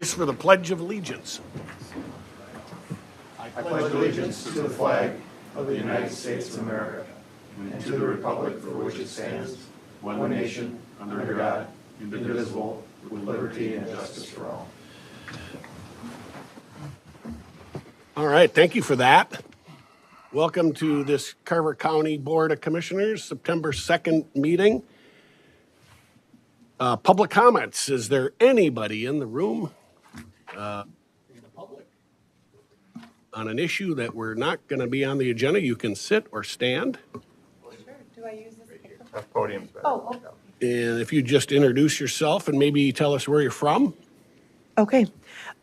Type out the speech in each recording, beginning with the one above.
For the Pledge of Allegiance. I pledge allegiance to the flag of the United States of America and to the republic for which it stands, one nation, under God, indivisible, with liberty and justice for all. All right, thank you for that. Welcome to this Carver County Board of Commissioners September 2nd meeting. Public comments. Is there anybody in the room in the public on an issue that we're not going to be on the agenda? You can sit or stand. Sure. Do I use this? That podium's better. Oh, okay. And if you just introduce yourself and maybe tell us where you're from. Okay.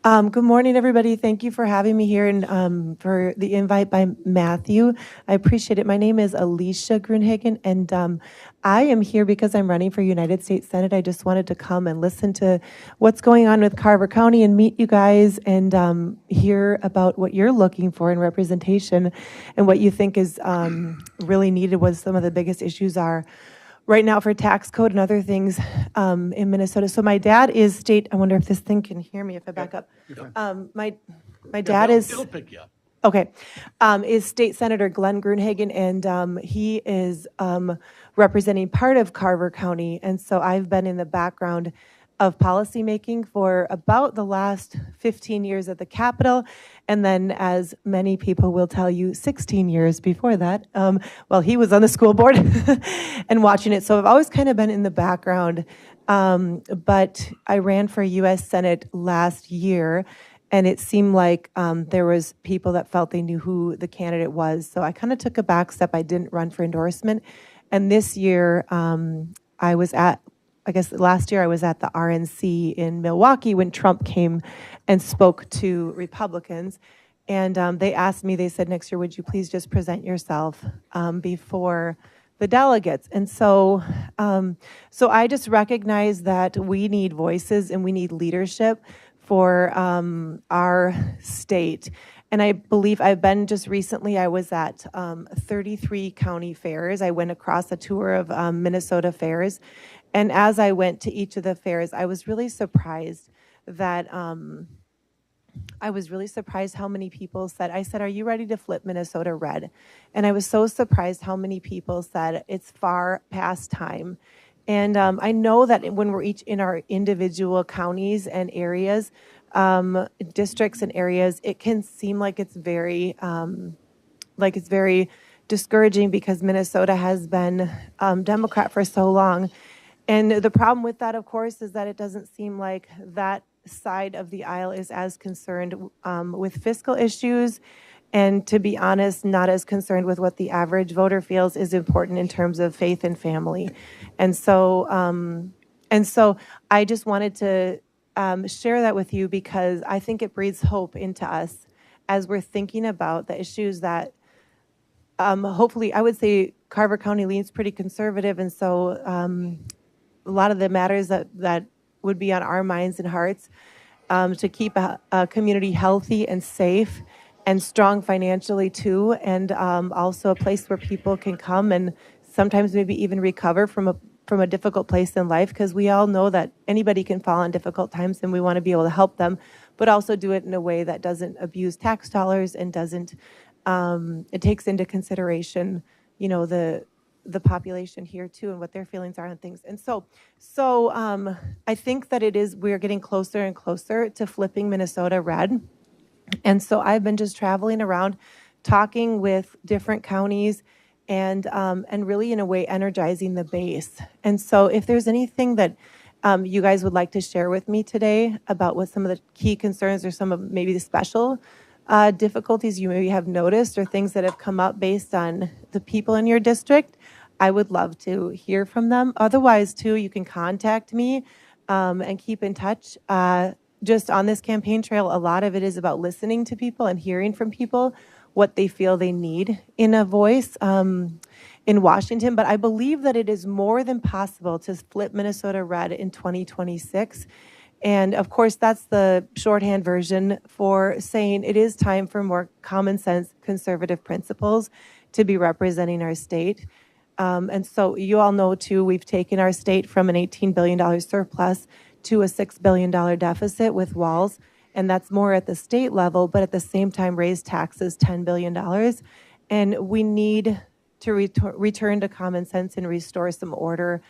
Good morning, everybody. Thank you for having me here and for the invite by Matthew. I appreciate it. My name is Alicia Grunhagen, and I am here because I'm running for United States Senate. I just wanted to come and listen to what's going on with Carver County and meet you guys and hear about what you're looking for in representation and what you think is really needed, what some of the biggest issues are right now for tax code and other things in Minnesota. So my dad is state, I wonder if this thing can hear me if I back up. My dad is, It'll pick you up. okay, is State Senator Glenn Grunhagen, and he is representing part of Carver County. And so I've been in the background of policymaking for about the last 15 years at the Capitol, and then, as many people will tell you, 16 years before that, while he was on the school board and watching it. So I've always kind of been in the background, but I ran for U.S. Senate last year, and it seemed like there was people that felt they knew who the candidate was. So I kind of took a back step. I didn't run for endorsement. And this year, last year I was at the RNC in Milwaukee when Trump came and spoke to Republicans. And they asked me, they said, next year, would you please just present yourself before the delegates? And so I just recognize that we need voices and we need leadership for our state. And I believe I've been just recently, I was at 33 county fairs. I went across a tour of Minnesota fairs. And as I went to each of the fairs, I was really surprised that, how many people said, I said, are you ready to flip Minnesota red? And I was so surprised how many people said it's far past time. And I know that when we're each in our individual counties and areas, districts and areas, it can seem like it's very discouraging because Minnesota has been Democrat for so long. And the problem with that, of course, is that it doesn't seem like that side of the aisle is as concerned with fiscal issues, and to be honest, not as concerned with what the average voter feels is important in terms of faith and family. And so I just wanted to share that with you because I think it breathes hope into us as we're thinking about the issues that hopefully, I would say Carver County leans pretty conservative, and so a lot of the matters that would be on our minds and hearts to keep a community healthy and safe and strong financially too, and also a place where people can come and sometimes maybe even recover from a difficult place in life, because we all know that anybody can fall in difficult times and we want to be able to help them, but also do it in a way that doesn't abuse tax dollars and doesn't, it takes into consideration, the population here too and what their feelings are on things. And so I think that we're getting closer and closer to flipping Minnesota red. And so I've been just traveling around talking with different counties and really in a way energizing the base. And so if there's anything that you guys would like to share with me today about what some of the key concerns or some of maybe the special difficulties you maybe have noticed or things that have come up based on the people in your district, I would love to hear from them. Otherwise, too, you can contact me and keep in touch. Just on this campaign trail, a lot of it is about listening to people and hearing from people what they feel they need in a voice in Washington. But I believe that it is more than possible to flip Minnesota red in 2026. And of course, that's the shorthand version for saying it is time for more common sense conservative principles to be representing our state. And so you all know, too, we've taken our state from an $18 billion surplus to a $6 billion deficit with walls. And that's more at the state level, but at the same time, raise taxes $10 billion. And we need to return to common sense and restore some order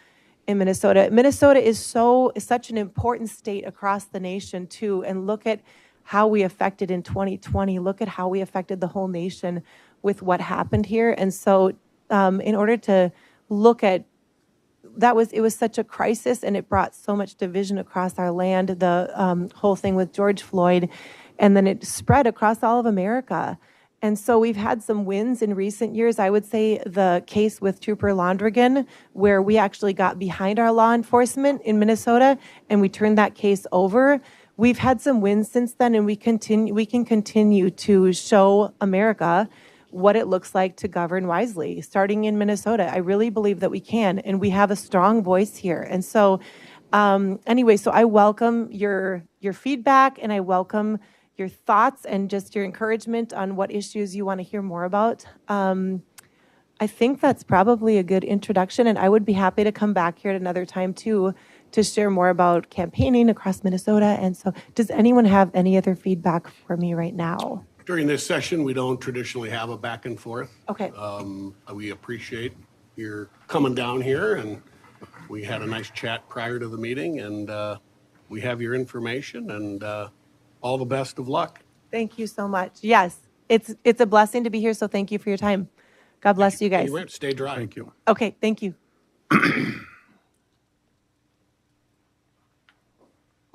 in Minnesota. Minnesota is such an important state across the nation too. And look at how we affected in 2020. Look at how we affected the whole nation with what happened here. And so in order to look at it was such a crisis, and it brought so much division across our land, the whole thing with George Floyd, and then it spread across all of America. And so we've had some wins in recent years. I would say the case with Trooper Londrigan, where we actually got behind our law enforcement in Minnesota, and we turned that case over. We've had some wins since then, and we can continue to show America what it looks like to govern wisely, starting in Minnesota. I really believe that we can, and we have a strong voice here. And so anyway, so I welcome your feedback, and I welcome your thoughts and just your encouragement on what issues you want to hear more about. I think that's probably a good introduction, and I would be happy to come back here at another time too to share more about campaigning across Minnesota. And so does anyone have any other feedback for me right now? During this session, we don't traditionally have a back and forth. Okay. We appreciate your coming down here, and we had a nice chat prior to the meeting, and we have your information, and all the best of luck. Thank you so much. Yes, it's a blessing to be here, so thank you for your time. God bless you guys. Stay dry. Thank you. Okay, thank you.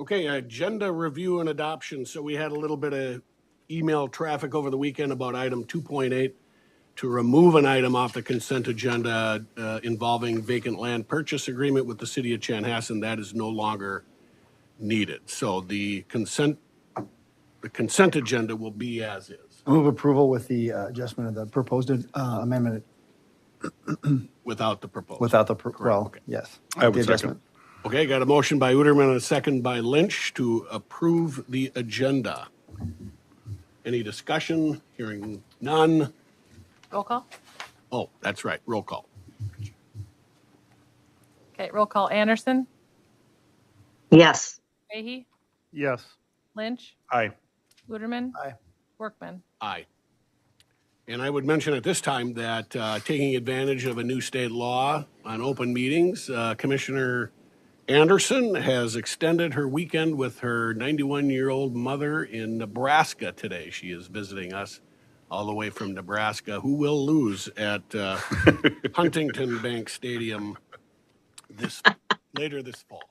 Okay, agenda review and adoption. So we had a little bit of email traffic over the weekend about item 2.8 to remove an item off the consent agenda involving vacant land purchase agreement with the city of Chanhassen. That is no longer needed. So the consent agenda will be as is. Move approval with the adjustment of the proposed amendment Without the proposal. without the, Okay. yes. I would the second. adjustment. Okay, got a motion by Uterman and a second by Lynch to approve the agenda. Any discussion? Hearing none. Roll call. Oh, that's right, roll call. Okay, roll call. Anderson, Yes. Fahey, Yes. Lynch, Aye. Luderman. Aye. Workman. Aye. And I would mention at this time that taking advantage of a new state law on open meetings, Commissioner Anderson has extended her weekend with her 91-year-old mother in Nebraska today. She is visiting us all the way from Nebraska, who will lose at Huntington Bank Stadium later this fall.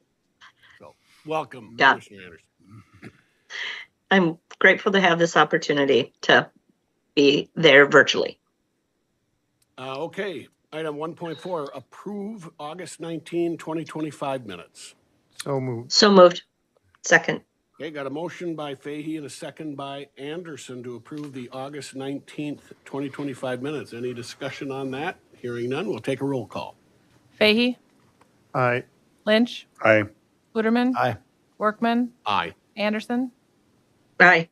So welcome, Yeah. Commissioner Anderson. I'm grateful to have this opportunity to be there virtually. Okay, item 1.4, approve August 19, 2025 minutes. So moved. So moved. Second. Okay, got a motion by Fahey and a second by Anderson to approve the August 19th, 2025 minutes. Any discussion on that? Hearing none, we'll take a roll call. Fahey, Aye. Lynch, Aye. Luderman. Aye. Workman. Aye. Anderson. Aye.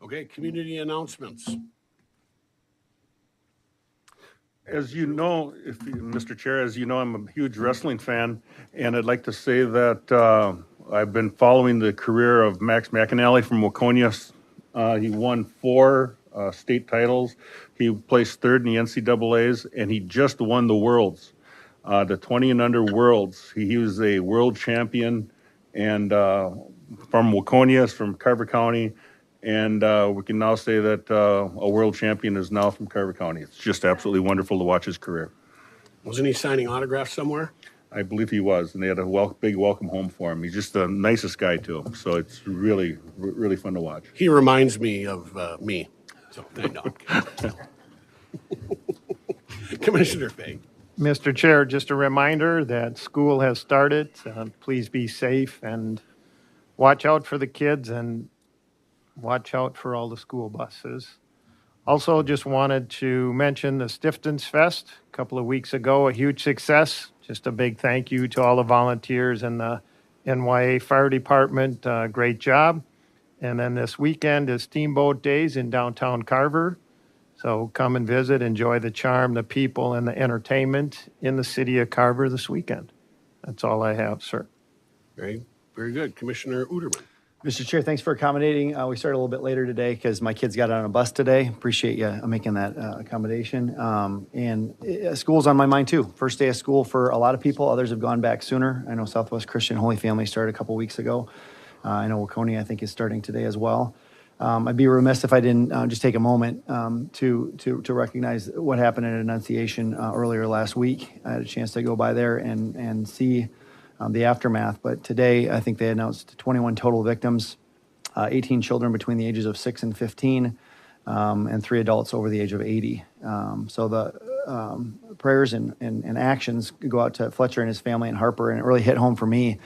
Okay, community announcements. As you know, Mr. Chair, as you know, I'm a huge wrestling fan, and I'd like to say that I've been following the career of Max McAnally from Waconia. He won 4 state titles. He placed 3rd in the NCAAs, and he just won the Worlds, the 20 and under Worlds. He was a world champion, and from Waconia, from Carver County. And we can now say that a world champion is now from Carver County. It's just absolutely wonderful to watch his career. Wasn't he signing autographs somewhere? I believe he was, and they had a big welcome home for him. He's just the nicest guy too. So it's really, really fun to watch. He reminds me of me. So, no. Commissioner Fahey. Mr. Chair, just a reminder that school has started. Please be safe and watch out for the kids and watch out for all the school buses. Also, just wanted to mention the Stiftons Fest a couple of weeks ago, a huge success. Just a big thank you to all the volunteers and the NYA Fire Department. Great job. And then this weekend is Steamboat Days in downtown Carver. So come and visit, enjoy the charm, the people, and the entertainment in the city of Carver this weekend. That's all I have, sir. Very good. Commissioner Uterman. Mr. Chair, thanks for accommodating. We started a little bit later today because my kids got on a bus today. Appreciate you making that accommodation. School's on my mind too. First day of school for a lot of people. Others have gone back sooner. I know Southwest Christian Holy Family started a couple weeks ago. I know Waconia, I think, is starting today as well. I'd be remiss if I didn't just take a moment to recognize what happened at Annunciation earlier last week. I had a chance to go by there and see the aftermath. But today, I think they announced 21 total victims, 18 children between the ages of 6 and 15, and 3 adults over the age of 80. So the prayers and actions go out to Fletcher and his family and Harper, and it really hit home for me.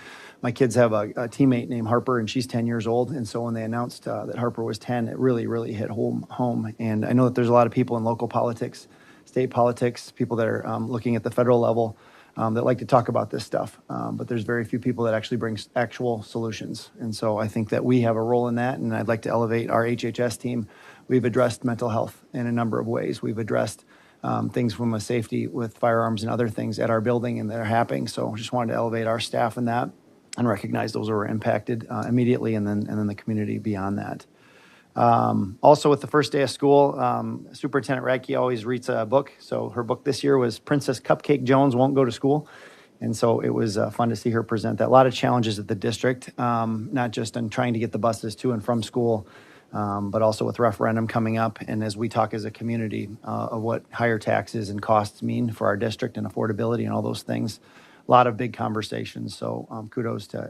My kids have a teammate named Harper, and she's 10 years old. And so when they announced that Harper was 10, it really, really hit home. And I know that there's a lot of people in local politics, state politics, people that are looking at the federal level that like to talk about this stuff. But there's very few people that actually bring actual solutions. And so I think that we have a role in that. And I'd like to elevate our HHS team. We've addressed mental health in a number of ways. We've addressed things from a safety with firearms and other things at our building, and they're happening. So just wanted to elevate our staff in that and recognize those who were impacted immediately, and then the community beyond that. Also, with the first day of school, Superintendent Radke always reads a book. So her book this year was Princess Cupcake Jones Won't Go to School. And so it was fun to see her present that. A lot of challenges at the district, not just in trying to get the buses to and from school, but also with referendum coming up. And as we talk as a community of what higher taxes and costs mean for our district and affordability and all those things. A lot of big conversations. So kudos to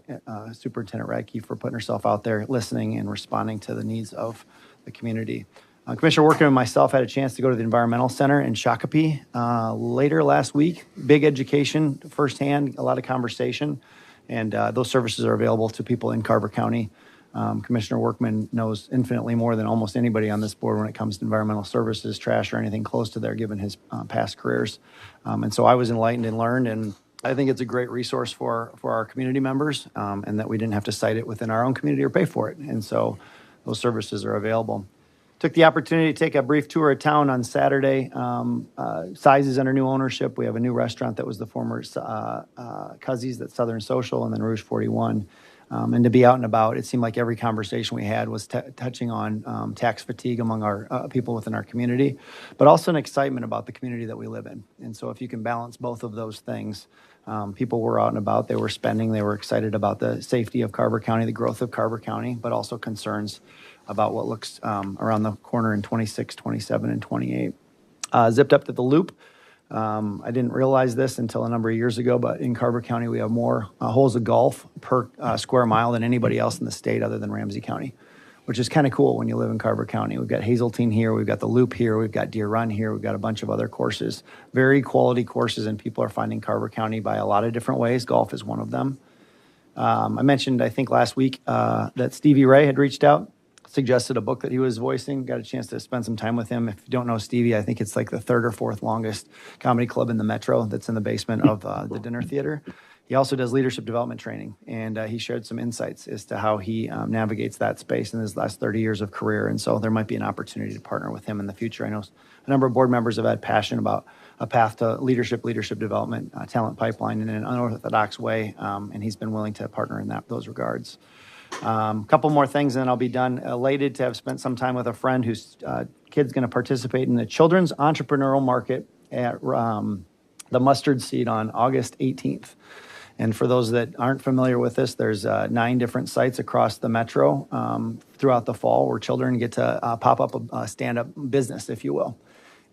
Superintendent Radke for putting herself out there, listening and responding to the needs of the community. Commissioner Workman and myself had a chance to go to the Environmental Center in Shakopee later last week. Big education, firsthand, a lot of conversation. And those services are available to people in Carver County. Commissioner Workman knows infinitely more than almost anybody on this board when it comes to environmental services, trash, or anything close to there, given his past careers. And so I was enlightened and learned, and I think it's a great resource for our community members, and that we didn't have to cite it within our own community or pay for it. And so those services are available. Took the opportunity to take a brief tour of town on Saturday. Size is under new ownership. We have a new restaurant that was the former Cuzzies, that's Southern Social, and then Rouge 41. And to be out and about, it seemed like every conversation we had was touching on tax fatigue among our people within our community, but also an excitement about the community that we live in. And so if you can balance both of those things, people were out and about, they were spending, they were excited about the safety of Carver County, the growth of Carver County, but also concerns about what looks around the corner in 26, 27, and 28. Zipped up to the Loop. I didn't realize this until a number of years ago, but in Carver County, we have more holes of golf per square mile than anybody else in the state other than Ramsey County, which is kind of cool when you live in Carver County. We've got Hazeltine here, we've got the Loop here, we've got Deer Run here, we've got a bunch of other courses, very quality courses, and people are finding Carver County by a lot of different ways. Golf is one of them. I mentioned, I think last week, that Stevie Ray had reached out, suggested a book that he was voicing. Got a chance to spend some time with him. If you don't know Stevie, I think it's like the 3rd or 4th longest comedy club in the metro that's in the basement of the dinner theater. He also does leadership development training, and he shared some insights as to how he navigates that space in his last 30 years of career. And so there might be an opportunity to partner with him in the future. I know a number of board members have had passion about a path to leadership development, talent pipeline in an unorthodox way, and he's been willing to partner in those regards. Couple more things and then I'll be done. Elated to have spent some time with a friend whose kid's going to participate in the Children's Entrepreneurial Market at the Mustard Seed on August 18th. And for those that aren't familiar with this, there's 9 different sites across the metro throughout the fall where children get to pop up a stand-up business, if you will.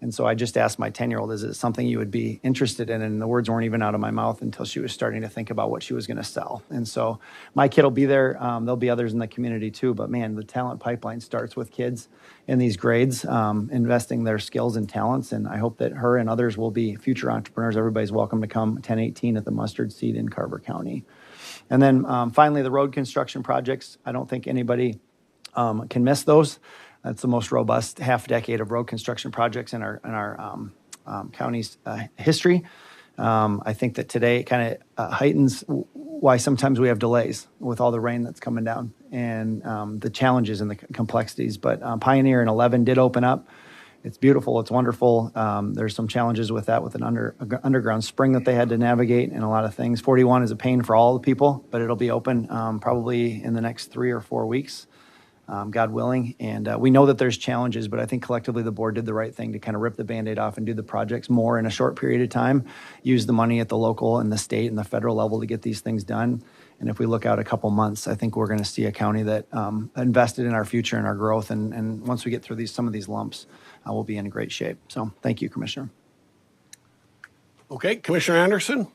And so I just asked my 10-year-old, is it something you would be interested in? And the words weren't even out of my mouth until she was starting to think about what she was going to sell. And so my kid will be there. There'll be others in the community too. But man, the talent pipeline starts with kids in these grades, investing their skills and talents. And I hope that her and others will be future entrepreneurs. Everybody's welcome to come 10/18 at the Mustard Seed in Carver County. And then finally, the road construction projects. I don't think anybody can miss those. That's the most robust half decade of road construction projects in our county's history. I think that today it kind of heightens why sometimes we have delays with all the rain that's coming down and the challenges and the complexities. But Pioneer and 11 did open up, It's beautiful. It's wonderful. There's some challenges with that, with an underground spring that they had to navigate and a lot of things. 41 is a pain for all the people, but it'll be open probably in the next 3 or 4 weeks, God willing. And we know that there's challenges, but I think collectively the board did the right thing to kind of rip the Band-Aid off and do the projects more in a short period of time, use the money at the local and the state and the federal level to get these things done. And if we look out a couple months, I think we're going to see a county that invested in our future and our growth. And once we get through some of these lumps, we'll be in great shape. So thank you, Commissioner. Okay, Commissioner Anderson?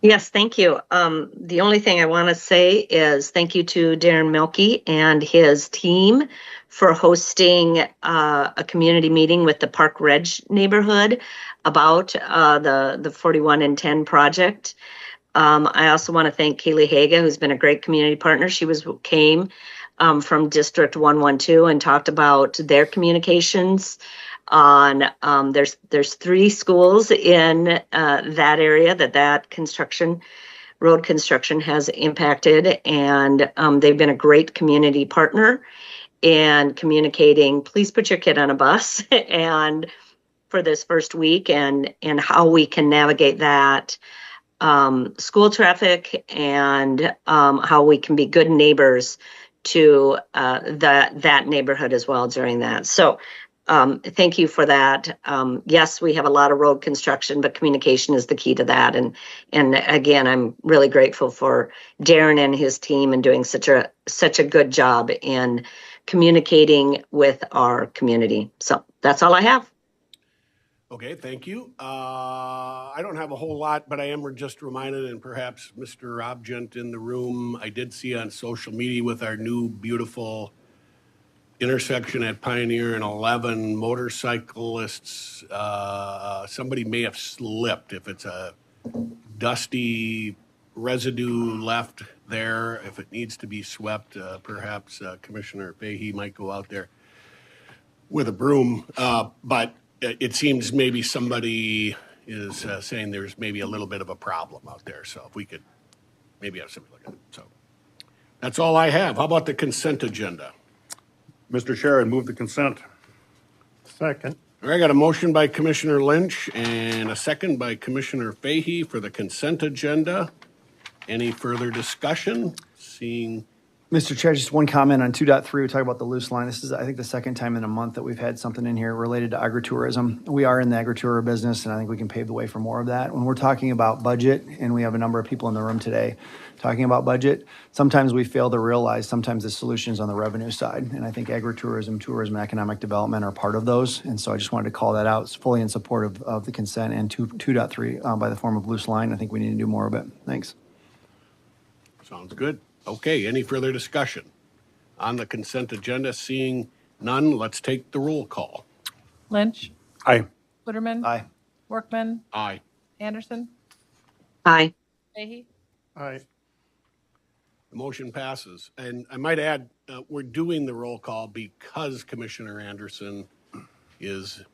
Yes, thank you. The only thing I want to say is thank you to Darren Milkey and his team for hosting a community meeting with the Park Reg neighborhood about the 41 and 10 project. I also want to thank Kaylee Haga, who's been a great community partner. She came from District 112 and talked about their communications on there's 3 schools in that area that road construction has impacted, and they've been a great community partner in communicating, please put your kid on a bus and for this first week, and how we can navigate that school traffic, and how we can be good neighbors to that neighborhood as well during that. So thank you for that. Yes, we have a lot of road construction, but communication is the key to that. And again, I'm really grateful for Darren and his team and doing such a good job in communicating with our community. So that's all I have. Okay, thank you. I don't have a whole lot, but I am just reminded, and perhaps Mr. Obgent in the room, I did see on social media with our new beautiful intersection at Pioneer and 11 motorcyclists, somebody may have slipped. If it's a dusty residue left there, if it needs to be swept, perhaps Commissioner Fahey might go out there with a broom. But it seems maybe somebody is saying there's maybe a little bit of a problem out there. So if we could maybe have somebody look at it. So that's all I have. How about the consent agenda? Mr. Chair, I move the consent. Second. All right, I got a motion by Commissioner Lynch and a second by Commissioner Fahey for the consent agenda. Any further discussion? Seeing Mr. Chair, just one comment on 2.3. We talk about the LuceLine. This is, I think, the second time in a month that we've had something in here related to agritourism. We are in the agritourism business, and I think we can pave the way for more of that. When we're talking about budget, and we have a number of people in the room today talking about budget, sometimes we fail to realize sometimes the solutions on the revenue side. And I think agritourism, tourism, and economic development are part of those. And so I just wanted to call that out. It's fully in support of the consent and 2.3 by the form of LuceLine. I think we need to do more of it. Thanks. sounds good. Okay, any further discussion on the consent agenda? Seeing none, let's take the roll call. Lynch, Aye. Footerman. Aye. Workman, Aye. Anderson, Aye. Fahey. Aye. The motion passes. And I might add, we're doing the roll call because Commissioner Anderson is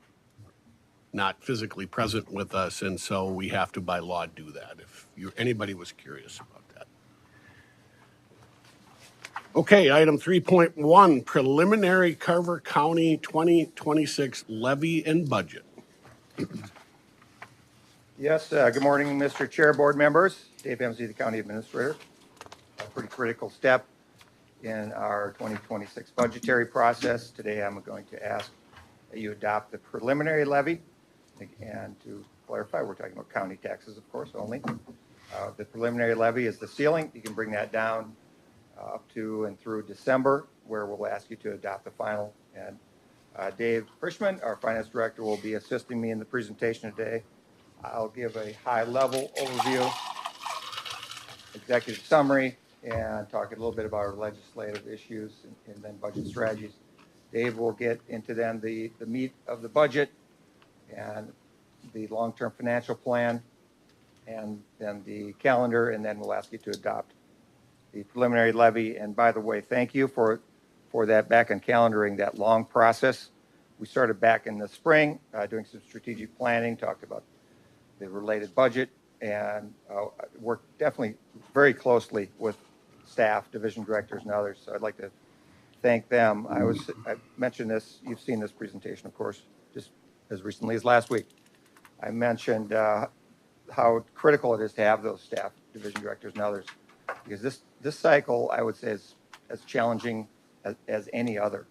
not physically present with us, and so we have to by law do that, if anybody was curious about that. Okay, item 3.1, preliminary Carver County 2026 levy and budget. Yes, good morning, Mr. Chair, board members. Dave Emsey, the County Administrator. A pretty critical step in our 2026 budgetary process. Today, I'm going to ask that you adopt the preliminary levy. And to clarify, we're talking about county taxes, of course, only. The preliminary levy is the ceiling. You can bring that down up to and through December, where we'll ask you to adopt the final. And Dave Frischman, our Finance Director, will be assisting me in the presentation today. I'll give a high-level overview, executive summary, and talk a little bit about our legislative issues and then budget strategies. Dave will get into then the meat of the budget and the long-term financial plan, and then the calendar, and then we'll ask you to adopt the preliminary levy. And by the way, thank you for that back on calendaring, that long process. We started back in the spring doing some strategic planning, talked about the related budget, and worked definitely very closely with staff, division directors, and others. So I'd like to thank them. I mentioned this, you've seen this presentation, of course, just as recently as last week. I mentioned how critical it is to have those staff, division directors and others, because this cycle, I would say, is as challenging as any other.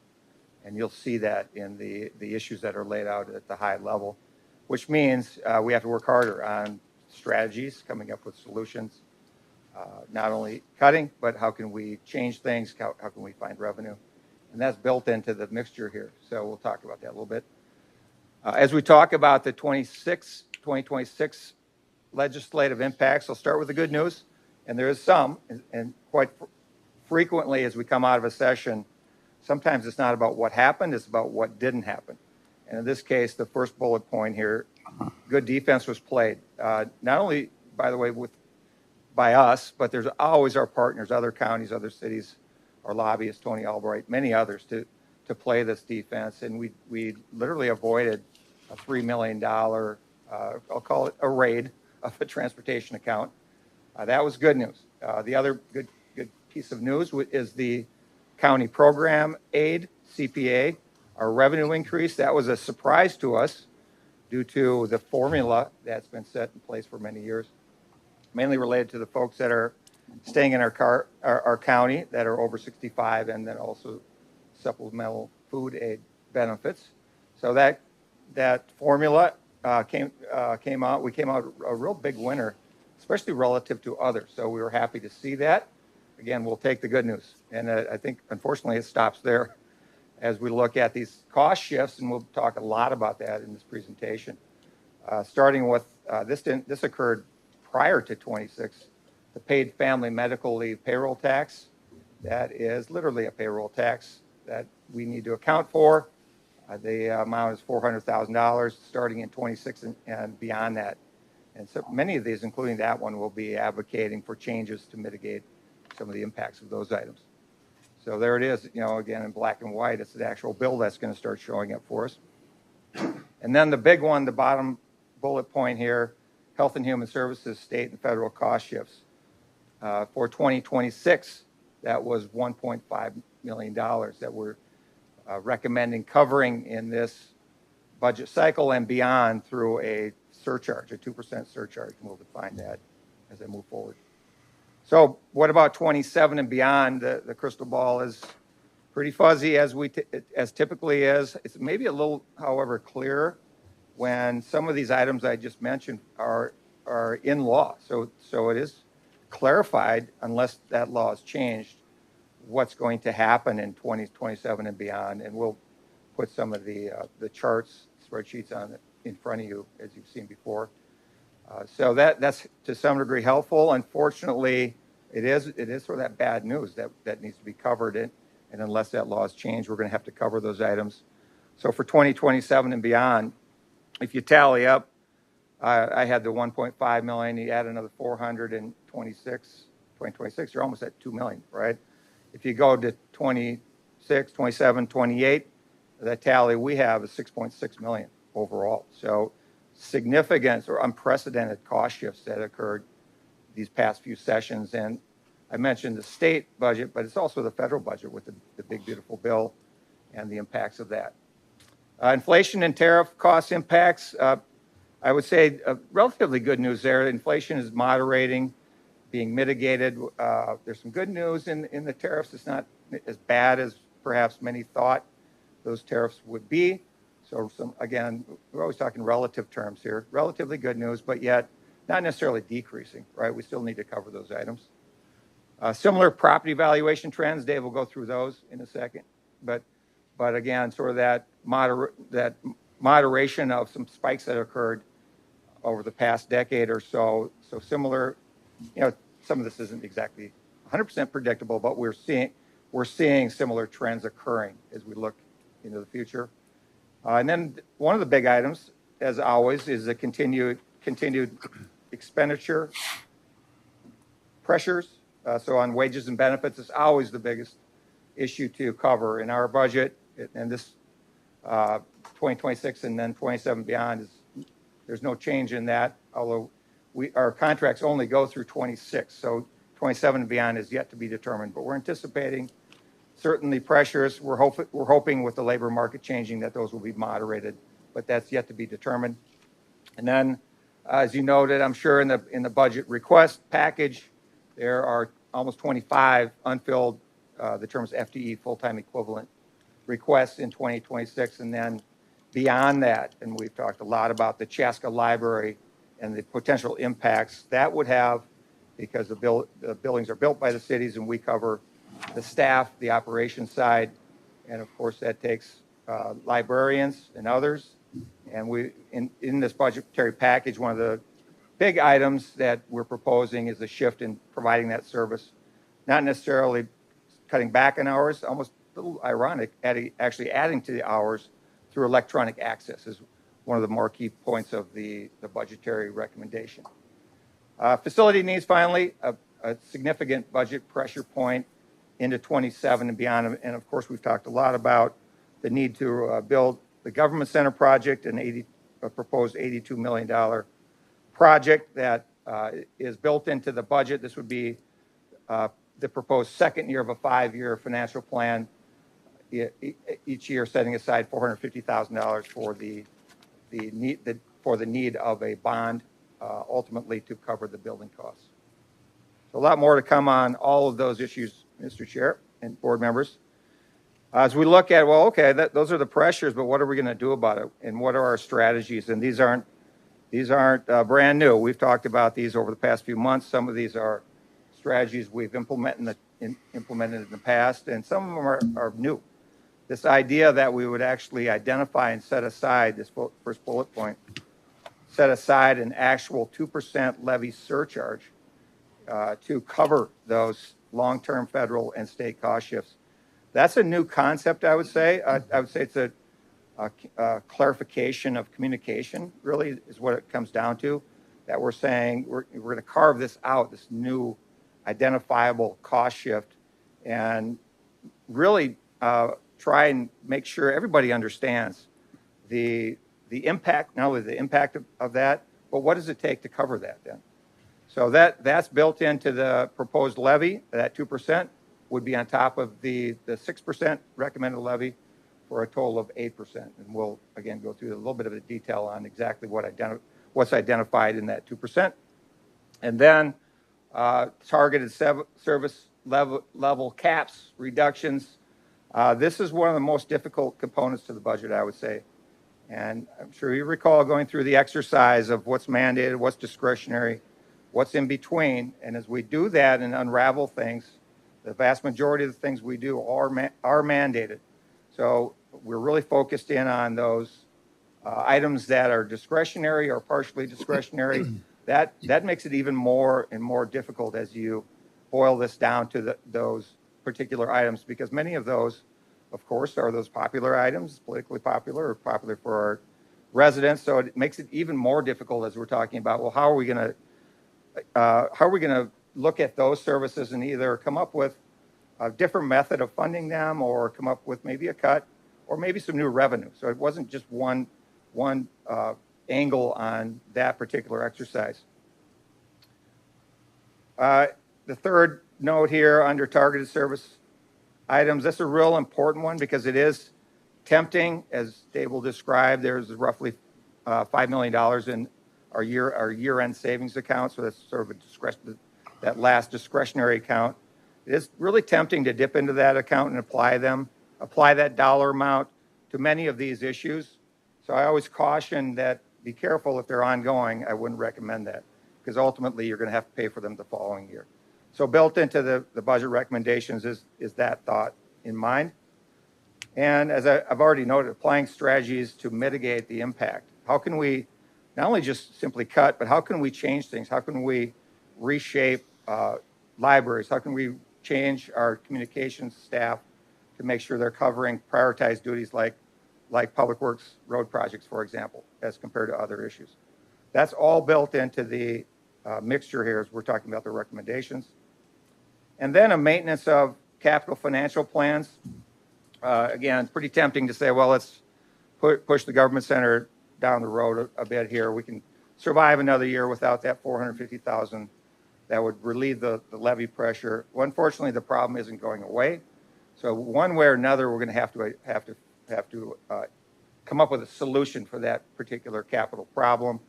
And you'll see that in the issues that are laid out at the high level, which means we have to work harder on strategies, coming up with solutions, not only cutting, but how can we change things, how can we find revenue? And that's built into the mixture here. So we'll talk about that a little bit. As we talk about the 2026 legislative impacts, I'll start with the good news. And there is some, and quite frequently as we come out of a session, sometimes it's not about what happened, it's about what didn't happen. And in this case, the first bullet point here, good defense was played. Not only, by the way, by us, but there's always our partners, other counties, other cities, our lobbyist, Tony Albright, many others to play this defense. And we literally avoided a $3 million, I'll call it a raid of a transportation account. That was good news. The other good piece of news is the county program aid, CPA, our revenue increase. That was a surprise to us due to the formula that's been set in place for many years, mainly related to the folks that are staying in our county that are over 65, and then also supplemental food aid benefits. So that formula came out. We came out a real big winner, especially relative to others. So we were happy to see that. Again, we'll take the good news. And I think, unfortunately, it stops there as we look at these cost shifts, and we'll talk a lot about that in this presentation. Starting with, this occurred prior to 26, the paid family medical leave payroll tax. That is literally a payroll tax that we need to account for. The amount is $400,000 starting in 26 and beyond that. And so many of these, including that one, will be advocating for changes to mitigate some of the impacts of those items. So there it is, again, in black and white. It's the actual bill that's going to start showing up for us. And then the big one, the bottom bullet point here, Health and Human Services, state and federal cost shifts. For 2026, that was $1.5 million that we're recommending covering in this budget cycle and beyond through a surcharge, a 2% surcharge, and we'll define that as I move forward. So what about 27 and beyond? The crystal ball is pretty fuzzy as typically is. It's maybe a little, however, clearer when some of these items I just mentioned are in law. So it is clarified, unless that law is changed, what's going to happen in 2027 and beyond. And we'll put some of the charts, spreadsheets on it in front of you, as you've seen before. So that's to some degree helpful. Unfortunately, it is sort of that bad news that needs to be covered in, and unless that law is changed, we're going to have to cover those items. So for 2027 and beyond, if you tally up, I had the 1.5 million, you add another 2026, you're almost at 2 million, right? If you go to 26, 27, 28, the tally we have is 6.6 million overall. So significant or unprecedented cost shifts that occurred these past few sessions. And I mentioned the state budget, but it's also the federal budget with the big, beautiful bill and the impacts of that. Inflation and tariff cost impacts, I would say relatively good news there. Inflation is moderating, being mitigated. There's some good news in the tariffs. It's not as bad as perhaps many thought those tariffs would be. So again, we're always talking relative terms here. Relatively good news, but yet not necessarily decreasing, right? We still need to cover those items. Similar property valuation trends, Dave will go through those in a second. But again, sort of that moderation of some spikes that occurred over the past decade or so. So similar, some of this isn't exactly 100% predictable, but we're seeing similar trends occurring as we look into the future. And then one of the big items, as always, is the continued expenditure pressures. So on wages and benefits, it's always the biggest issue to cover in our budget. And this 2026 and then 27 beyond, there's no change in that, although our contracts only go through 26. So 27 and beyond is yet to be determined, but we're anticipating certainly pressures. We're hoping with the labor market changing that those will be moderated, but that's yet to be determined. And then, as you noted, I'm sure in the budget request package, there are almost 25 unfilled, the terms FTE full-time equivalent requests in 2026, and then beyond that, and we've talked a lot about the Chaska Library and the potential impacts that would have, because the buildings are built by the cities and we cover the staff, the operations side, and of course that takes librarians and others. And we, in this budgetary package, one of the big items that we're proposing is a shift in providing that service, not necessarily cutting back on hours, almost a little ironic, actually adding to the hours through electronic access is one of the more key points of the budgetary recommendation. Facility needs, finally, a significant budget pressure point into 27 and beyond. And of course, we've talked a lot about the need to build the government center project, a proposed $82 million project that is built into the budget. This would be the proposed second year of a 5-year financial plan, each year setting aside $450,000 for the need of a bond, ultimately to cover the building costs. So a lot more to come on all of those issues, Mr. Chair and board members. As we look at, well, okay, those are the pressures, but what are we going to do about it? And what are our strategies? And these aren't brand new. We've talked about these over the past few months. Some of these are strategies we've implemented in the past, and some of them are new. This idea that we would actually identify and set aside, this first bullet point, set aside an actual 2% levy surcharge to cover those long-term federal and state cost shifts. That's a new concept, I would say. I would say it's a clarification of communication, really, is what it comes down to, that we're saying we're going to carve this out, this new identifiable cost shift, and really try and make sure everybody understands the impact, not only the impact of that, but what does it take to cover that then? So that's built into the proposed levy. That 2% would be on top of the 6% recommended levy for a total of 8%. And we'll, again, go through a little bit of the detail on exactly what's identified in that 2%. And then targeted service level caps, reductions. This is one of the most difficult components to the budget, I would say. And I'm sure you recall going through the exercise of what's mandated, what's discretionary, what's in between. And as we do that and unravel things, the vast majority of the things we do are mandated. So we're really focused in on those items that are discretionary or partially discretionary. That makes it even more and more difficult as you boil this down to those particular items, because many of those, of course, are those popular items, politically popular or popular for our residents. So it makes it even more difficult as we're talking about, well, how are we going to look at those services and either come up with a different method of funding them, or come up with maybe a cut, or maybe some new revenue. So it wasn't just one angle on that particular exercise. The third note here under targeted service items, that's a real important one because it is tempting, as Dave will describe. There's roughly $5 million in our year-end savings account, so that's sort of that last discretionary account. It is really tempting to dip into that account and apply that dollar amount to many of these issues. So I always caution that be careful if they're ongoing. I wouldn't recommend that, because ultimately you're going to have to pay for them the following year. So built into the budget recommendations is that thought in mind. And as I've already noted, applying strategies to mitigate the impact. How can we not only just simply cut, but how can we change things? How can we reshape libraries? How can we change our communications staff to make sure they're covering prioritized duties like public works road projects, for example, as compared to other issues? That's all built into the mixture here as we're talking about the recommendations. And then a maintenance of capital financial plans. Again, it's pretty tempting to say, well, let's push the government center down the road a bit here. We can survive another year without that $450,000 that would relieve the levy pressure. Well, unfortunately, the problem isn't going away. So one way or another, we're going to have to come up with a solution for that particular capital problem.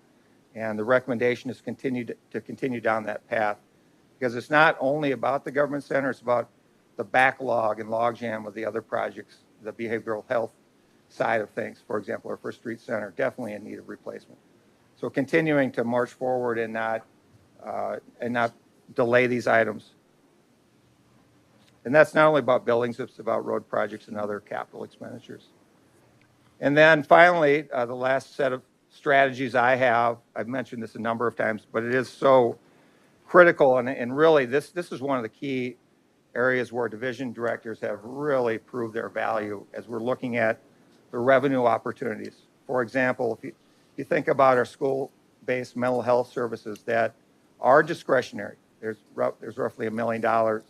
And the recommendation is to continue down that path, because it's not only about the government center, it's about the backlog and logjam of the other projects, the behavioral health side of things. For example, our First Street Center, definitely in need of replacement. So continuing to march forward and not delay these items. And that's not only about buildings, it's about road projects and other capital expenditures. And then finally, the last set of strategies I've mentioned this a number of times, but it is so critical, and really this is one of the key areas where division directors have really proved their value as we're looking at the revenue opportunities. For example, if you think about our school-based mental health services that are discretionary, there's roughly $1 million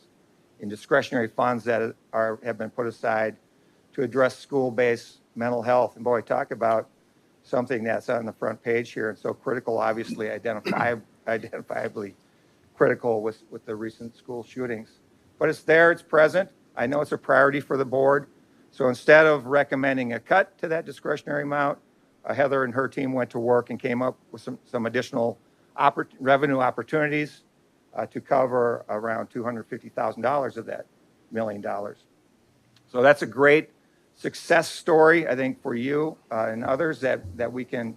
in discretionary funds that have been put aside to address school-based mental health. And boy, talk about something that's on the front page here and so critical, obviously identifiably critical with the recent school shootings. But it's there, it's present. I know it's a priority for the board. So instead of recommending a cut to that discretionary amount, Heather and her team went to work and came up with some additional revenue opportunities to cover around $250,000 of that $1 million. So that's a great success story, I think, for you and others that we can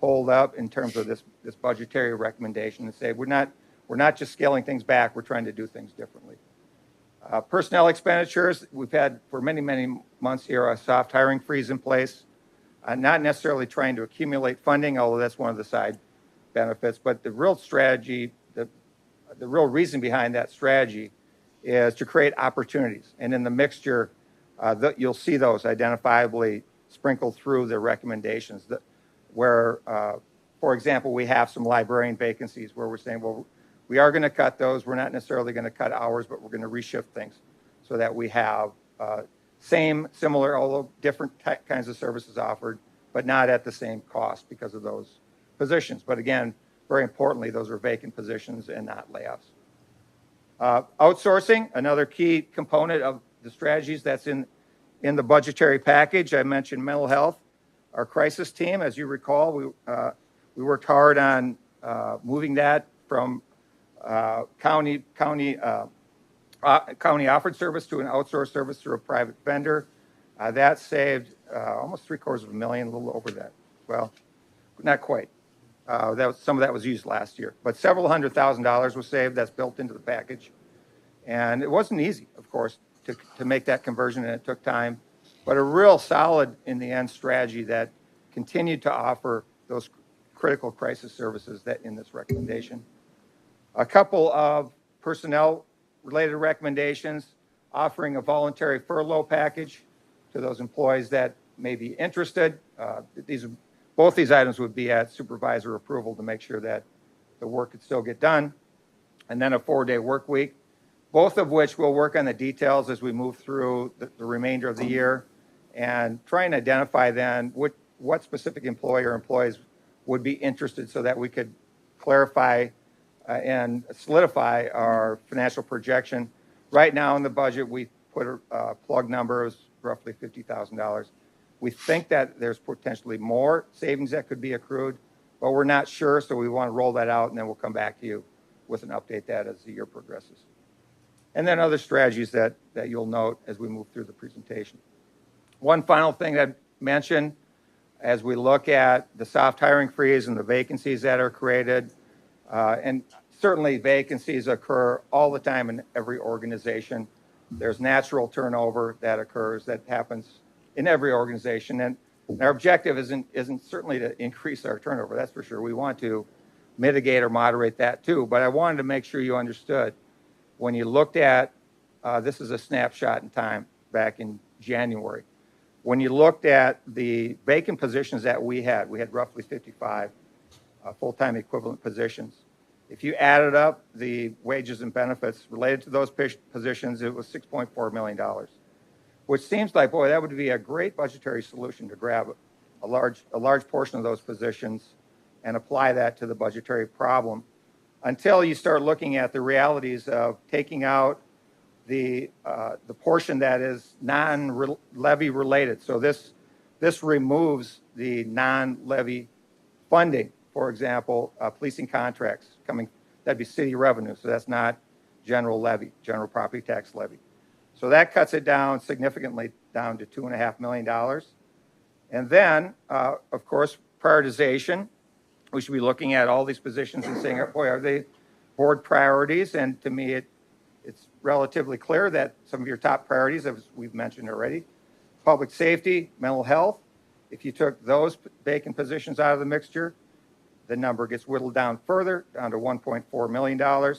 hold up in terms of this budgetary recommendation and say we're not just scaling things back, we're trying to do things differently. Personnel expenditures, we've had for many, many months here a soft hiring freeze in place, not necessarily trying to accumulate funding, although that's one of the side benefits, but the real strategy, the real reason behind that strategy is to create opportunities. And in the mixture, you'll see those identifiably sprinkled through the recommendations where, for example, we have some librarian vacancies where we're saying, well, we are going to cut those. We're not necessarily going to cut hours, but we're going to reshift things so that we have similar, although different kinds of services offered, but not at the same cost because of those positions. But again, very importantly, those are vacant positions and not layoffs. Outsourcing, another key component of the strategies that's in the budgetary package. I mentioned mental health. Our crisis team, as you recall, we worked hard on moving that from county offered service to an outsourced service through a private vendor. That saved almost $750,000, a little over that. Well, not quite. Some of that was used last year, but several $100,000 was saved. That's built into the package. And it wasn't easy, of course, to make that conversion, and it took time, but a real solid, in the end, strategy that continued to offer those critical crisis services that in this recommendation. A couple of personnel-related recommendations, offering a voluntary furlough package to those employees that may be interested. Both these items would be at supervisor approval to make sure that the work could still get done. And then a 4-day work week, both of which we'll work on the details as we move through the remainder of the year and try and identify then what specific employer or employees would be interested so that we could clarify and solidify our financial projection. Right now in the budget, we put a plug number of roughly $50,000. We think that there's potentially more savings that could be accrued, but we're not sure, so we want to roll that out, and then we'll come back to you with an update that as the year progresses. And then other strategies that you'll note as we move through the presentation. One final thing I'd mention as we look at the soft hiring freeze and the vacancies that are created, and certainly vacancies occur all the time in every organization. There's natural turnover that occurs, that happens in every organization. And our objective isn't certainly to increase our turnover, that's for sure. We want to mitigate or moderate that too. But I wanted to make sure you understood when you looked at, this is a snapshot in time back in January. When you looked at the vacant positions that we had roughly 55 full-time equivalent positions. If you added up the wages and benefits related to those positions, it was $6.4 million, which seems like, boy, that would be a great budgetary solution to grab a large portion of those positions and apply that to the budgetary problem until you start looking at the realities of taking out the portion that is non-levy related. So this removes the non-levy funding. For example, policing contracts coming, that'd be city revenue. So that's not general levy, general property tax levy. So that cuts it down significantly down to $2.5 million. And then, of course, prioritization. We should be looking at all these positions and saying, boy, are they board priorities? And to me, it's relatively clear that some of your top priorities, as we've mentioned already, public safety, mental health. If you took those vacant positions out of the mixture, the number gets whittled down further, down to $1.4 million.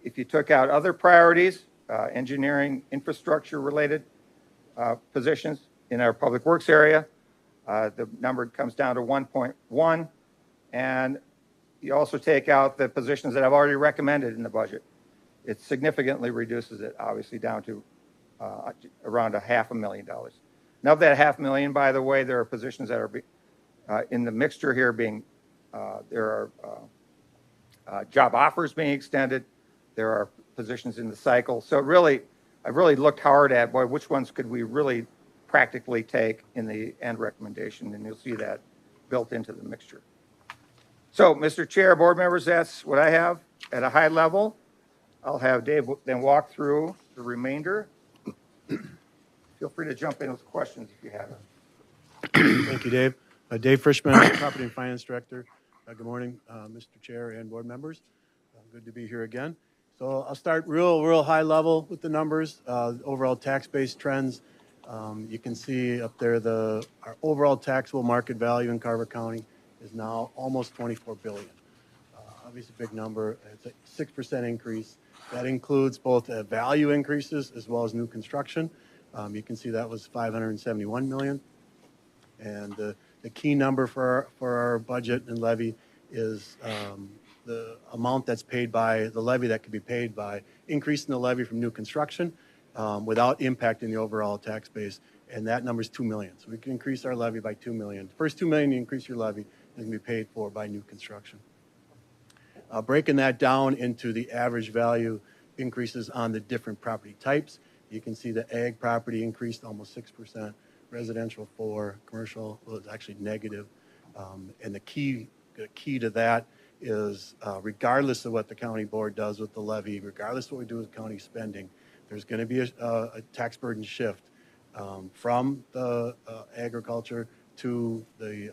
If you took out other priorities, engineering, infrastructure related positions in our public works area, the number comes down to 1.1. And you also take out the positions that I've already recommended in the budget. It significantly reduces it, obviously, down to around $500,000. Now, of that $500,000, by the way, there are positions that are in the mixture here being, there are job offers being extended. There are positions in the cycle. So really, I've really looked hard at, boy, which ones could we really practically take in the end recommendation, and you'll see that built into the mixture. So, Mr. Chair, board members, that's what I have at a high level. I'll have Dave then walk through the remainder. Feel free to jump in with questions if you have them. Thank you, Dave. Dave Frischman, Property and Finance Director. Good morning, Mr. Chair and board members. Good to be here again. So I'll start real high level with the numbers, overall tax-based trends. You can see up there our overall taxable market value in Carver County is now almost $24 billion. Obviously a big number. It's a 6% increase. That includes both value increases as well as new construction. You can see that was $571 million. And the key number for our budget and levy is the amount that's paid by the levy that could be paid by increasing the levy from new construction without impacting the overall tax base. And that number is $2 million. So we can increase our levy by $2 million. The first $2 million you increase your levy is going to be paid for by new construction. Breaking that down into the average value increases on the different property types. You can see the ag property increased almost 6%, residential 4%, commercial was actually negative. And the key to that is regardless of what the county board does with the levy, regardless of what we do with county spending, there's going to be a tax burden shift from the agriculture to the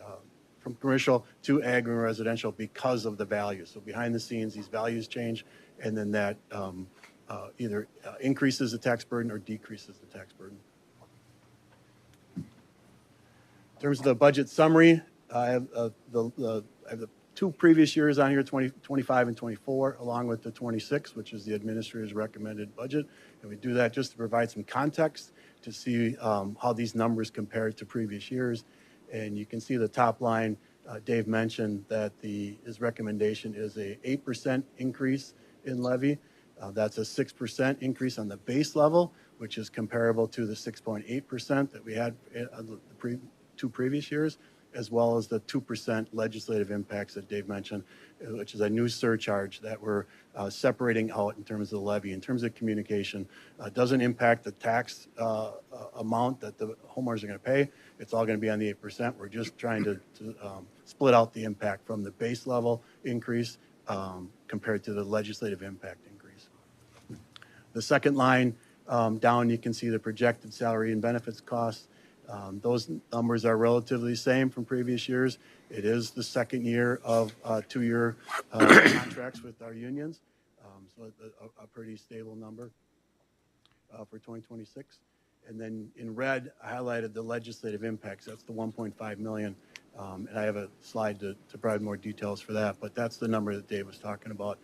from commercial to agri and residential because of the value. So behind the scenes, these values change, and then that either increases the tax burden or decreases the tax burden. In terms of the budget summary, I have the two previous years on here, 2025 and 24, along with the 26, which is the administrator's recommended budget. And we do that just to provide some context to see how these numbers compare to previous years. And you can see the top line, Dave mentioned that his recommendation is a 8% increase in levy. That's a 6% increase on the base level, which is comparable to the 6.8% that we had the two previous years, as well as the 2% legislative impacts that Dave mentioned, which is a new surcharge that we're separating out in terms of the levy. In terms of communication, doesn't impact the tax amount that the homeowners are going to pay. It's all going to be on the 8%. We're just trying to split out the impact from the base level increase compared to the legislative impact increase. The second line down, you can see the projected salary and benefits costs. Those numbers are relatively the same from previous years. It is the second year of 2-year contracts with our unions, so a pretty stable number for 2026. And then in red, I highlighted the legislative impacts. That's the 1.5 million, and I have a slide to provide more details for that. But that's the number that Dave was talking about,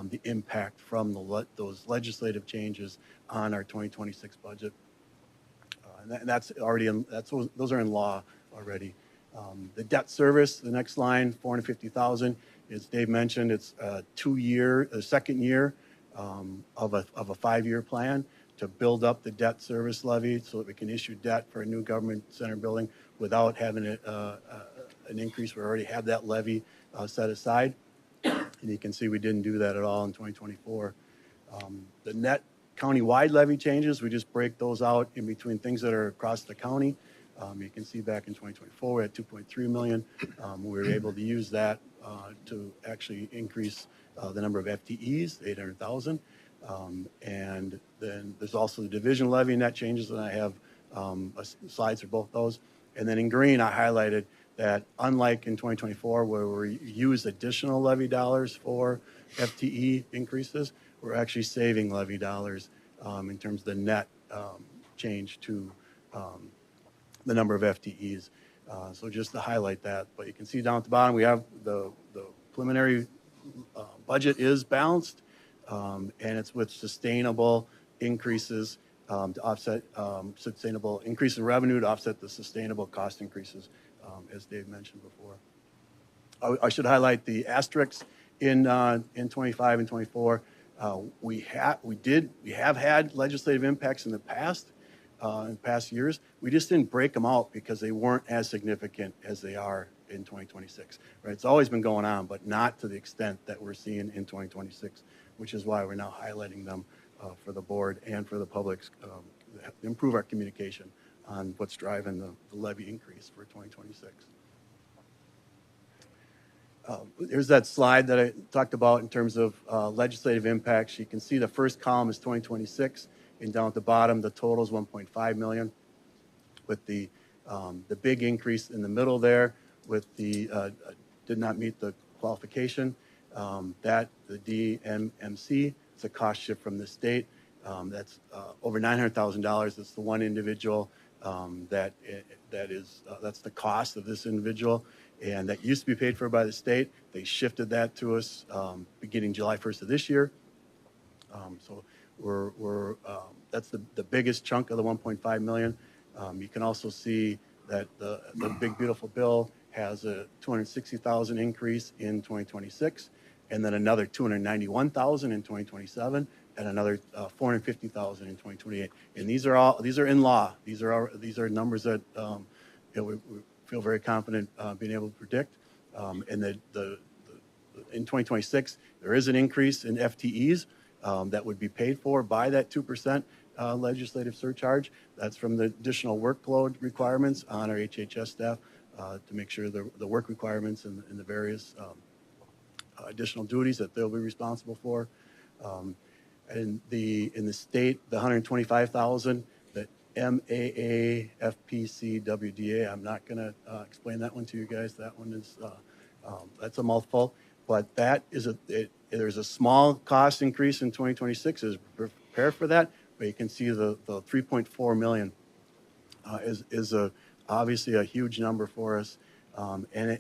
the impact from those legislative changes on our 2026 budget. And that's already those are in law already. The debt service, the next line, $450,000. As Dave mentioned, it's a second year of a 5-year plan to build up the debt service levy so that we can issue debt for a new government center building without having an increase. We already have that levy set aside, and you can see we didn't do that at all in 2024. The net county-wide levy changes, we just break those out in between things that are across the county. You can see back in 2024, we had 2.3 million. We were able to use that to actually increase the number of FTEs, 800,000. And then there's also the division levy net changes, and I have slides for both those. And then in green, I highlighted that unlike in 2024, where we use additional levy dollars for FTE increases, we're actually saving levy dollars in terms of the net change to the number of FTEs. So just to highlight that, but you can see down at the bottom, we have the preliminary budget is balanced, and it's with sustainable increases to offset sustainable increase in revenue to offset the sustainable cost increases, as Dave mentioned before. I should highlight the asterisks in 25 and 24. We have had legislative impacts in the past. In past years, we just didn't break them out because they weren't as significant as they are in 2026. Right? It's always been going on, but not to the extent that we're seeing in 2026, which is why we're now highlighting them for the board and for the public's improve our communication on what's driving the levy increase for 2026. There's that slide that I talked about in terms of legislative impacts. You can see the first column is 2026, and down at the bottom, the total is 1.5 million, with the big increase in the middle there with the did not meet the qualification. That the DMMC, it's a cost shift from the state. That's over $900,000. That's the one individual that's the cost of this individual. And that used to be paid for by the state. They shifted that to us beginning July 1st of this year. So that's the biggest chunk of the 1.5 million. You can also see that the big beautiful bill has a 260,000 increase in 2026, and then another 291,000 in 2027, and another 450,000 in 2028. And these are in law. These are numbers that we feel very confident being able to predict. And in 2026, there is an increase in FTEs that would be paid for by that 2% legislative surcharge. That's from the additional workload requirements on our HHS staff to make sure the work requirements and the various additional duties that they'll be responsible for. And in the state, the 125,000, the MAA FPC WDA. I'm not going to explain that one to you guys. That one is that's a mouthful, but that is there's a small cost increase in 2026. Is prepare for that, but you can see the 3.4 million is obviously a huge number for us, and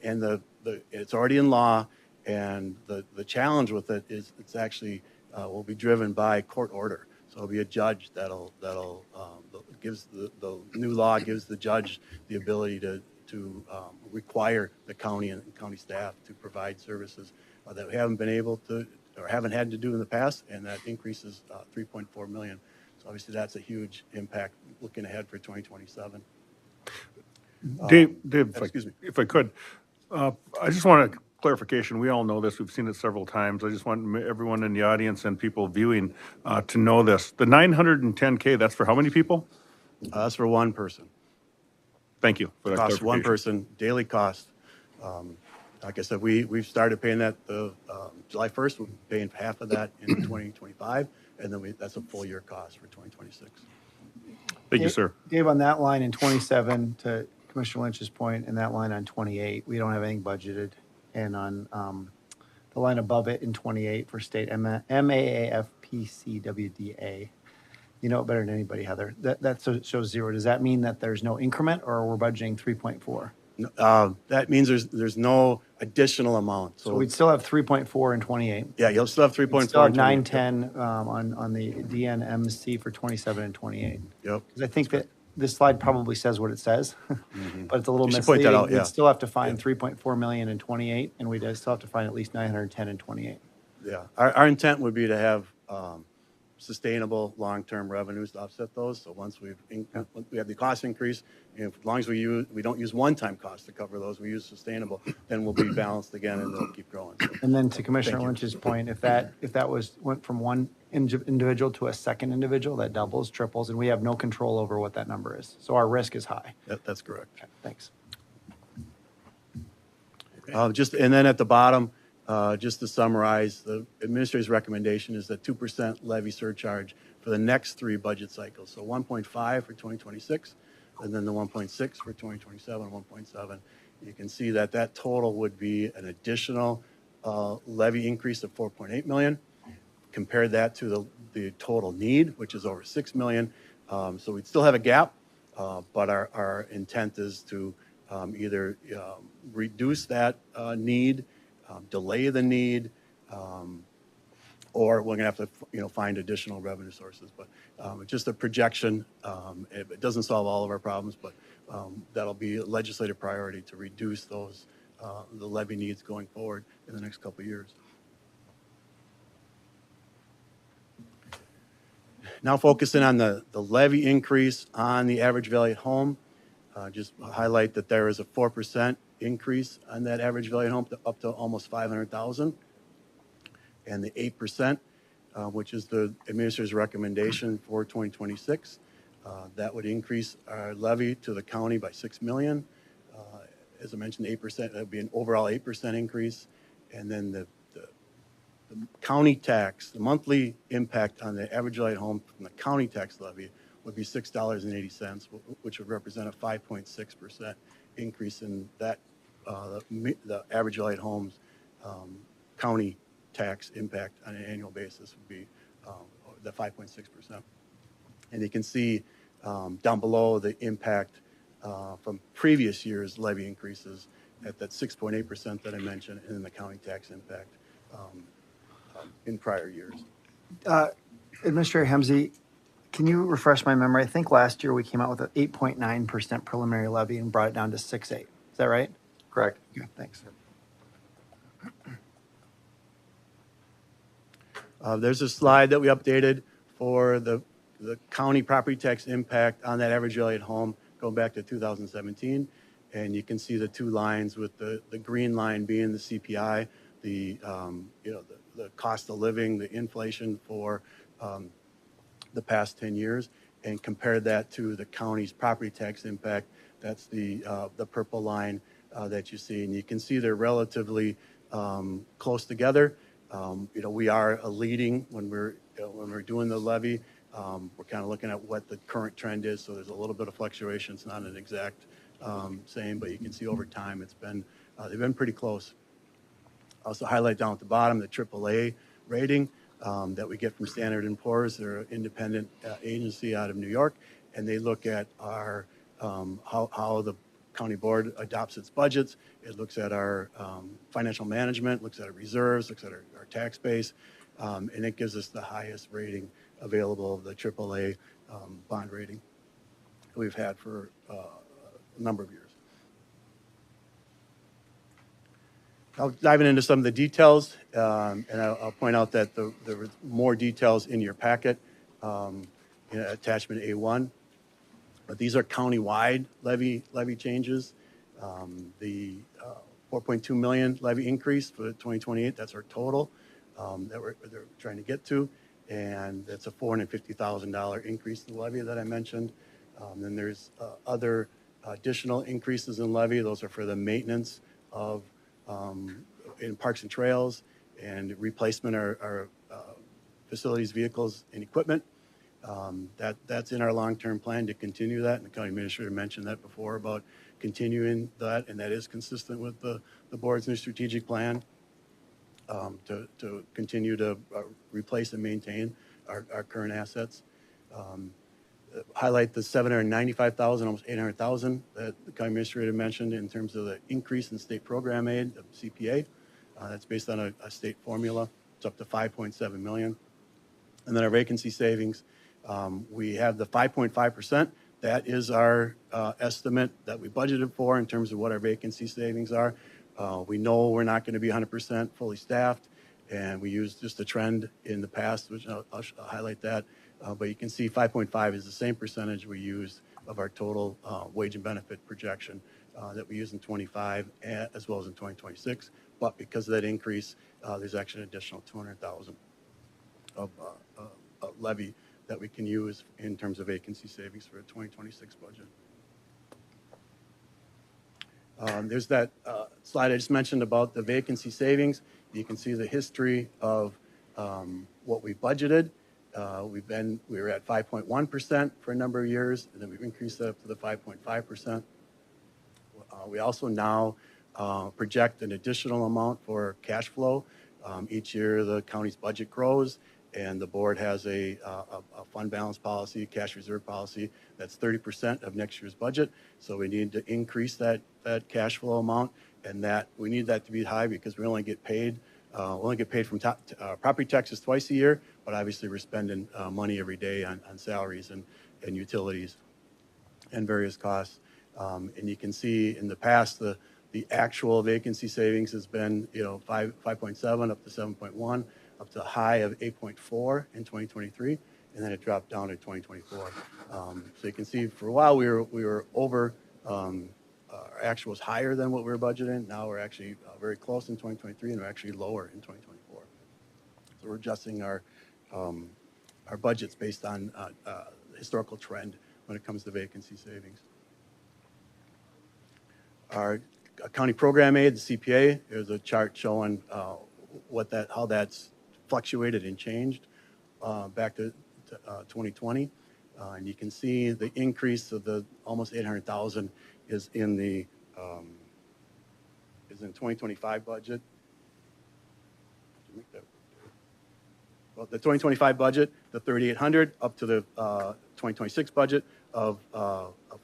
it's already in law, and the challenge with it is it's actually will be driven by court order. So it'll be a judge that'll gives the new law gives the judge the ability to require the county and county staff to provide services that we haven't been able to or haven't had to do in the past, and that increases 3.4 million. So obviously that's a huge impact looking ahead for 2027. Dave, excuse me. if I could, I just want a clarification. We all know this. We've seen it several times. I just want everyone in the audience and people viewing to know this. The 910K, that's for how many people? That's for one person. Thank you for that Cost clarification. one person, daily cost. Like I said, we've started paying that July 1st. We're paying half of that in 2025, and then that's a full year cost for 2026. Thank you, sir. Dave, on that line in 27, to Commissioner Lynch's point, and that line on 28, we don't have anything budgeted. And on the line above it in 28 for state MAAFPCWDA, you know it better than anybody, Heather. That shows zero. Does that mean that there's no increment, or we're budgeting 3.4? That means there's no additional amount. So we'd still have 3.4 in 28. Yeah, you'll still have 3.4. Still have 910 on the DNMC for 27 and 28. Yep. Because I think that this slide probably says what it says, but it's a little You should point misleading. that out, yeah. We'd still have to find 3.4 million in 28, and we'd still have to find at least 910 in 28. Yeah, our intent would be to have sustainable long-term revenues to offset those. So once we have the cost increase, and as long as we don't use one-time costs to cover those, we use sustainable, then we'll be balanced again, and they'll keep growing. So, And then to Commissioner Thank you. Lynch's point, if that went from one individual to a second individual, that doubles, triples, and we have no control over what that number is. So our risk is high. That's correct. Okay, thanks. And then at the bottom, just to summarize, the administrator's recommendation is that 2% levy surcharge for the next 3 budget cycles. So 1.5 for 2026, and then the 1.6 for 2027, 1.7. You can see that that total would be an additional levy increase of 4.8 million. Compare that to the total need, which is over 6 million. So we'd still have a gap, but our intent is to either reduce that need, delay the need, or we're going to have to, find additional revenue sources. But it's just a projection. It doesn't solve all of our problems, but that'll be a legislative priority to reduce those the levy needs going forward in the next couple of years. Now focusing on the levy increase on the average value home. Just highlight that there is a 4% increase on that average value home up to almost 500,000. And the 8%, which is the administrator's recommendation for 2026, that would increase our levy to the county by 6 million. As I mentioned, 8%, that would be an overall 8% increase. And then the county tax, the monthly impact on the average value home from the county tax levy would be $6.80, which would represent a 5.6% increase in that the average value homes county tax impact on an annual basis would be the 5.6%. And you can see down below the impact from previous year's levy increases at that 6.8% that I mentioned, and then the county tax impact in prior years. Administrator Hemsey, can you refresh my memory? I think last year we came out with an 8.9% preliminary levy and brought it down to 6.8. Is that right? Correct. Yeah, thanks. There's a slide that we updated for the county property tax impact on that average value home going back to 2017. And you can see the 2 lines with the green line being the CPI, the cost of living, the inflation for the past 10 years, and compare that to the county's property tax impact. That's the purple line that you see. And you can see they're relatively close together. We are a leading when we're doing the levy. We're kind of looking at what the current trend is. So there's a little bit of fluctuation. It's not an exact same, but you can see over time they've been pretty close. Also highlight down at the bottom the AAA rating that we get from Standard & Poor's. They're an independent agency out of New York, and they look at our how the county board adopts its budgets. It looks at our financial management, looks at our reserves, looks at our tax base, and it gives us the highest rating available of the AAA bond rating we've had for a number of years. Now diving into some of the details, and I'll point out that there were more details in your packet in attachment A1. But these are county-wide levy changes. The 4.2 million levy increase for 2028, that's our total that they're trying to get to. And that's a $450,000 increase in the levy that I mentioned. Then there's other additional increases in levy. Those are for the maintenance of in parks and trails and replacement of our facilities, vehicles, and equipment. That's in our long-term plan to continue that. And the county administrator mentioned that before about continuing that, and that is consistent with the board's new strategic plan to continue to replace and maintain our current assets. Highlight the $795,000, almost $800,000 that the county administrator mentioned in terms of the increase in state program aid, of CPA. That's based on a state formula. It's up to $5.7 million. And then our vacancy savings, we have the 5.5%. That is our estimate that we budgeted for in terms of what our vacancy savings are. We know we're not going to be 100% fully staffed, and we use just a trend in the past, which I'll highlight that. But you can see 5.5 is the same percentage we use of our total wage and benefit projection that we use in 25 as well as in 2026. But because of that increase, there's actually an additional $200,000. of levy that we can use in terms of vacancy savings for a 2026 budget. There's that slide I just mentioned about the vacancy savings. You can see the history of what we budgeted. We were at 5.1% for a number of years, and then we've increased that up to the 5.5%. We also now project an additional amount for cash flow. Each year, the county's budget grows, and the board has a fund balance policy, cash reserve policy, that's 30% of next year's budget. So we need to increase that cash flow amount, and that we need that to be high because we only get paid from property taxes twice a year, but obviously we're spending money every day on salaries and utilities and various costs. And you can see in the past, the actual vacancy savings has been 5.7 up to 7.1, up to a high of 8.4 in 2023, and then it dropped down to 2024. So you can see for a while we were over, our actual was higher than what we were budgeting. Now we're actually very close in 2023, and we're actually lower in 2024. So we're adjusting our budgets based on historical trend when it comes to vacancy savings. Our county program aid, the CPA, there's a chart showing how that's fluctuated and changed back to 2020. And you can see the increase of the almost 800,000 is in the 2025 budget. Well, the 2025 budget, the 3,800 up to the 2026 budget of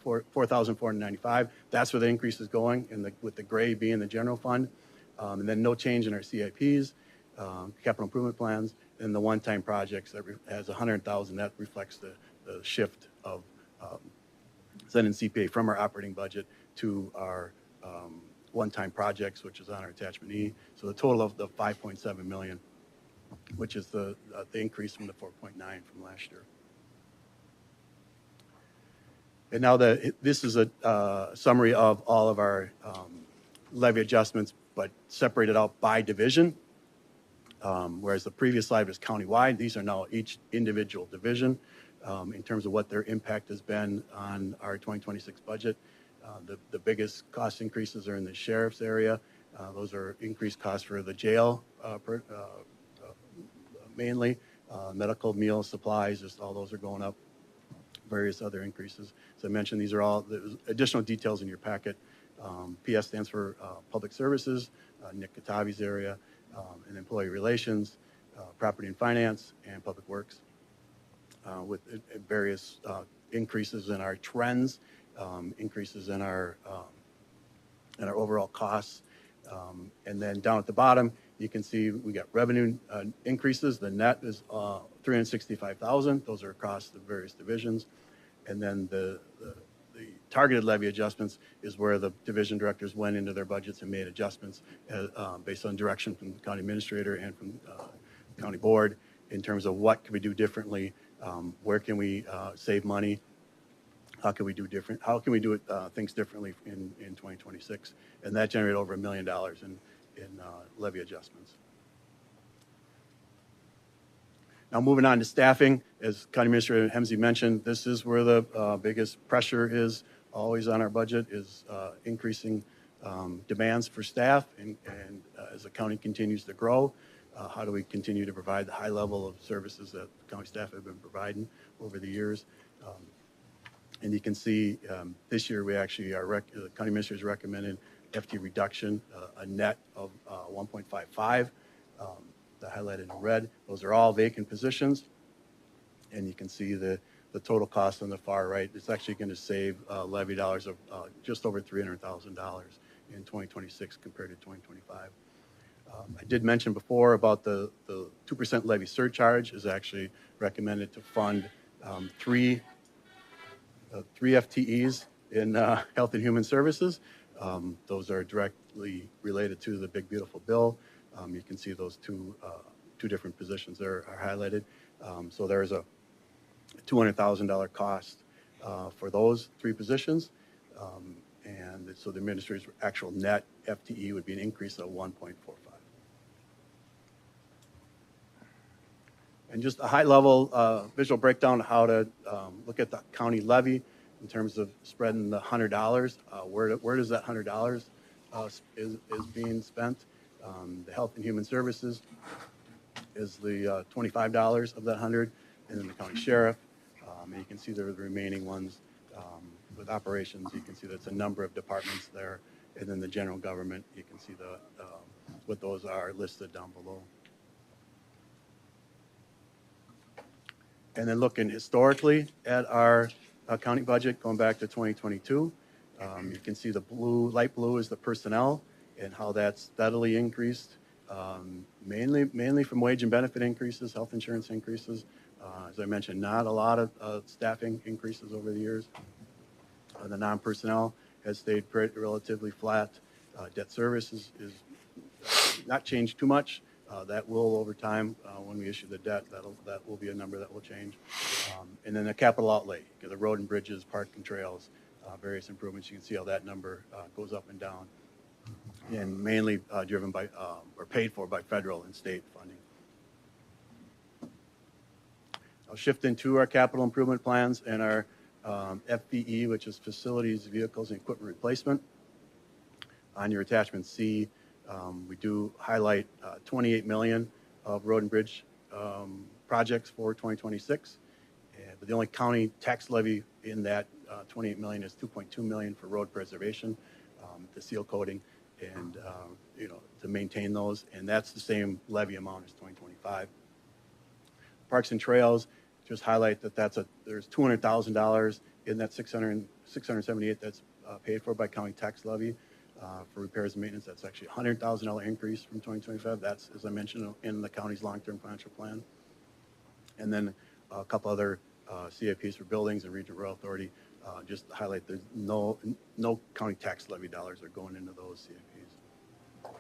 4,495. That's where the increase is going, with the gray being the general fund. And then no change in our CIPs, capital improvement plans, and the one-time projects that has 100,000. That reflects the shift of sending CPA from our operating budget to our one-time projects, which is on our attachment E. So the total of the 5.7 million, which is the increase from the 4.9 from last year. And now this is a summary of all of our levy adjustments, but separated out by division. Whereas the previous slide was countywide, these are now each individual division in terms of what their impact has been on our 2026 budget. The biggest cost increases are in the sheriff's area. Those are increased costs for the jail, mainly. Medical, meals, supplies, just all those are going up. Various other increases. As I mentioned, these are all the additional details in your packet. PS stands for Public Services, Nick Katavi's area, and Employee Relations, Property and Finance, and Public Works, with various increases in our trends, increases in our overall costs. And then down at the bottom, you can see we got revenue increases. The net is 365,000. Those are across the various divisions. And then the targeted levy adjustments is where the division directors went into their budgets and made adjustments based on direction from the county administrator and from the county board in terms of what can we do differently, where can we save money, how can we do things differently in 2026, and that generated over $1 million in levy adjustments. Now moving on to staffing, as County Administrator Hemsey mentioned, this is where the biggest pressure is always on our budget, is increasing demands for staff, and as the county continues to grow, how do we continue to provide the high level of services that county staff have been providing over the years. And you can see this year we actually, the county administrators recommended FTE reduction, a net of 1.55. The highlighted in red, those are all vacant positions. And you can see the total cost on the far right. It's actually going to save levy dollars of just over $300,000 in 2026 compared to 2025. I did mention before about the 2% levy surcharge is actually recommended to fund three FTEs in Health and Human Services. Those are directly related to the Big Beautiful Bill. You can see those two different positions there are highlighted. So there's a $200,000 cost for those three positions. And so the administrator's actual net FTE would be an increase of 1.45. And just a high-level visual breakdown of how to look at the county levy in terms of spreading the $100. Where does that $100 is being spent? The Health and Human Services is the $25 of that 100, and then the county sheriff. And you can see there are the remaining ones with operations. You can see that's a number of departments there, and then the general government. You can see what those are listed down below. And then looking historically at our county budget going back to 2022, you can see the light blue is the personnel and how that's steadily increased, mainly from wage and benefit increases, health insurance increases. As I mentioned, not a lot of staffing increases over the years. The non-personnel has stayed relatively flat. Debt service is not changed too much. That will, over time, when we issue the debt, that will be a number that will change. And then the capital outlay, the road and bridges, park and trails, various improvements. You can see how that number goes up and down, and mainly driven by or paid for by federal and state funding. I'll shift into our capital improvement plans and our FTE, which is facilities, vehicles, and equipment replacement. On your attachment C, we do highlight $28 million of road and bridge projects for 2026. But the only county tax levy in that $28 million is $2.2 million for road preservation, the seal coating, and to maintain those. And that's the same levy amount as 2025. Parks and trails, just highlight that there's $200,000 in that 678 that's paid for by county tax levy. For repairs and maintenance, that's actually a $100,000 increase from 2025. That's, as I mentioned, in the county's long-term financial plan. And then a couple other CIPs for buildings and regional rail authority. Just to highlight, there's no county tax levy dollars are going into those CIPs.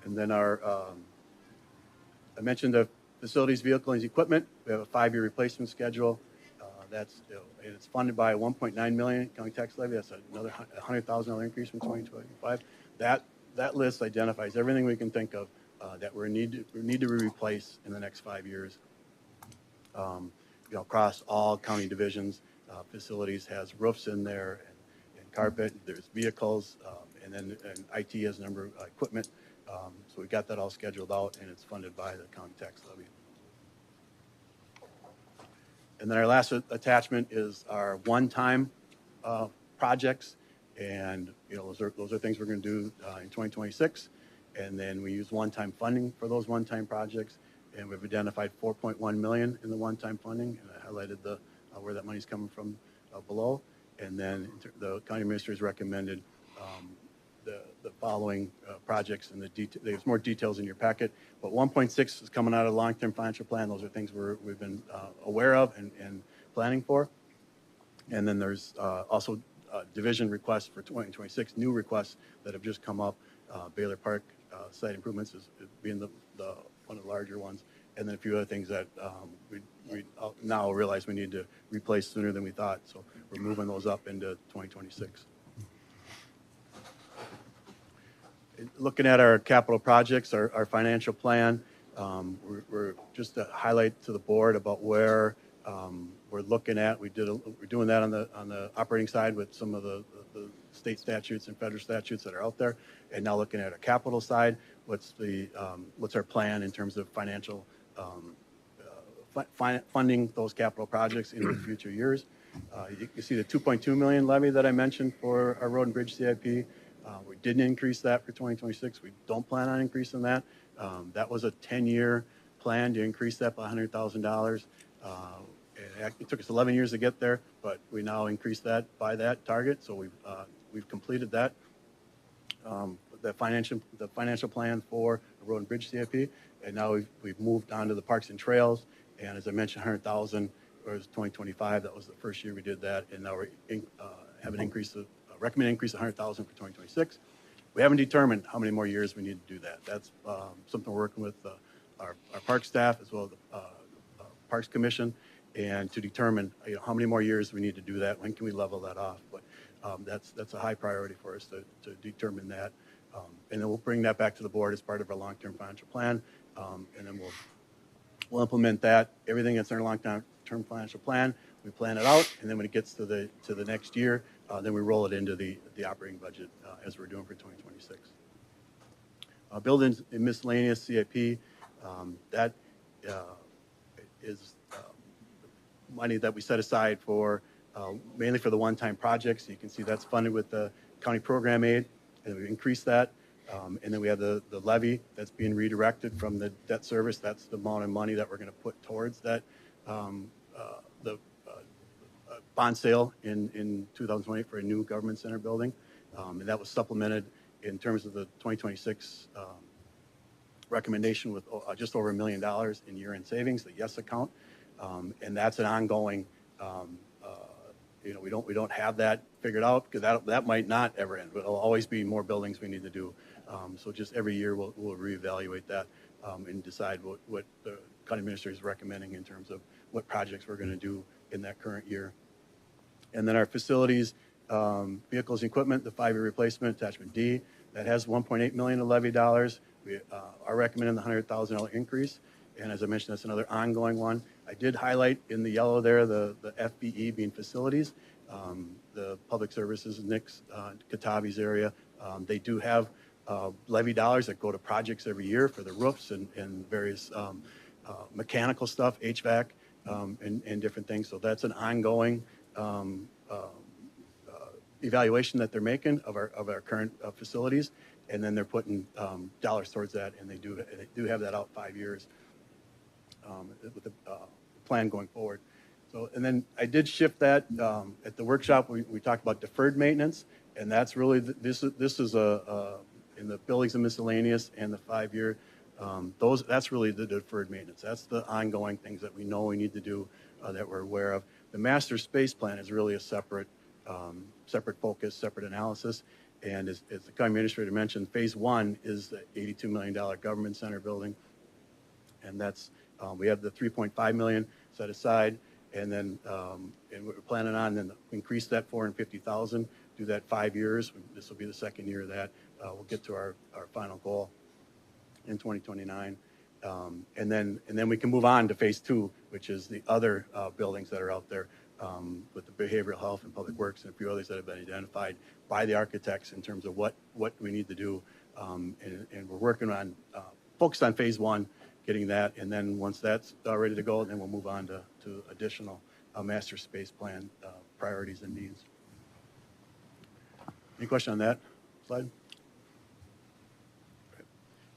And then I mentioned the facilities, vehicles, and equipment. We have a 5-year replacement schedule. And it's funded by $1.9 million county tax levy. That's another $100,000 increase from 2025. That list identifies everything we can think of that we need to replace in the next 5 years. Across all county divisions, facilities has roofs in there and carpet. There's vehicles, and then IT has a number of equipment. So we got that all scheduled out, and it's funded by the county tax levy. And then our last attachment is our one-time projects, and those are things we're going to do in 2026. And then we use one-time funding for those one-time projects, and we've identified $4.1 million in the one-time funding, and I highlighted where that money's coming from below. And then the county administrator's recommended the following projects, and there's more details in your packet, but 1.6 is coming out of the long-term financial plan. Those are things we've been aware of and planning for. And then there's also division requests for 2026, new requests that have just come up. Baylor Park site improvements is being one of the larger ones, and then a few other things that we now realize we need to replace sooner than we thought. So we're moving those up into 2026. Looking at our capital projects, our financial plan, we're just to highlight to the board about where we're looking at. We're doing that on the operating side with some of the state statutes and federal statutes that are out there, and now looking at our capital side. What's our plan in terms of financial funding those capital projects in the future years? You can see the $2.2 million levy that I mentioned for our road and bridge CIP. We didn't increase that for 2026. We don't plan on increasing that. That was a 10-year plan to increase that by $100,000. It took us 11 years to get there, but we now increased that by that target. So we've completed that. The financial plan for the road and bridge CIP, and now we've moved on to the parks and trails. And as I mentioned, 100,000 was 2025. That was the first year we did that, and now we have an increase of recommended increase of 100,000 for 2026. We haven't determined how many more years we need to do that. That's something we're working with our park staff as well as the Parks Commission, and to determine how many more years we need to do that. When can we level that off? But that's a high priority for us to determine that, and then we'll bring that back to the board as part of our long-term financial plan, and then we'll We'll implement that, everything that's in our long-term financial plan, we plan it out, and then when it gets to the next year, then we roll it into the operating budget as we're doing for 2026. Buildings and miscellaneous CIP, that is money that we set aside for mainly for the one-time projects. You can see that's funded with the county program aid, and we increased that. And then we have the levy that's being redirected from the debt service. That's the amount of money that we're going to put towards that the bond sale in 2020 for a new government center building. And that was supplemented in terms of the 2026 recommendation with just over $1 million in year-end savings, the YES account. And that's an ongoing, we don't have that figured out because that might not ever end. There'll always be more buildings we need to do. So just every year we'll reevaluate that and decide what the county administrator is recommending in terms of what projects we're going to do in that current year. And then our facilities, vehicles and equipment, the 5-year replacement, attachment D, that has $1.8 million of levy dollars. We are recommending the $100,000 increase. And as I mentioned, that's another ongoing one. I did highlight in the yellow there the FTE being facilities, the public services, Nick's, Katavi's area. They do have levy dollars that go to projects every year for the roofs and various mechanical stuff, HVAC, and different things. So that's an ongoing evaluation that they're making of our current facilities, and then they're putting dollars towards that, and they do have that out 5 years with the plan going forward. So, and then I did shift that at the workshop. We talked about deferred maintenance, and that's really this is in the buildings and miscellaneous and the 5-year. That's really the deferred maintenance. That's the ongoing things that we know we need to do that we're aware of. The master space plan is really a separate focus, separate analysis. And as the county administrator mentioned, phase 1 is the $82 million government center building. And that's, we have the $3.5 million set aside. And then, and we're planning on then increase that $450,000, do that 5 years. This will be the second year of that. We'll get to our final goal in 2029. And then we can move on to phase 2, which is the other buildings that are out there with the behavioral health and public works and a few others that have been identified by the architects in terms of what we need to do. And we're working on, focused on phase 1, getting that. And then once that's ready to go, then we'll move on to additional master space plan priorities and needs. Any question on that slide?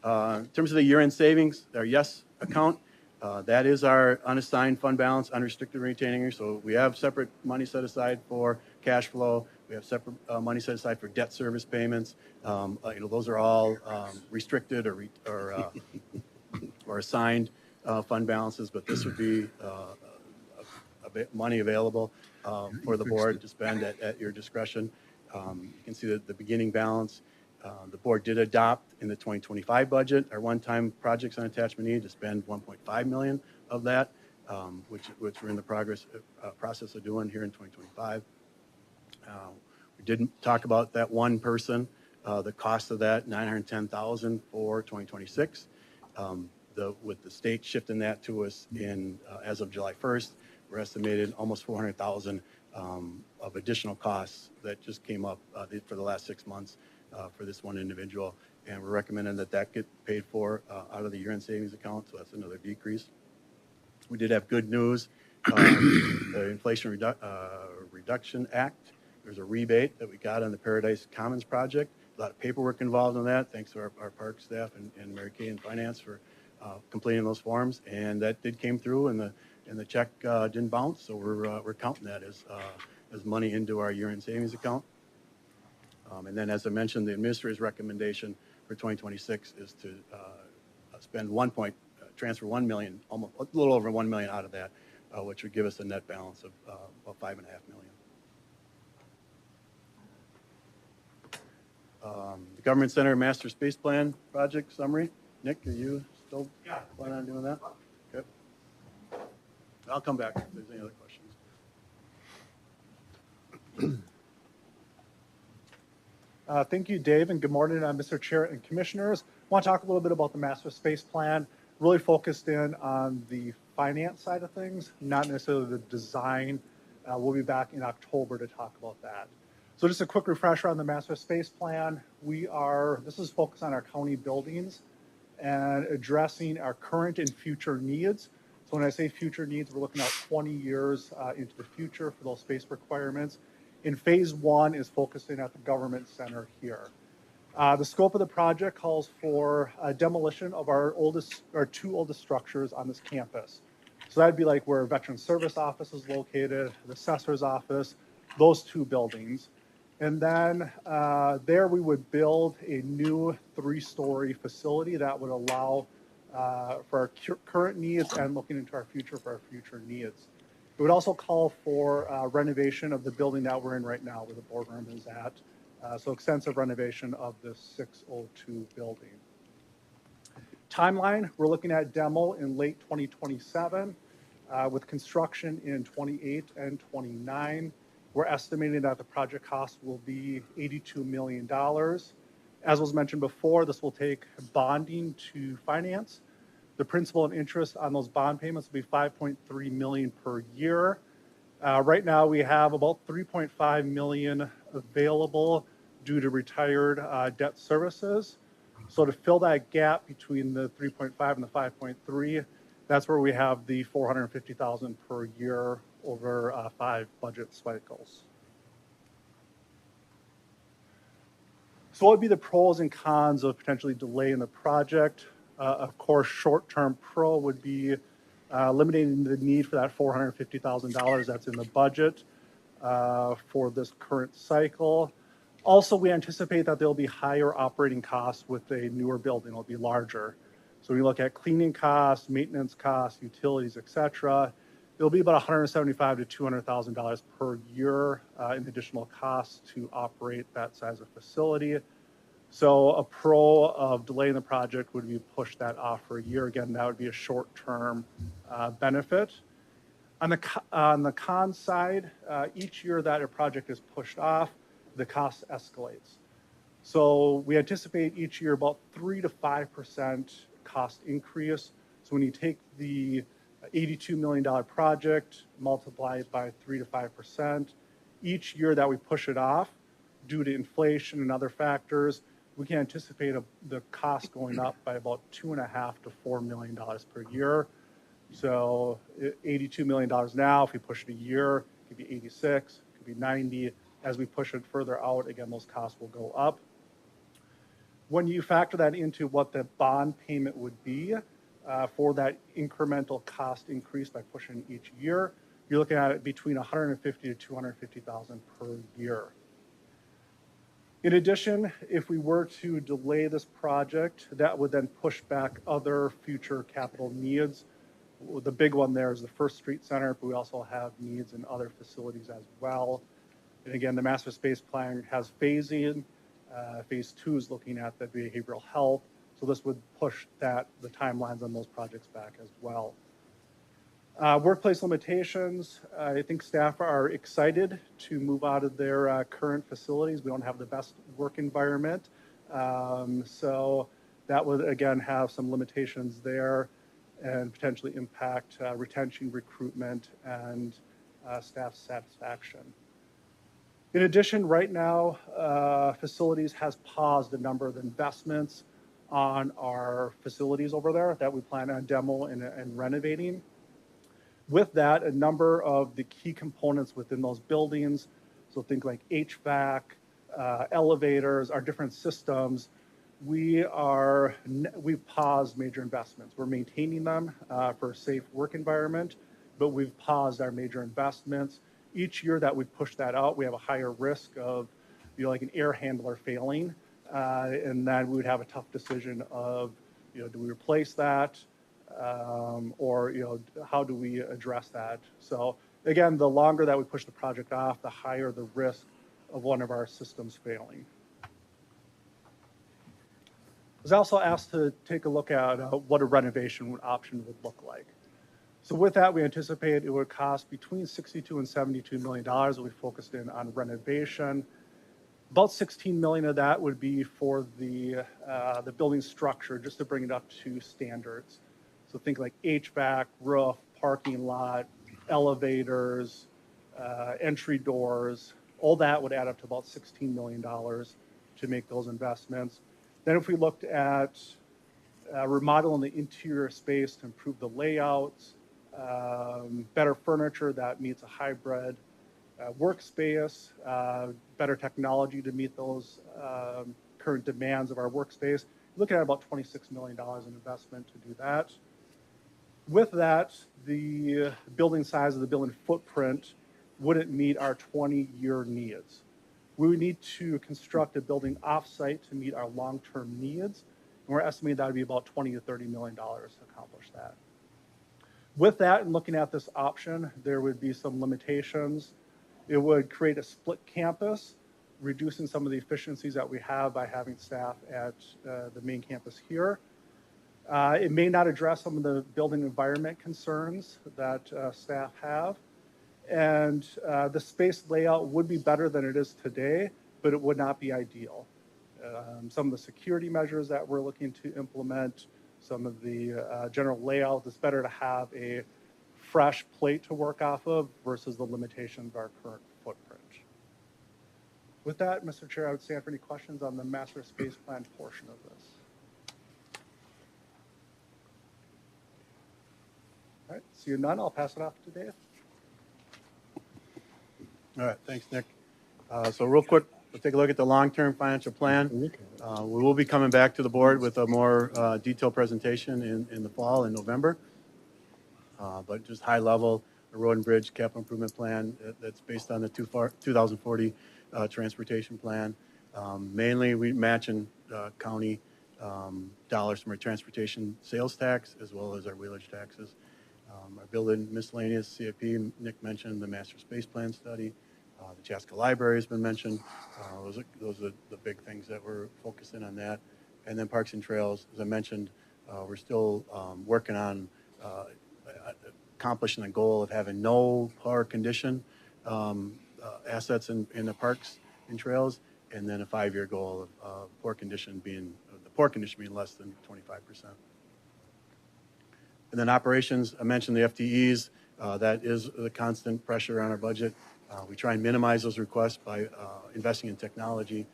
In terms of the year-end savings, our YES account, that is our unassigned fund balance, unrestricted retaining. So we have separate money set aside for cash flow. We have separate money set aside for debt service payments. Those are all restricted or assigned fund balances, but this would be a bit money available for the board to spend at your discretion. You can see the beginning balance. The board did adopt in the 2025 budget our one-time projects on attachment E to spend $1.5 million of that, which we're in the process of doing here in 2025. We didn't talk about that one person, the cost of that, $910,000 for 2026. With the state shifting that to us as of July 1st, we're estimated almost $400,000 of additional costs that just came up for the last 6 months for this one individual. And we're recommending that get paid for out of the year-end savings account, so that's another decrease. We did have good news. The Inflation Reduction Act, there's a rebate that we got on the Paradise Commons project. A lot of paperwork involved in that. Thanks to our park staff and Mary Kay in finance for completing those forms. And that came through, and the check didn't bounce. So we're counting that as money into our year-end savings account. And then, as I mentioned, the administrator's recommendation for 2026 is to transfer $1 million, almost a little over $1 million out of that, which would give us a net balance of about $5.5 million. The Government Center Master Space Plan project summary. Nick, are you still planning on doing that? Okay. I'll come back if there's any other questions. Thank you, Dave, and good morning, Mr. Chair and Commissioners. I want to talk a little bit about the Master Space Plan. really focused in on the finance side of things, not necessarily the design. We'll be back in October to talk about that. So just a quick refresher on the master space plan. This is focused on our county buildings and addressing our current and future needs. So when I say future needs, we're looking at 20 years into the future for those space requirements. And phase one is focusing at the government center here. The scope of the project calls for demolition of our two oldest structures on this campus. So that'd be like where Veteran Service Office is located, the Assessor's Office, those two buildings. And then there we would build a new 3-story facility that would allow for our current needs and looking into our future for our future needs. It would also call for renovation of the building that we're in right now where the boardroom is at. So extensive renovation of the 602 building. Timeline, we're looking at demo in late 2027 with construction in 28 and 29. We're estimating that the project cost will be $82 million. As was mentioned before, this will take bonding to finance. The principal and interest on those bond payments will be $5.3 million per year. Right now, we have about $3.5 million available due to retired debt services. So to fill that gap between the 3.5 and the 5.3, that's where we have the $450,000 per year over 5 budget cycles. So what would be the pros and cons of potentially delaying the project? Of course, short-term pro would be eliminating the need for that $450,000 that's in the budget for this current cycle. Also, we anticipate that there'll be higher operating costs with a newer building. It'll be larger. So when you look at cleaning costs, maintenance costs, utilities, et cetera, it'll be about $175,000 to $200,000 per year in additional costs to operate that size of facility. So a pro of delaying the project would be push that off for a year. Again, that would be a short-term benefit. On the con side, each year that a project is pushed off, the cost escalates. So we anticipate each year about 3 to 5% cost increase. So when you take the $82 million project, multiply it by 3 to 5%, each year that we push it off, due to inflation and other factors, we can anticipate the cost going up by about $2.5 to $4 million per year. So $82 million now, if we push it a year, it could be 86, it could be 90. As we push it further out, again, those costs will go up. When you factor that into what the bond payment would be for that incremental cost increase by pushing each year, you're looking at it between $150,000 to $250,000 per year. In addition, if we were to delay this project, that would then push back other future capital needs. The big one there is the First Street Center, but we also have needs in other facilities as well. And again, the master space plan has phasing. Phase 2 is looking at the behavioral health. So this would push the timelines on those projects back as well. Workplace limitations. I think staff are excited to move out of their current facilities. We don't have the best work environment. So that would, again, have some limitations there and potentially impact retention, recruitment, and staff satisfaction. In addition, right now, facilities has paused a number of investments on our facilities over there that we plan on demo and renovating. With that, a number of the key components within those buildings, so think like HVAC, elevators, our different systems, we've paused major investments. We're maintaining them for a safe work environment, but we've paused our major investments. Each year that we push that out, we have a higher risk of, like an air handler failing, and then we would have a tough decision of, do we replace that, or how do we address that? So again, the longer that we push the project off, the higher the risk of one of our systems failing. I was also asked to take a look at what a renovation option would look like. So with that, we anticipate it would cost between $62 and $72 million. We focused in on renovation. About $16 million of that would be for the building structure, just to bring it up to standards. So think like HVAC, roof, parking lot, elevators, entry doors, all that would add up to about $16 million to make those investments. Then if we looked at remodeling the interior space to improve the layouts, better furniture that meets a hybrid workspace, better technology to meet those current demands of our workspace, looking at about $26 million in investment to do that. With that, the building size of the building footprint wouldn't meet our 20-year needs. We would need to construct a building off-site to meet our long-term needs, and we're estimating that would be about $20 to $30 million to accomplish that. With that, and looking at this option, there would be some limitations. It would create a split campus, reducing some of the efficiencies that we have by having staff at the main campus here. It may not address some of the building environment concerns that staff have. And the space layout would be better than it is today, but it would not be ideal. Some of the security measures that we're looking to implement, some of the general layout, it's better to have a fresh plate to work off of versus the limitations of our current footprint. With that, Mr. Chair, I would stand for any questions on the master space plan portion of this. All right, seeing none, I'll pass it off to Dave. All right, thanks, Nick. So real quick, we'll take a look at the long-term financial plan. We will be coming back to the board with a more detailed presentation in the fall, in November. But just high level, a road and bridge capital improvement plan that's based on the 2040 transportation plan. Mainly, we matching county dollars from our transportation sales tax as well as our wheelage taxes. Our building miscellaneous CIP, Nick mentioned the master space plan study. The Chaska Library has been mentioned. Those are the big things that we're focusing on that. And then parks and trails, as I mentioned, we're still working on accomplishing the goal of having no poor condition assets in the parks and trails, and then a 5-year goal of poor condition being less than 25%. And then operations, I mentioned the FTEs. That is the constant pressure on our budget. We try and minimize those requests by investing in technology,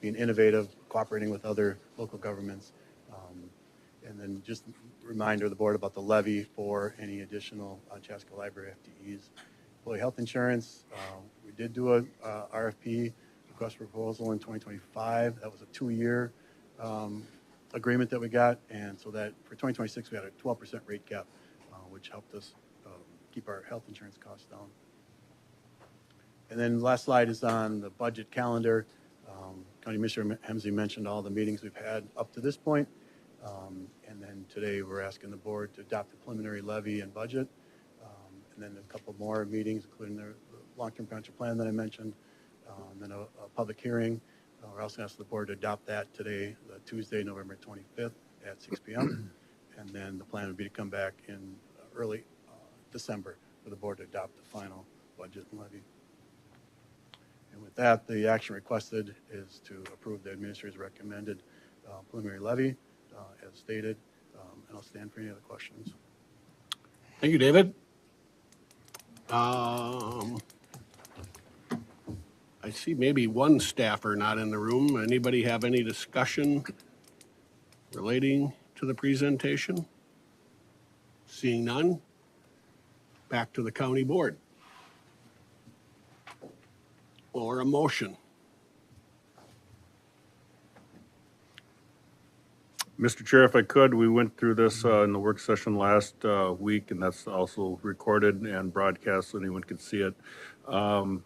being innovative, cooperating with other local governments. And then just a reminder of the board about the levy for any additional Chaska Library FTEs. Employee health insurance, we did do a RFP, request for proposal in 2025. That was a 2-year agreement that we got. And so that for 2026, we had a 12% rate cap, which helped us keep our health insurance costs down. And then the last slide is on the budget calendar. County Commissioner Hemsey mentioned all the meetings we've had up to this point. And then today we're asking the board to adopt the preliminary levy and budget. And then a couple more meetings, including the long-term financial plan that I mentioned. And then a public hearing. We're also asking the board to adopt that today, Tuesday, November 25th at 6 p.m. And then the plan would be to come back in early December for the board to adopt the final budget and levy. And with that, the action requested is to approve the administrator's recommended preliminary levy as stated. And I'll stand for any other questions. Thank you, David. I see maybe one staffer not in the room. Anybody have any discussion relating to the presentation? Seeing none, back to the county board. Or a motion. Mr. Chair, if I could, we went through this in the work session last week, and that's also recorded and broadcast so anyone could see it. I'll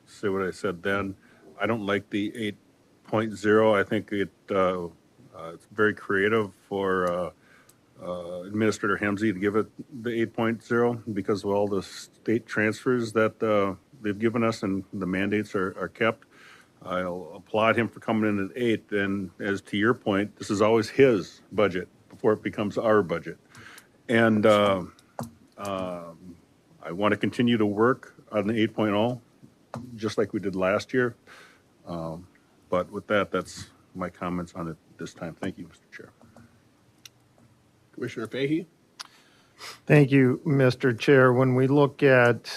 say what I said then. I don't like the 8.0. I think it's very creative for Administrator Hemsey to give it the 8.0 because of all the state transfers that they've given us and the mandates are kept. I'll applaud him for coming in at 8. And as to your point, this is always his budget before it becomes our budget. And I want to continue to work on the 8.0, just like we did last year. But with that, that's my comments on it this time. Thank you, Mr. Chair. Commissioner Fahey? Thank you, Mr. Chair. When we look at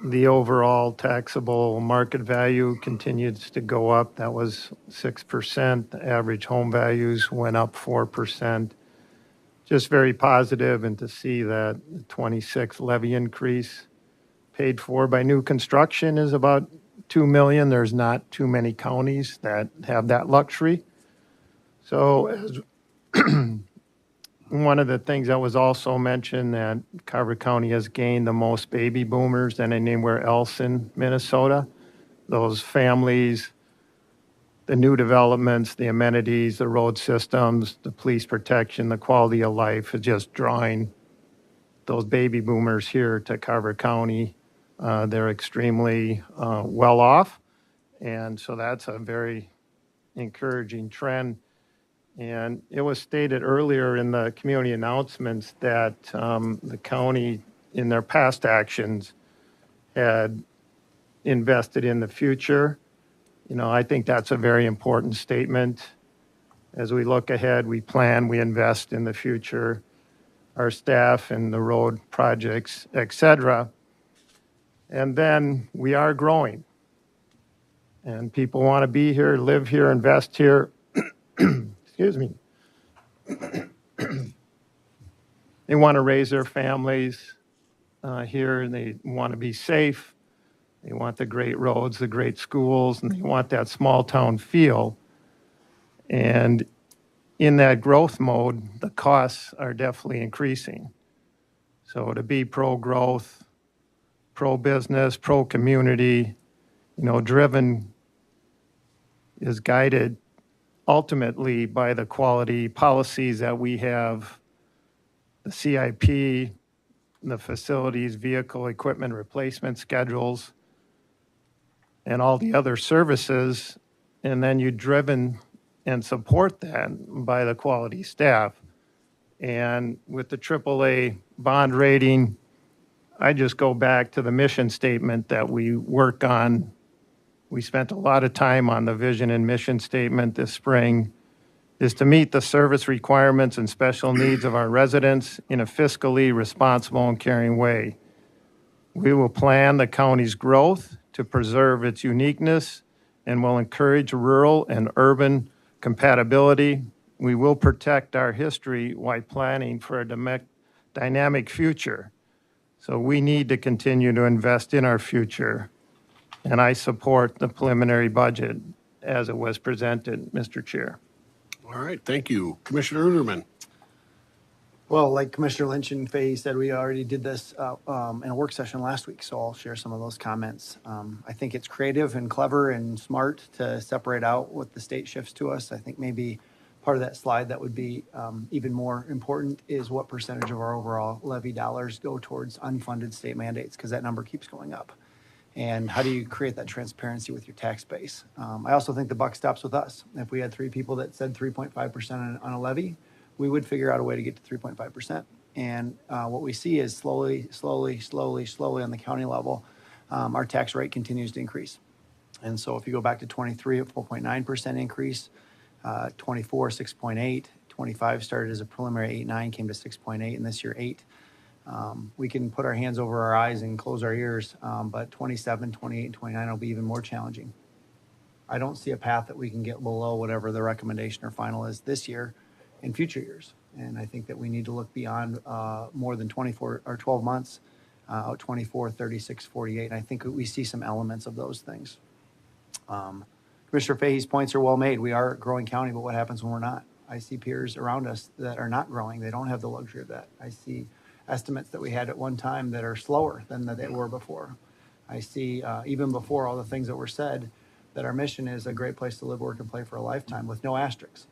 the overall taxable market value continues to go up. That was 6%. The average home values went up 4%. Just very positive, and to see that the 26 levy increase paid for by new construction is about $2 million. There's not too many counties that have that luxury. So as one of the things that was also mentioned, that Carver County has gained the most baby boomers than anywhere else in Minnesota. Those families, the new developments, the amenities, the road systems, the police protection, the quality of life is just drawing those baby boomers here to Carver County. They're extremely well off, and so that's a very encouraging trend. And it was stated earlier in the community announcements that the county, in their past actions, had invested in the future. You know, I think that's a very important statement. As we look ahead, we plan, we invest in the future, our staff and the road projects, et cetera. And then we are growing. And people want to be here, live here, invest here. Excuse me. They want to raise their families here, and they want to be safe. They want the great roads, the great schools, and they want that small town feel. And in that growth mode, the costs are definitely increasing. So to be pro-growth, pro-business, pro-community, driven is guided ultimately by the quality policies that we have, the CIP, the facilities, vehicle equipment replacement schedules, and all the other services, and then you're driven and support that by the quality staff. And with the AAA bond rating, I just go back to the mission statement that we work on. We spent a lot of time on the vision and mission statement this spring, is to meet the service requirements and special needs of our residents in a fiscally responsible and caring way. We will plan the county's growth to preserve its uniqueness and will encourage rural and urban compatibility. We will protect our history while planning for a dynamic future. So we need to continue to invest in our future. And I support the preliminary budget as it was presented, Mr. Chair. All right, thank you. Commissioner Uterman? Well, like Commissioner Lynch and Fahey said, we already did this in a work session last week, so I'll share some of those comments. I think it's creative and clever and smart to separate out what the state shifts to us. I think maybe part of that slide that would be even more important is what percentage of our overall levy dollars go towards unfunded state mandates, because that number keeps going up. And how do you create that transparency with your tax base? I also think the buck stops with us. If we had 3 people that said 3.5% on a levy, we would figure out a way to get to 3.5%. And what we see is slowly on the county level, our tax rate continues to increase. And so if you go back to 23 at 4.9% increase, 24, 6.8, 25 started as a preliminary 8.9, came to 6.8, and this year 8. We can put our hands over our eyes and close our ears, but 27, 28, and 29 will be even more challenging. I don't see a path that we can get below whatever the recommendation or final is this year in future years. And I think that we need to look beyond more than 24 or 12 months, 24, 36, 48. And I think we see some elements of those things. Commissioner Fahey's points are well made. We are a growing county, but what happens when we're not? I see peers around us that are not growing. They don't have the luxury of that. I see estimates that we had at one time that are slower than they were before. I see, even before all the things that were said, that our mission is a great place to live, work, and play for a lifetime with no asterisks.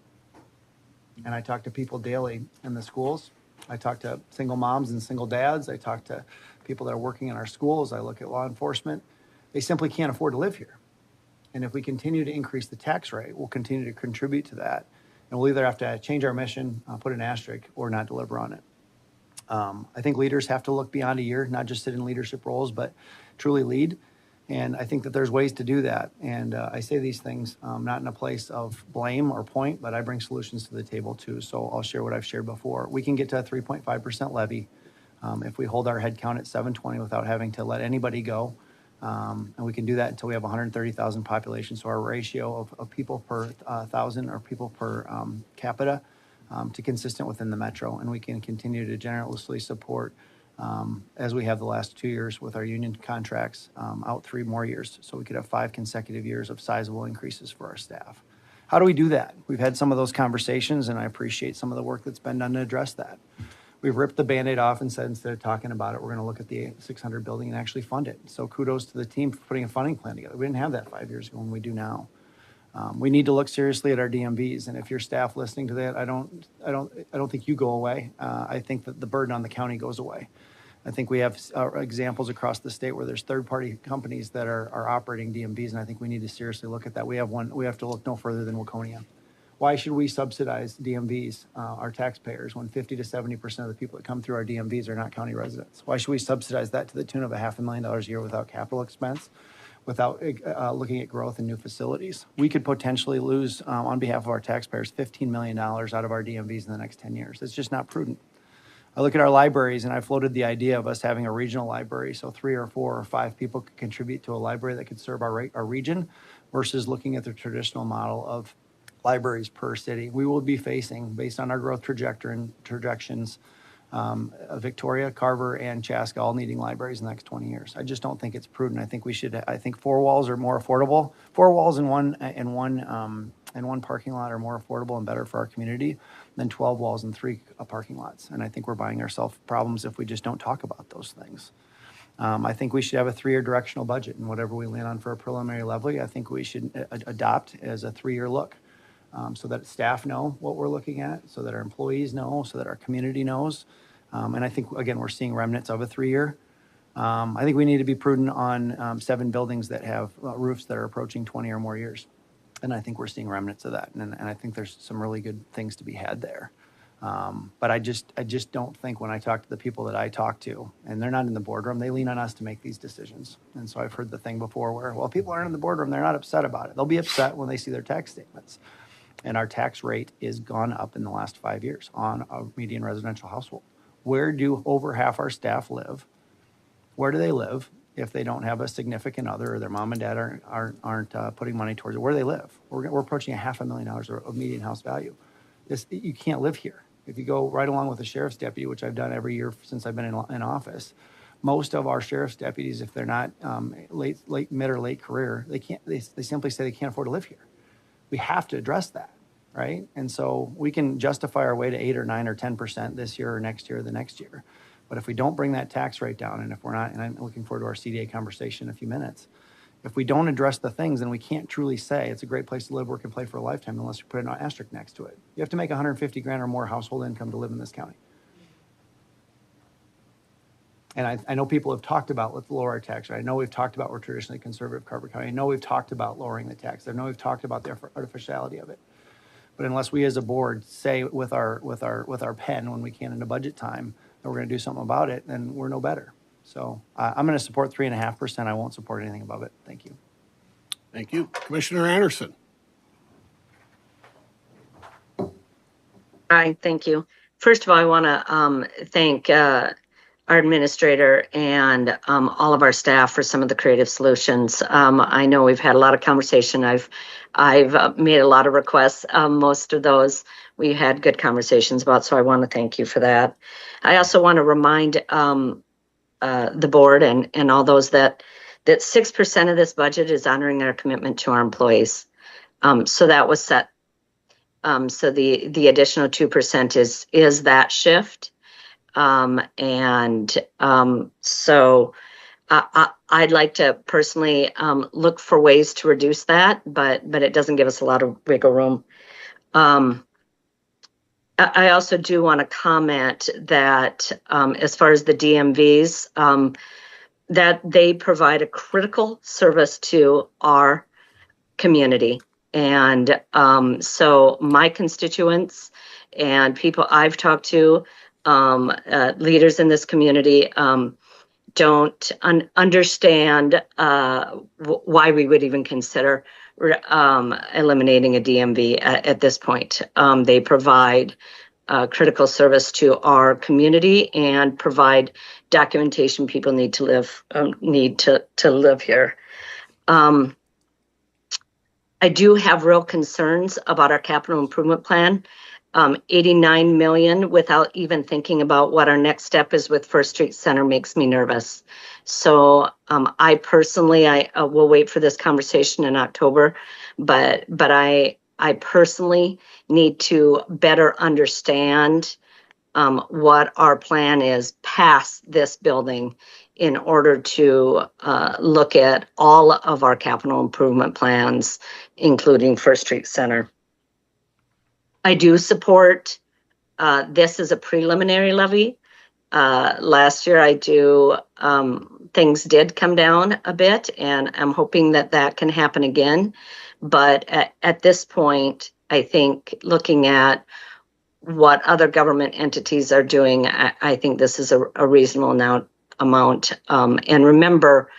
And I talk to people daily in the schools. I talk to single moms and single dads. I talk to people that are working in our schools. I look at law enforcement. They simply can't afford to live here. And if we continue to increase the tax rate, we'll continue to contribute to that. And we'll either have to change our mission, put an asterisk, or not deliver on it. I think leaders have to look beyond a year, not just sit in leadership roles, but truly lead. And I think that there's ways to do that. And I say these things not in a place of blame or point, but I bring solutions to the table too. So I'll share what I've shared before. We can get to a 3.5% levy if we hold our head count at 720 without having to let anybody go. And we can do that until we have 130,000 population. So our ratio of people per 1,000 or people per capita to consistent within the metro. And we can continue to generously support as we have the last 2 years with our union contracts out 3 more years. So we could have 5 consecutive years of sizable increases for our staff. How do we do that? We've had some of those conversations, and I appreciate some of the work that's been done to address that. We've ripped the Band-Aid off and said, instead of talking about it, we're going to look at the 600 building and actually fund it. So kudos to the team for putting a funding plan together. We didn't have that 5 years ago, and we do now. We need to look seriously at our DMVs, and if your staff listening to that, I don't think you go away. I think that the burden on the county goes away. I think we have examples across the state where there's third-party companies that are operating DMVs, and I think we need to seriously look at that. We have one. We have to look no further than Waconia. Why should we subsidize DMVs, our taxpayers, when 50 to 70% of the people that come through our DMVs are not county residents? Why should we subsidize that to the tune of $500,000 a year without capital expense, without looking at growth in new facilities? We could potentially lose, on behalf of our taxpayers, $15 million out of our DMVs in the next 10 years. It's just not prudent. I look at our libraries, and I floated the idea of us having a regional library, so 3 or 4 or 5 people could contribute to a library that could serve our region, versus looking at the traditional model of libraries per city. We will be facing, based on our growth trajectory and projections, Victoria, Carver, and Chaska all needing libraries in the next 20 years. I just don't think it's prudent. I think we should. I think 4 walls are more affordable. 4 walls and one parking lot are more affordable and better for our community than 12 walls and 3 parking lots. And I think we're buying ourselves problems if we just don't talk about those things. I think we should have a 3-year directional budget, and whatever we land on for a preliminary levy, I think we should adopt as a 3-year look. So that staff know what we're looking at, so that our employees know, so that our community knows. And I think, again, we're seeing remnants of a 3-year. I think we need to be prudent on 7 buildings that have roofs that are approaching 20 or more years. And I think we're seeing remnants of that. And I think there's some really good things to be had there. But I just don't think, when I talk to the people that I talk to, and they're not in the boardroom, they lean on us to make these decisions. And so I've heard the thing before where, well, people aren't in the boardroom, they're not upset about it. They'll be upset when they see their tax statements. And our tax rate is gone up in the last 5 years on a median residential household. Where do over half our staff live? Where do they live if they don't have a significant other, or their mom and dad aren't putting money towards it? Where do they live? We're approaching $500,000 of median house value. You can't live here. If you go right along with the sheriff's deputy, which I've done every year since I've been in office, most of our sheriff's deputies, if they're not mid or late career, they simply say they can't afford to live here. We have to address that, right? And so we can justify our way to 8 or 9 or 10% this year or next year or the next year. But if we don't bring that tax rate down, and if we're not, and I'm looking forward to our CDA conversation in a few minutes, if we don't address the things, then we can't truly say it's a great place to live, work, and play for a lifetime unless you put an asterisk next to it. You have to make $150,000 or more household income to live in this county. And I know people have talked about, let's lower our tax rate. I know we've talked about, we're traditionally conservative Carver County. I know we've talked about lowering the tax. I know we've talked about the artificiality of it. But unless we as a board say with our pen when we can in the budget time that we're going to do something about it, then we're no better. So I'm going to support 3.5%. I won't support anything above it. Thank you. Thank you. Commissioner Anderson. Hi, thank you. First of all, I want to thank our administrator and all of our staff for some of the creative solutions. I know we've had a lot of conversation. I've made a lot of requests. Most of those we had good conversations about, so I want to thank you for that. I also want to remind the board and all those that 6% of this budget is honoring our commitment to our employees. So that was set. So the additional 2% is that shift. So I'd like to personally look for ways to reduce that, but it doesn't give us a lot of wiggle room. I also do want to comment that as far as the DMVs, that they provide a critical service to our community. And so my constituents and people I've talked to, leaders in this community, understand why we would even consider eliminating a DMV at this point. They provide critical service to our community and provide documentation people need to live here. I do have real concerns about our capital improvement plan. 89 million without even thinking about what our next step is with First Street Center makes me nervous. So I personally, I will wait for this conversation in October, but I personally need to better understand what our plan is past this building in order to look at all of our capital improvement plans, including First Street Center. I do support this as a preliminary levy. Last year things did come down a bit, and I'm hoping that can happen again. But at this point, I think looking at what other government entities are doing, I think this is a reasonable amount. And remember,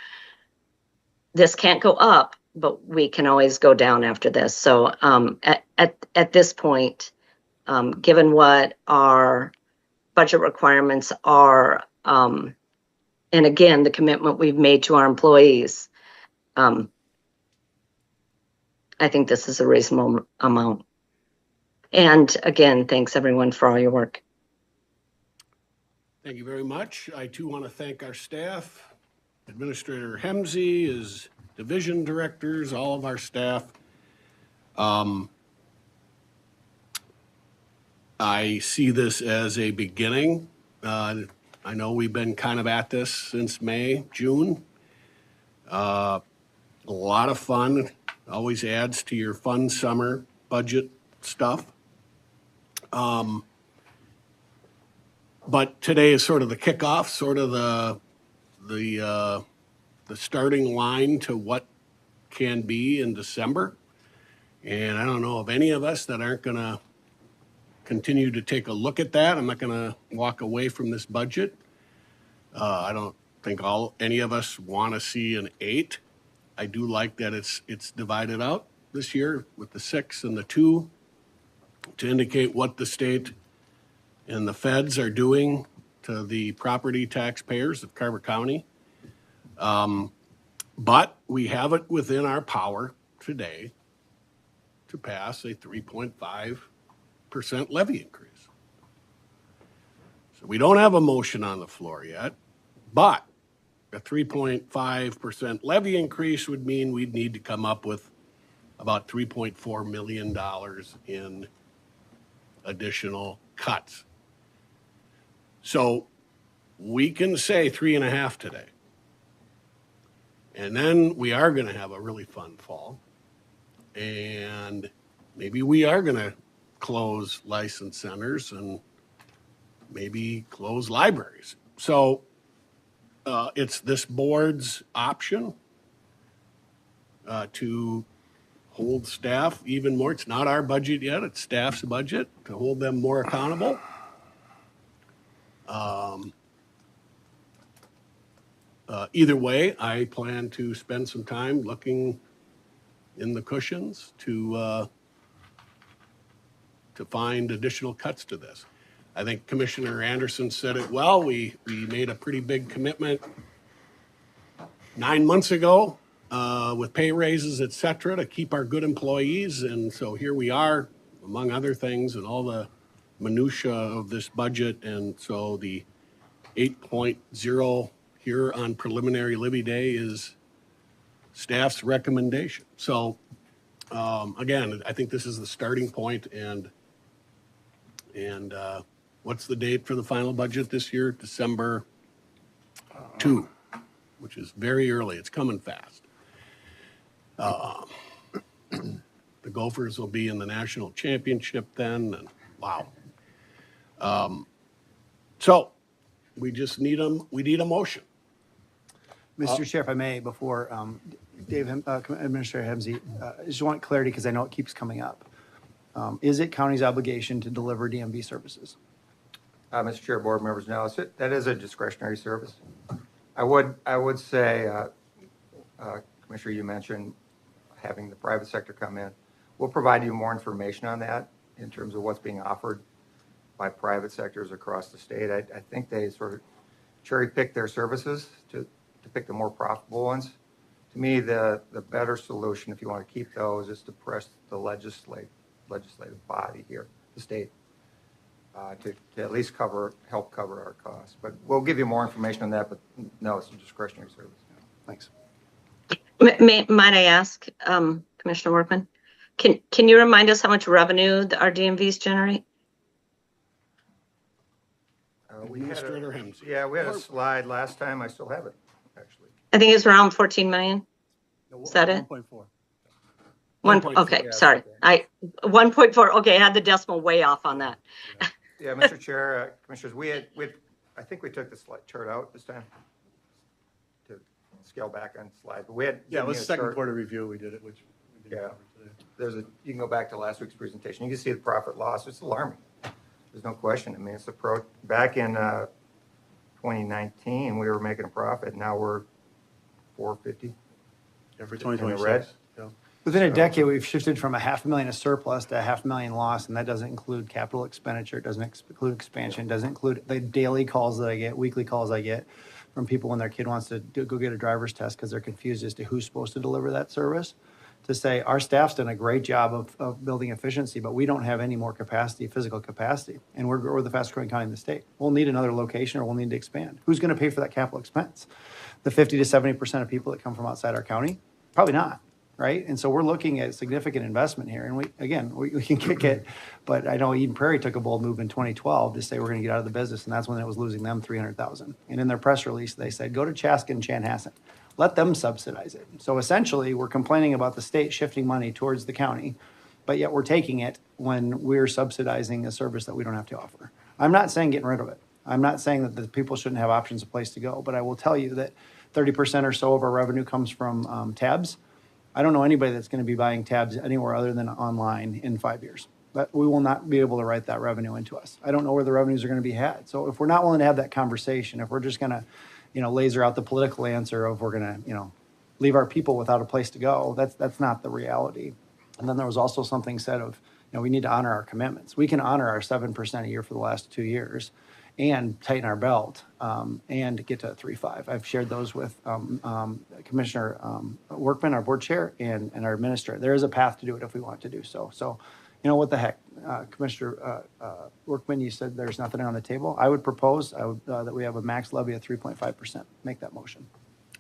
this can't go up, but we can always go down after this. So at this point, given what our budget requirements are, and again, the commitment we've made to our employees, I think this is a reasonable amount. And again, thanks everyone for all your work. Thank you very much. I too want to thank our staff, Administrator Hemsey, his division directors, all of our staff. I see this as a beginning. I know we've been kind of at this since May, June. A lot of fun, always adds to your fun summer budget stuff. But today is sort of the kickoff, sort of the starting line to what can be in December. And I don't know of any of us that aren't going to continue to take a look at that. I'm not going to walk away from this budget. I don't think any of us want to see an 8. I do like that it's divided out this year with the 6 and the 2 to indicate what the state and the feds are doing to the property taxpayers of Carver County. But we have it within our power today to pass a 3.5% levy increase. So we don't have a motion on the floor yet, but a 3.5% levy increase would mean we'd need to come up with about $3.4 million in additional cuts. So we can say 3.5 today. And then we are going to have a really fun fall. And maybe we are going to close license centers and maybe close libraries. So it's this board's option to hold staff even more. It's not our budget yet, it's staff's budget, to hold them more accountable. Either way, I plan to spend some time looking in the cushions to find additional cuts to this. I think Commissioner Anderson said it well. We made a pretty big commitment 9 months ago with pay raises, et cetera, to keep our good employees. And so here we are, among other things, and all the minutia of this budget. And so the 8.0 here on preliminary levy day is staff's recommendation. So again, I think this is the starting point. And what's the date for the final budget this year? December 2, which is very early. It's coming fast. The Gophers will be in the national championship then, and wow. So we just need we need a motion. Mr. Chair, if I may, before Administrator Hemsey, I just want clarity because I know it keeps coming up. Is it county's obligation to deliver DMV services? Mr. Chair, board members, now that is a discretionary service. I would say, Commissioner, you mentioned having the private sector come in. We'll provide you more information on that in terms of what's being offered by private sectors across the state. I think they sort of cherry pick their services to pick the more profitable ones. To me, the better solution, if you want to keep those, is to press the legislative body here, the state, to at least help cover our costs. But we'll give you more information on that, but no, it's a discretionary service. Thanks. Might I ask, Commissioner Workman, can you remind us how much revenue our DMVs generate? Administrator Hemsey. Yeah, we had a slide last time. I still have it, actually. I think it's around 14 million. Is that it? 1.4. Okay, yeah, sorry. okay. 1.4. Okay, I had the decimal way off on that. Yeah, Mr. Chair, Commissioners, I think we took the slide chart out this time to scale back on slide. But we had Yeah, it was given you a second chart. quarter review, we did it, which we didn't Yeah. cover today. You can go back to last week's presentation. You can see the profit loss. It's alarming. There's no question. I mean, it's back in 2019, we were making a profit. Now we're 450. Yeah, for In the red. 2026. Yeah. Within a decade, we've shifted from $500,000 of surplus to $500,000 loss, and that doesn't include capital expenditure, it doesn't include expansion, doesn't include the daily calls that I get, weekly calls I get from people when their kid wants to go get a driver's test because they're confused as to who's supposed to deliver that service. To say, our staff's done a great job of building efficiency, but we don't have any more capacity, physical capacity, and we're the fastest growing county in the state. We'll need another location or we'll need to expand. Who's going to pay for that capital expense? The 50 to 70% of people that come from outside our county? Probably not. Right? And so we're looking at significant investment here. And we can kick it, but I know Eden Prairie took a bold move in 2012 to say we're going to get out of the business. And that's when it was losing them $300,000. And in their press release, they said, go to Chaska and Chanhassen, let them subsidize it. So essentially we're complaining about the state shifting money towards the county, but yet we're taking it when we're subsidizing a service that we don't have to offer. I'm not saying getting rid of it. I'm not saying that the people shouldn't have options, a place to go, but I will tell you that 30% or so of our revenue comes from tabs. I don't know anybody that's going to be buying tabs anywhere other than online in 5 years. But we will not be able to write that revenue into us. I don't know where the revenues are going to be had. So if we're not willing to have that conversation, if we're just going to, laser out the political answer of we're going to, leave our people without a place to go, that's not the reality. And then there was also something said of, we need to honor our commitments. We can honor our 7% a year for the last 2 years and tighten our belt and get to 3.5. I've shared those with Commissioner Workman, our board chair, and our administrator. There is a path to do it if we want to do so. So, what the heck, Commissioner Workman, you said there's nothing on the table. I would propose that we have a max levy of 3.5%. Make that motion.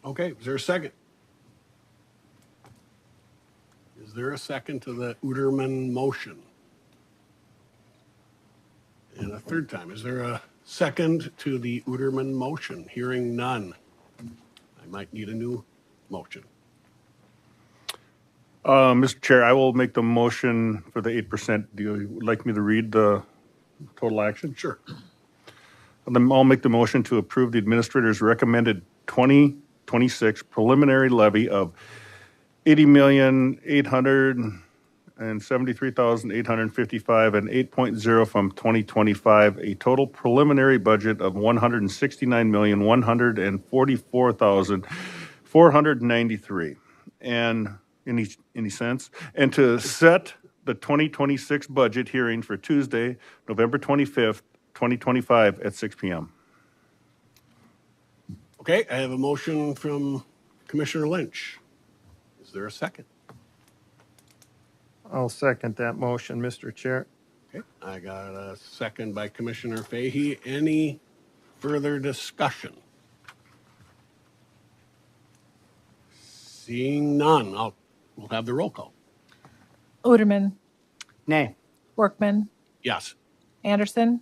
Okay, is there a second? Is there a second to the Uterman motion? And a third time, is there a second to the Uterman motion? Hearing none. I might need a new motion. Mr. Chair, I will make the motion for the 8%. Do you like me to read the total action? Sure. And then I'll make the motion to approve the administrator's recommended 2026 preliminary levy of $80,873,855 and 8.0 from 2025, a total preliminary budget of $169,144,493. And any sense? And to set the 2026 budget hearing for Tuesday, November 25th, 2025 at 6 p.m. Okay, I have a motion from Commissioner Lynch. Is there a second? I'll second that motion, Mr. Chair. Okay, I got a second by Commissioner Fahey. Any further discussion? Seeing none, we'll have the roll call. Uterman, Nay. Workman, Yes. Anderson,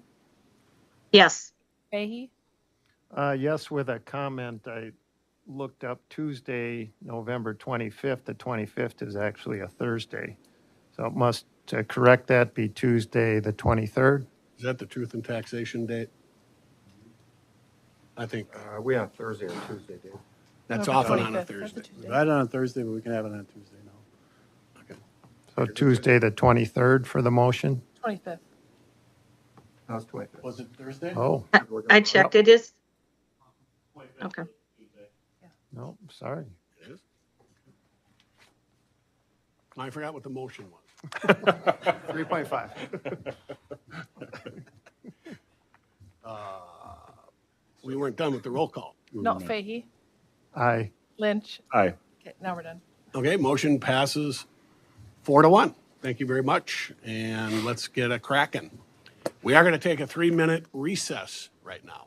Yes. Fahey, Yes, with a comment. I looked up Tuesday, November 25th. The 25th is actually a Thursday. So it must, to correct that, be Tuesday, the 23rd. Is that the truth and taxation date? I think We on Thursday or Tuesday, Dave? that's No, often 25th. on a That's a Thursday. Tuesday. I had it on Thursday, but we can have it on Tuesday now. Okay. So Tuesday, the 23rd for the motion. 25th. No, it's 25th. Was it Thursday? Oh, I checked. It is. Okay. No, sorry. It is? I forgot what the motion was. 3.5. We weren't done with the roll call. No, Fahey, Aye. Lynch. Aye. Okay, now we're done. Okay, motion passes 4-1. Thank you very much, and let's get a cracking. We are going to take a 3-minute recess right now.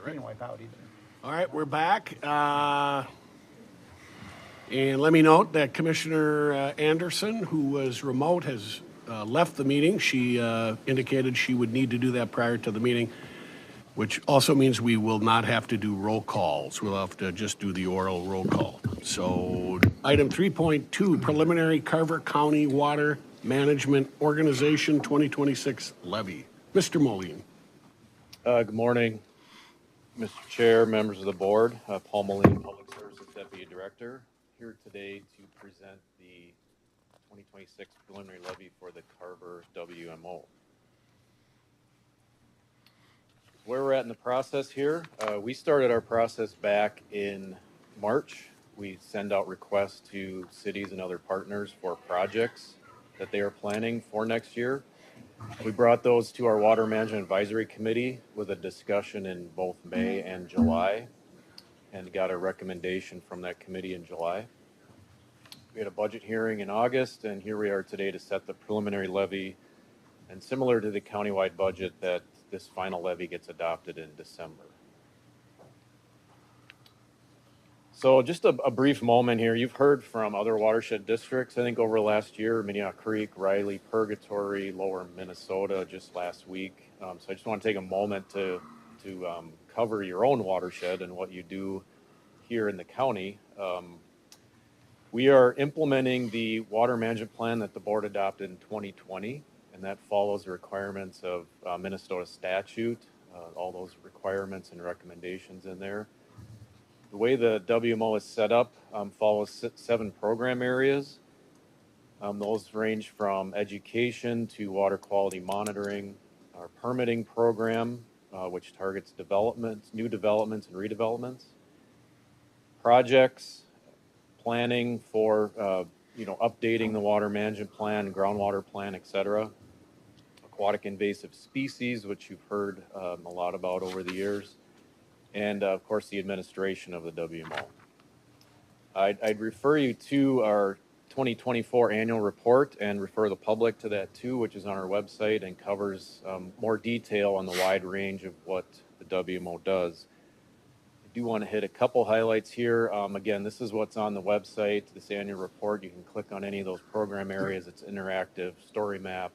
right. Didn't wipe out either. All right, we're back. And let me note that Commissioner Anderson, who was remote, has left the meeting. She indicated she would need to do that prior to the meeting, which also means we will not have to do roll calls. We'll have to just do the oral roll call. So item 3.2, preliminary Carver County Water Management Organization 2026 levy. Mr. Moline. Good morning, Mr. Chair, members of the board. Paul Moline, Public Services Deputy Director, here today to present the 2026 preliminary levy for the Carver WMO. Where we're at in the process here, we started our process back in March. We send out requests to cities and other partners for projects that they are planning for next year. We brought those to our Water Management Advisory Committee with a discussion in both May and July, and got a recommendation from that committee in July. We had a budget hearing in August, and here we are today to set the preliminary levy. And similar to the countywide budget, that this final levy gets adopted in December. So just a brief moment here. You've heard from other watershed districts, I think over the last year, Minnehaha Creek, Riley, Purgatory, Lower Minnesota just last week. So I just want to take a moment to cover your own watershed and what you do here in the county. We are implementing the water management plan that the board adopted in 2020, and that follows the requirements of Minnesota statute, all those requirements and recommendations in there. The way the WMO is set up follows 7 program areas. Those range from education to water quality monitoring, our permitting program, which targets developments, new developments and redevelopments, projects, planning for updating the water management plan, groundwater plan, et cetera, aquatic invasive species, which you've heard a lot about over the years, and of course the administration of the WMO. I'd refer you to our 2024 annual report and refer the public to that too, which is on our website and covers more detail on the wide range of what the WMO does. I do want to hit a couple highlights here. Again, this is what's on the website, this annual report. You can click on any of those program areas. It's interactive, story map,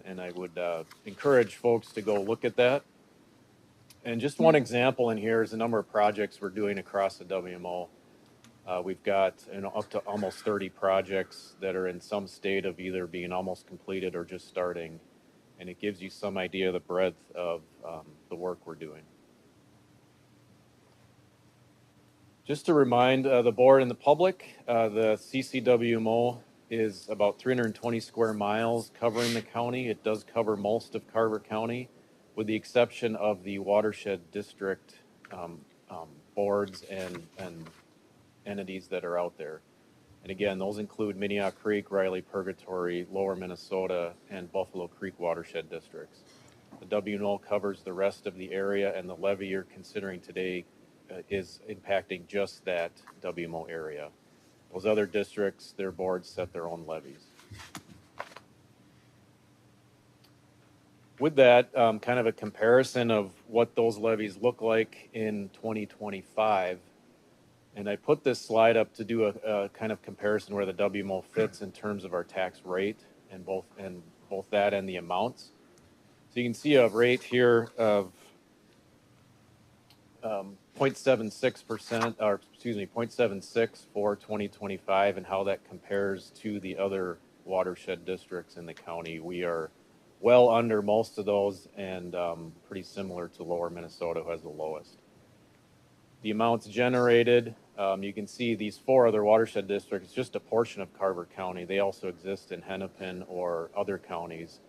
and I would encourage folks to go look at that. And just one example in here is the number of projects we're doing across the WMO. We've got up to almost 30 projects that are in some state of either being almost completed or just starting. And it gives you some idea of the breadth of the work we're doing. Just to remind the board and the public, the CCWMO is about 320 square miles covering the county. It does cover most of Carver County, with the exception of the watershed district boards and entities that are out there. And again, those include Minnehaha Creek, Riley, Purgatory, Lower Minnesota, and Buffalo Creek watershed districts. The WMO covers the rest of the area, and the levy you're considering today is impacting just that WMO area. Those other districts, their boards set their own levies. With that, kind of a comparison of what those levies look like in 2025. And I put this slide up to do a kind of comparison where the WMO fits in terms of our tax rate and both that and the amounts. So you can see a rate here of 0.76%, or excuse me, 0.76 for 2025, and how that compares to the other watershed districts in the county. We are well under most of those, and pretty similar to Lower Minnesota, who has the lowest. The amounts generated, you can see these 4 other watershed districts, just a portion of Carver County. They also exist in Hennepin or other counties.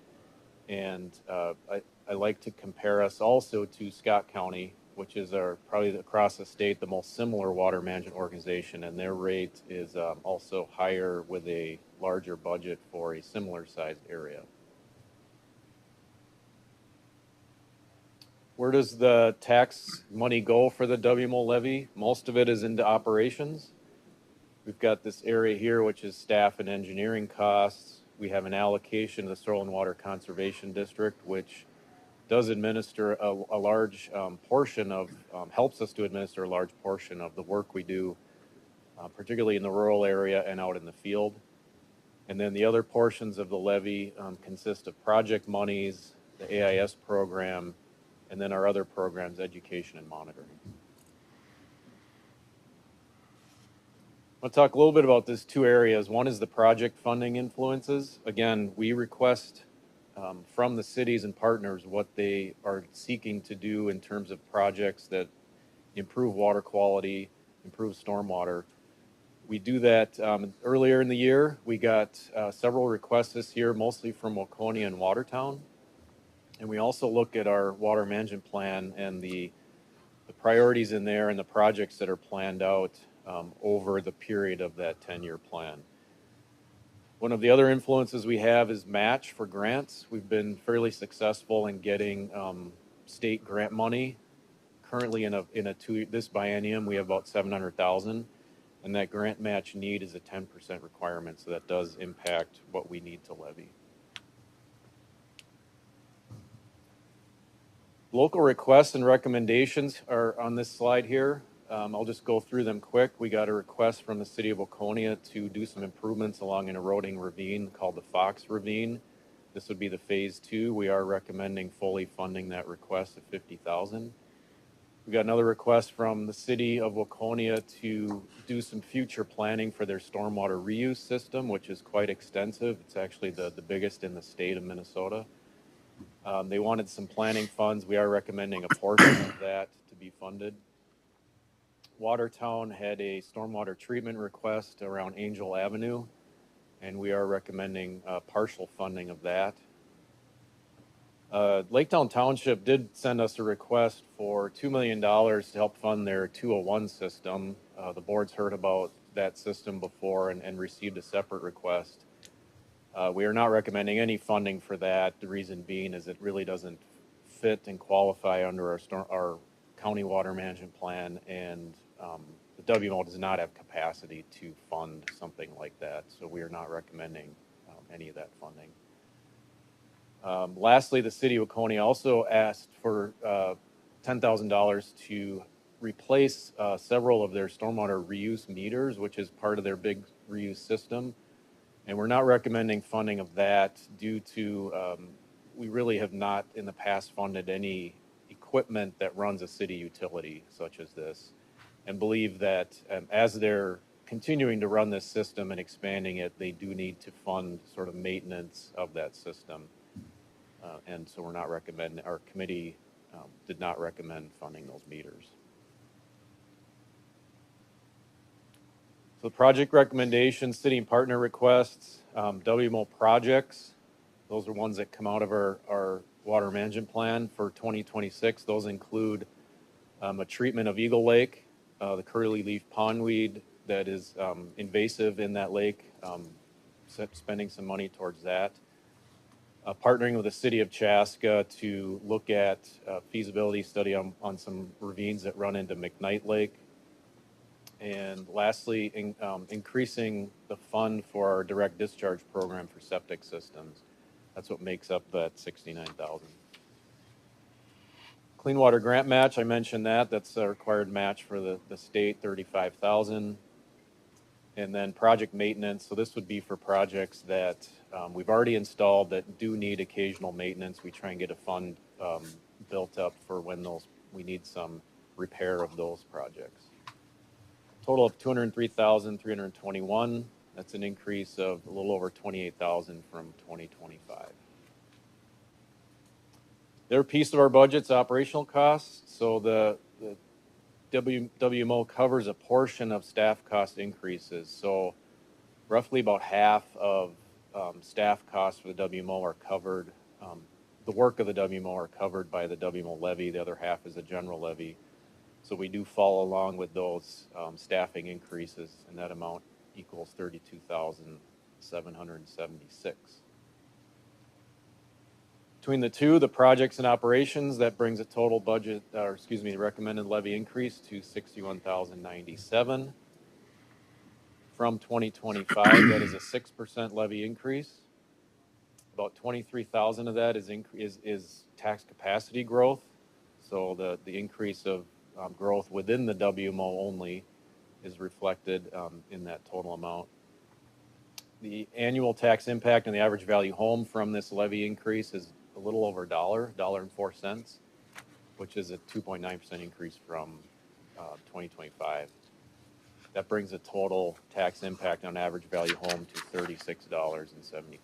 And I like to compare us also to Scott County, which is probably across the state the most similar water management organization, and their rate is also higher with a larger budget for a similar sized area. Where does the tax money go for the WMO levy? Most of it is into operations. We've got this area here, which is staff and engineering costs. We have an allocation to the Soil and Water Conservation District, which does administer a large portion of, helps us to administer a large portion of the work we do, particularly in the rural area and out in the field. And then the other portions of the levy consist of project monies, the AIS program, and then our other programs, education and monitoring. I'll talk a little bit about these two areas. One is the project funding influences. Again, we request from the cities and partners what they are seeking to do in terms of projects that improve water quality, improve stormwater. We do that earlier in the year. We got several requests this year, mostly from Waconia and Watertown. And we also look at our water management plan and the priorities in there and the projects that are planned out over the period of that 10-year plan. One of the other influences we have is match for grants. We've been fairly successful in getting state grant money. Currently this biennium, we have about 700,000, and that grant match need is a 10% requirement, so that does impact what we need to levy. Local requests and recommendations are on this slide here. I'll just go through them quick. We got a request from the city of Waconia to do some improvements along an eroding ravine called the Fox Ravine. This would be the phase 2. We are recommending fully funding that request at $50,000. We got another request from the city of Waconia to do some future planning for their stormwater reuse system, which is quite extensive. It's actually the biggest in the state of Minnesota. They wanted some planning funds. We are recommending a portion of that to be funded. Watertown had a stormwater treatment request around Angel Avenue, and we are recommending partial funding of that. Laketown Township did send us a request for $2 million to help fund their 201 system. The board's heard about that system before and received a separate request. We are not recommending any funding for that. The reason being is it really doesn't fit and qualify under our county water management plan, and the WMO does not have capacity to fund something like that, so we are not recommending any of that funding. Lastly, the city of Waconia also asked for $10,000 to replace several of their stormwater reuse meters, which is part of their big reuse system. And we're not recommending funding of that due to we really have not in the past funded any equipment that runs a city utility such as this, and believe that as they're continuing to run this system and expanding it, they do need to fund sort of maintenance of that system. And so we're not recommending, our committee did not recommend funding those meters. So project recommendations, city and partner requests, WMO projects, those are ones that come out of our water management plan for 2026. Those include a treatment of Eagle Lake, the curly leaf pondweed that is invasive in that lake, spending some money towards that. Partnering with the city of Chaska to look at a feasibility study on some ravines that run into McKnight Lake. And lastly, increasing the fund for our direct discharge program for septic systems. That's what makes up that $69,000. Clean water grant match, I mentioned that. That's a required match for the state, $35,000. And then project maintenance. So this would be for projects that we've already installed that do need occasional maintenance. We try and get a fund built up for when we need some repair of those projects. Total of $203,321. That's an increase of a little over $28,000 from 2025. Their piece of our budget's operational costs. So the WMO covers a portion of staff cost increases. So roughly about half of staff costs for the WMO are covered. The work of the WMO are covered by the WMO levy. The other half is a general levy. So we do follow along with those staffing increases, and that amount equals $32,776. Between the two, the projects and operations, that brings a total budget, the recommended levy increase to $61,097. From 2025, that is a 6% levy increase. About 23,000 of that is tax capacity growth. So the increase of growth within the WMO only is reflected in that total amount. The annual tax impact on the average value home from this levy increase is a little over $1.04, which is a 2.9% increase from 2025. That brings the total tax impact on average value home to $36.74.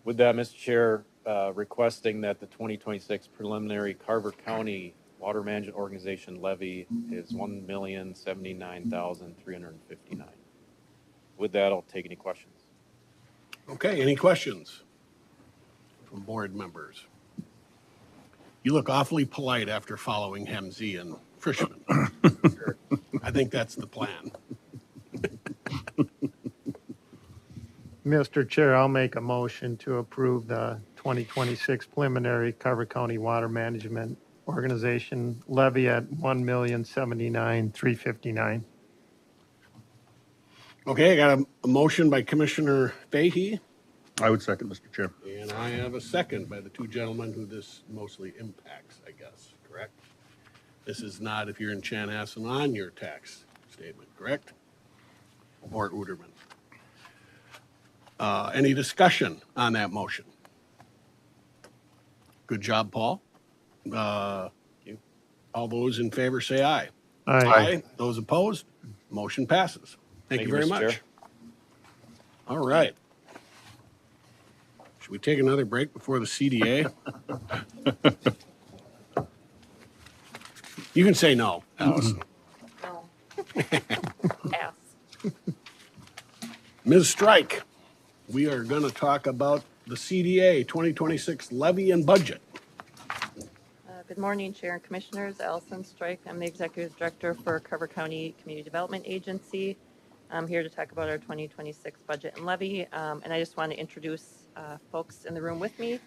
With that, Mr. Chair, requesting that the 2026 preliminary Carver County Water Management Organization levy is $1,079,359. With that, I'll take any questions. Okay, any questions from board members? You look awfully polite after following Hemsey and Frischman. I think that's the plan. Mr. Chair, I'll make a motion to approve the 2026 preliminary Carver County Water Management Organization levy at $1,079,359. Okay, I got a motion by Commissioner Fahey, I would second, Mr. Chair. and I have a second by the two gentlemen who this mostly impacts, I guess, correct? This is not if you're in Chanhassen on your tax statement, correct? Or Uderman. Any discussion on that motion? Good job, Paul. All those in favor say aye. Aye. Those opposed? Motion passes. Thank you very Mr. much. Chair. All right. Should we take another break before the CDA? You can say no, Allison. No. Pass. Ms. Strike, we are going to talk about the CDA 2026 levy and budget. Good morning, Chair and Commissioners. Allison Strike. I'm the Executive Director for Carver County Community Development Agency. I'm here to talk about our 2026 budget and levy, and I just want to introduce folks in the room with me.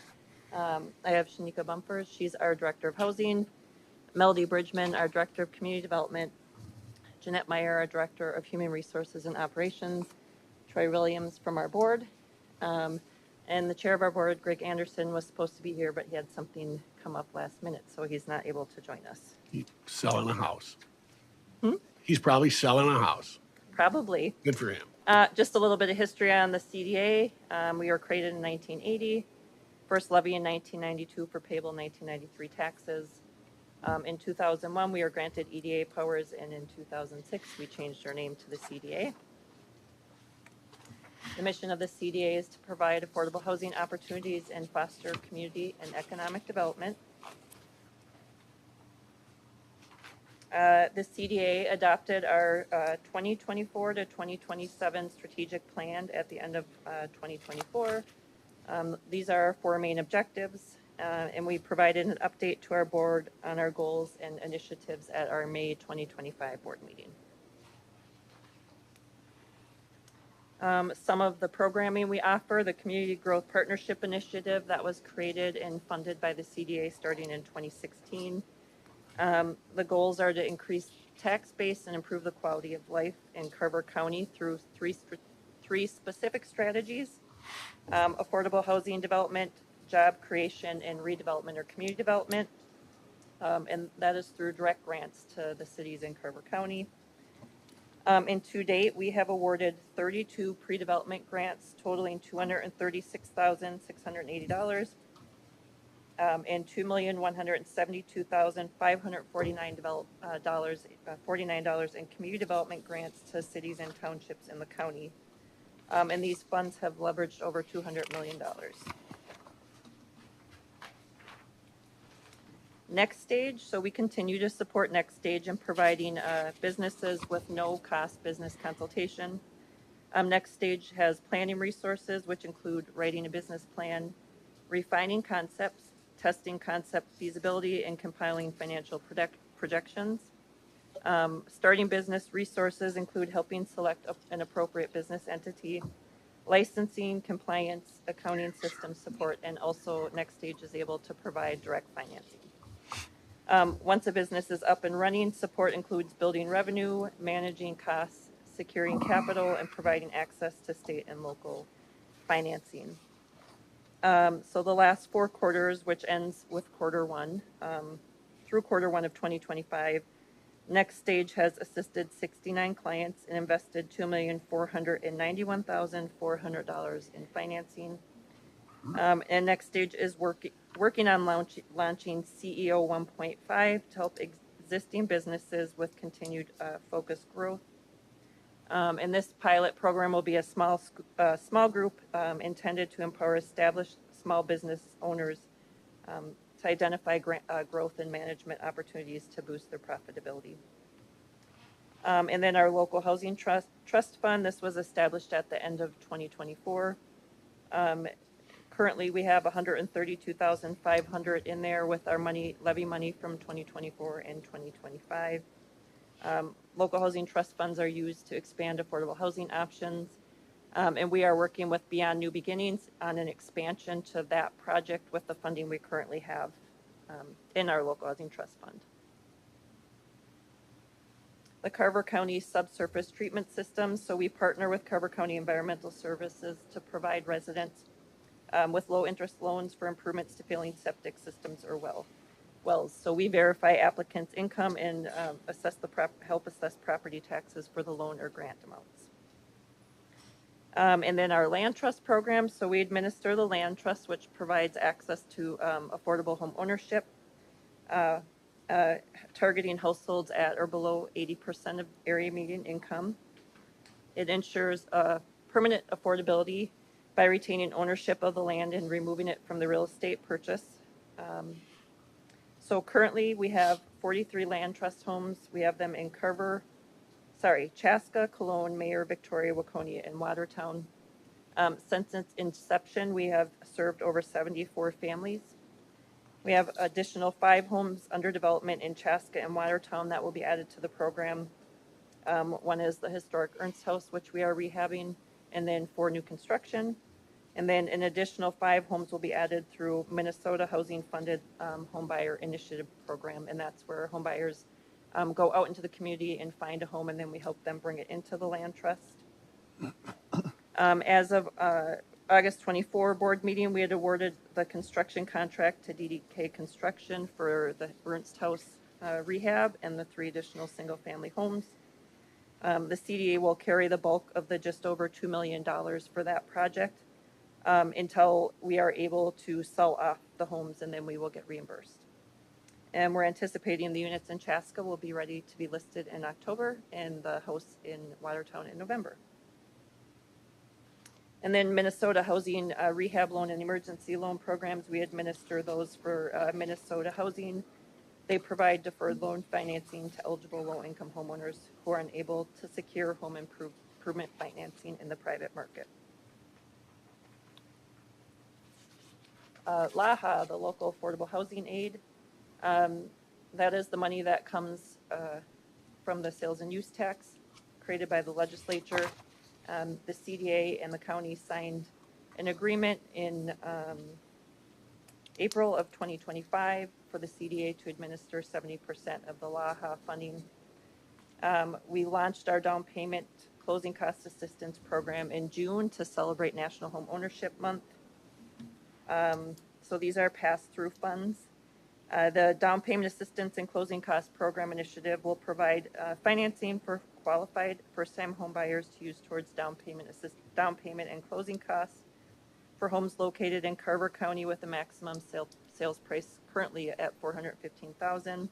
I have Shanika Bumpers. She's our Director of Housing. Melody Bridgman, our Director of Community Development. Jeanette Meyer, our Director of Human Resources and Operations. Troy Williams from our board. And the chair of our board, Greg Anderson, was supposed to be here, but he had something come up last minute, so he's not able to join us. He's selling a house. He's probably selling a house. Probably. Good for him. Just a little bit of history on the CDA. We were created in 1980. First levy in 1992 for payable 1993 taxes. In 2001, we were granted EDA powers, and in 2006, we changed our name to the CDA. The mission of the CDA is to provide affordable housing opportunities and foster community and economic development. The CDA adopted our 2024 to 2027 strategic plan at the end of 2024. These are our four main objectives, and we provided an update to our board on our goals and initiatives at our May 2025 board meeting. Some of the programming we offer, the Community Growth Partnership Initiative that was created and funded by the CDA starting in 2016. The goals are to increase tax base and improve the quality of life in Carver County through three specific strategies: affordable housing development, job creation, and redevelopment or community development. And that is through direct grants to the cities in Carver County. And to date, we have awarded 32 pre-development grants totaling $236,680 and $2,172,549 in community development grants to cities and townships in the county. And these funds have leveraged over $200 million. Next Stage, so we continue to support Next Stage in providing businesses with no cost business consultation. Next Stage has planning resources, which include writing a business plan, refining concepts, testing concept feasibility, and compiling financial projections. Starting business resources include helping select an appropriate business entity, licensing, compliance, accounting system support, and also Next Stage is able to provide direct financing. Once a business is up and running, support includes building revenue, managing costs, securing capital, and providing access to state and local financing. So the last 4 quarters, which ends with Q1, through Q1 of 2025, Next Stage has assisted 69 clients and invested $2,491,400 in financing. And Next Stage is working on launching CEO 1.5 to help existing businesses with continued focused growth. And this pilot program will be a small group intended to empower established small business owners to identify growth and management opportunities to boost their profitability. And then our local housing trust fund, this was established at the end of 2024. Currently, we have $132,500 in there with our levy money from 2024 and 2025. Local housing trust funds are used to expand affordable housing options. And we are working with Beyond New Beginnings on an expansion to that project with the funding we currently have in our local housing trust fund. The Carver County subsurface treatment system. So we partner with Carver County Environmental Services to provide residents with low interest loans for improvements to failing septic systems or wells. So we verify applicants' income and help assess property taxes for the loan or grant amounts. And then our land trust program. So we administer the land trust, which provides access to affordable home ownership, targeting households at or below 80% of area median income. It ensures permanent affordability by retaining ownership of the land and removing it from the real estate purchase. So currently we have 43 land trust homes. We have them in Chaska, Cologne, Mayor, Victoria, Waconia, and Watertown. Since its inception, we have served over 74 families. We have additional 5 homes under development in Chaska and Watertown that will be added to the program. One is the historic Ernst House, which we are rehabbing, and then 4 new construction. And then an additional 5 homes will be added through Minnesota Housing Funded Home Buyer Initiative Program, and that's where home buyers go out into the community and find a home, and then we help them bring it into the land trust. As of August 24 board meeting, we had awarded the construction contract to DDK Construction for the Ernst House rehab and the 3 additional single-family homes. The CDA will carry the bulk of the just over $2 million for that project until we are able to sell off the homes, and then we will get reimbursed. And we're anticipating the units in Chaska will be ready to be listed in October and the house in Watertown in November. And then Minnesota Housing Rehab Loan and Emergency Loan Programs, we administer those for Minnesota Housing. They provide deferred loan financing to eligible low-income homeowners who are unable to secure home improvement financing in the private market. LAHA, the Local Affordable Housing Aid, that is the money that comes from the sales and use tax created by the legislature. The CDA and the county signed an agreement in April of 2025 for the CDA to administer 70% of the LAHA funding. We launched our down payment closing cost assistance program in June to celebrate National Home Ownership Month. So these are pass-through funds. The Down Payment Assistance and Closing Cost Program Initiative will provide financing for qualified first-time home buyers to use towards down payment and closing costs for homes located in Carver County with a maximum sales price currently at $415,000.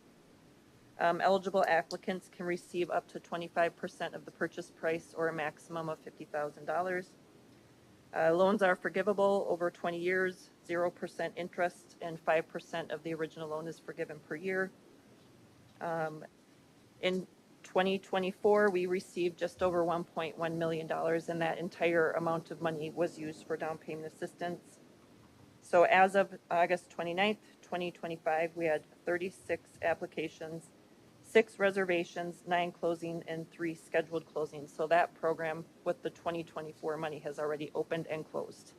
Eligible applicants can receive up to 25% of the purchase price or a maximum of $50,000. Loans are forgivable over 20 years, 0% interest, and 5% of the original loan is forgiven per year. In 2024, we received just over $1.1 million, and that entire amount of money was used for down payment assistance. So as of August 29th, 2025, we had 36 applications, 6 reservations, 9 closing, and 3 scheduled closings. So that program with the 2024 money has already opened and closed.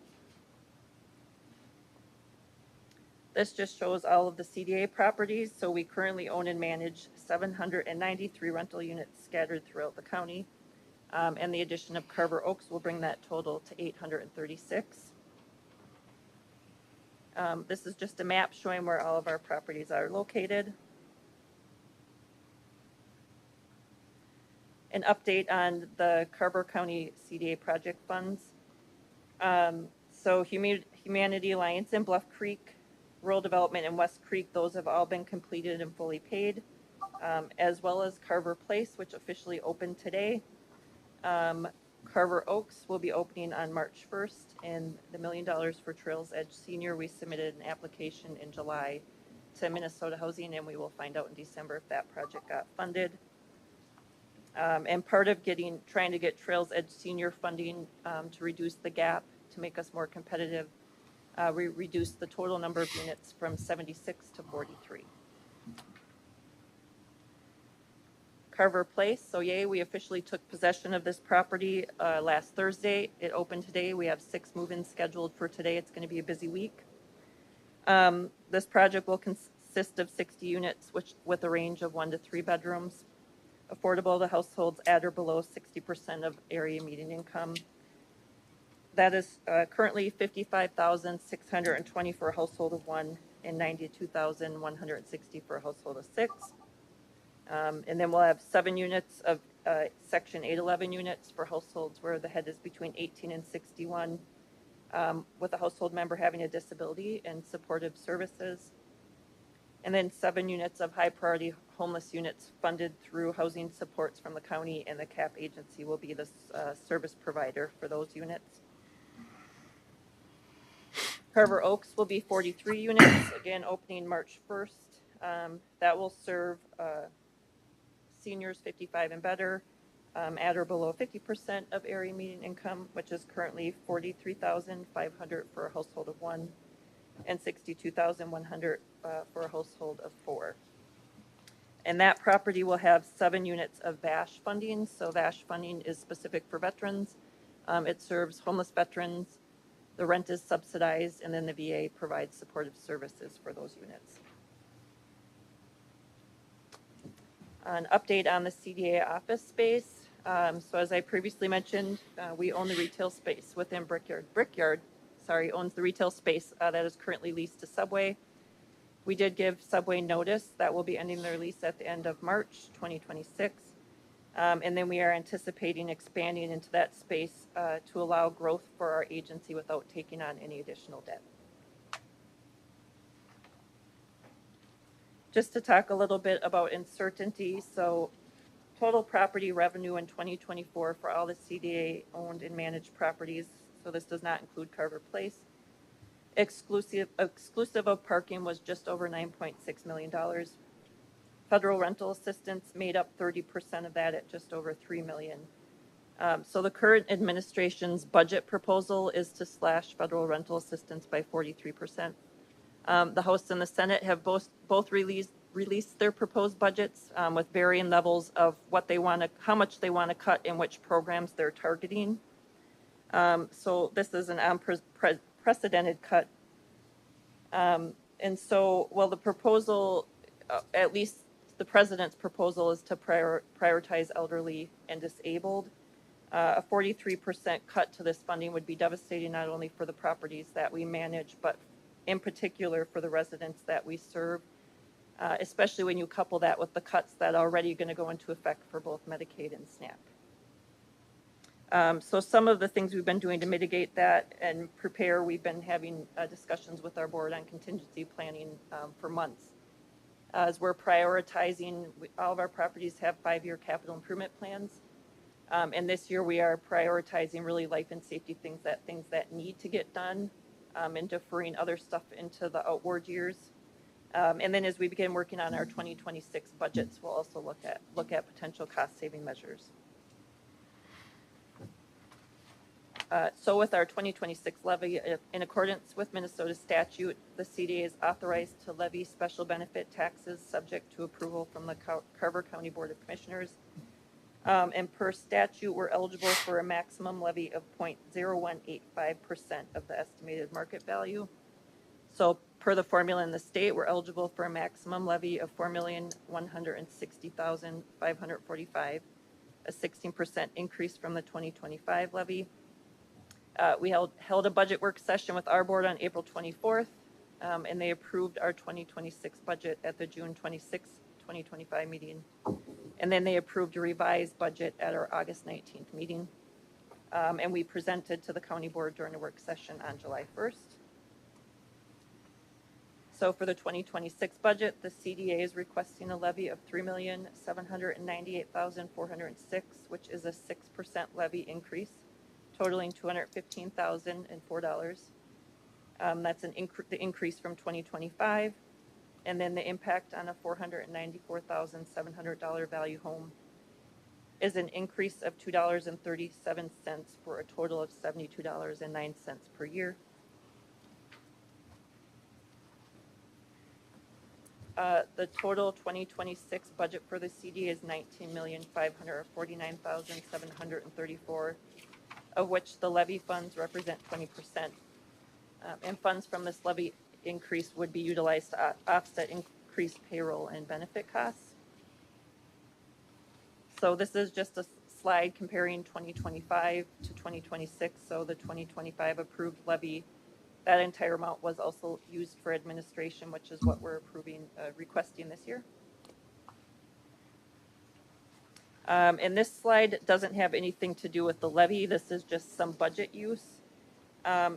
This just shows all of the CDA properties. So we currently own and manage 793 rental units scattered throughout the county. And the addition of Carver Oaks will bring that total to 836. This is just a map showing where all of our properties are located. An update on the Carver County CDA project funds. So Humanity Alliance in Bluff Creek, Rural Development in West Creek, those have all been completed and fully paid, as well as Carver Place, which officially opened today. Carver Oaks will be opening on March 1st, and the $1 million for Trails Edge Senior, we submitted an application in July to Minnesota Housing, and we will find out in December if that project got funded. And part of trying to get Trails Edge Senior funding to reduce the gap, to make us more competitive, we reduced the total number of units from 76 to 43. Carver Place, so yay, we officially took possession of this property last Thursday. It opened today. We have 6 move-ins scheduled for today. It's going to be a busy week. This project will consist of 60 units, with a range of 1 to 3 bedrooms, affordable to households at or below 60% of area median income. That is currently $55,620 for a household of 1 and $92,160 for a household of 6. And then we'll have 7 units of Section 811 units for households where the head is between 18 and 61, with a household member having a disability and supportive services. And then 7 units of high priority homeless units funded through housing supports from the county, and the CAP agency will be the service provider for those units. Carver Oaks will be 43 units, again opening March 1st. That will serve seniors 55 and better, at or below 50% of area median income, which is currently $43,500 for a household of 1 and $62,100 for a household of 4. And that property will have 7 units of VASH funding. So VASH funding is specific for veterans. It serves homeless veterans. The rent is subsidized, and then the VA provides supportive services for those units. An update on the CDA office space. So as I previously mentioned, we own the retail space within Brickyard owns the retail space that is currently leased to Subway. We did give Subway notice that will be ending their lease at the end of March 2026. And then we are anticipating expanding into that space to allow growth for our agency without taking on any additional debt. Just to talk a little bit about uncertainty. So total property revenue in 2024 for all the CDA owned and managed properties. So this does not include Carver Place. Exclusive of parking was just over $9.6 million. Federal rental assistance made up 30% of that at just over $3 million. So the current administration's budget proposal is to slash federal rental assistance by 43%. The House and the Senate have both released their proposed budgets with varying levels of how much they want to cut and which programs they're targeting. So this is an unprecedented cut. And so, well, the proposal, at least the president's proposal, is to prioritize elderly and disabled. A 43% cut to this funding would be devastating not only for the properties that we manage, but in particular for the residents that we serve, especially when you couple that with the cuts that are already going to go into effect for both Medicaid and SNAP. So some of the things we've been doing to mitigate that and prepare, we've been having discussions with our board on contingency planning for months. As we're prioritizing, all of our properties have 5-year capital improvement plans. And this year we are prioritizing really life and safety things that need to get done, and deferring other stuff into the outward years. And then as we begin working on our 2026 budgets, we'll also look at potential cost saving measures. So with our 2026 levy, in accordance with Minnesota statute, the CDA is authorized to levy special benefit taxes subject to approval from the Carver County Board of Commissioners. And per statute, we're eligible for a maximum levy of 0.0185% of the estimated market value. So per the formula in the state, we're eligible for a maximum levy of $4,160,545. a 16% increase from the 2025 levy. We held a budget work session with our board on April 24th, and they approved our 2026 budget at the June 26, 2025 meeting. And then they approved a revised budget at our August 19th meeting. And we presented to the county board during a work session on July 1st. So for the 2026 budget, the CDA is requesting a levy of $3,798,406, which is a 6% levy increase, totaling $215,004. That's the increase from 2025. And then the impact on a $494,700 value home is an increase of $2.37 for a total of $72.09 per year. The total 2026 budget for the CD is $19,549,734, of which the levy funds represent 20%. And funds from this levy increase would be utilized to offset increased payroll and benefit costs. So this is just a slide comparing 2025 to 2026. So the 2025 approved levy, that entire amount was also used for administration, which is what we're requesting this year. And this slide doesn't have anything to do with the levy. This is just some budget use.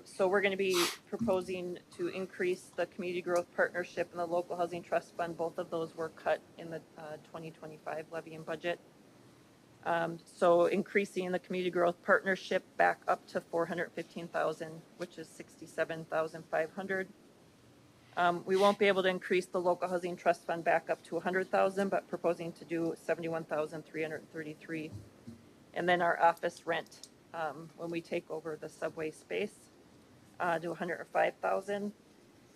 So we're going to be proposing to increase the community growth partnership and the local housing trust fund. Both of those were cut in the 2025 levy and budget. So increasing the community growth partnership back up to $415,000, which is $67,500. We won't be able to increase the local housing trust fund back up to $100,000, but proposing to do $71,333. And then our office rent, when we take over the subway space, to $105,000.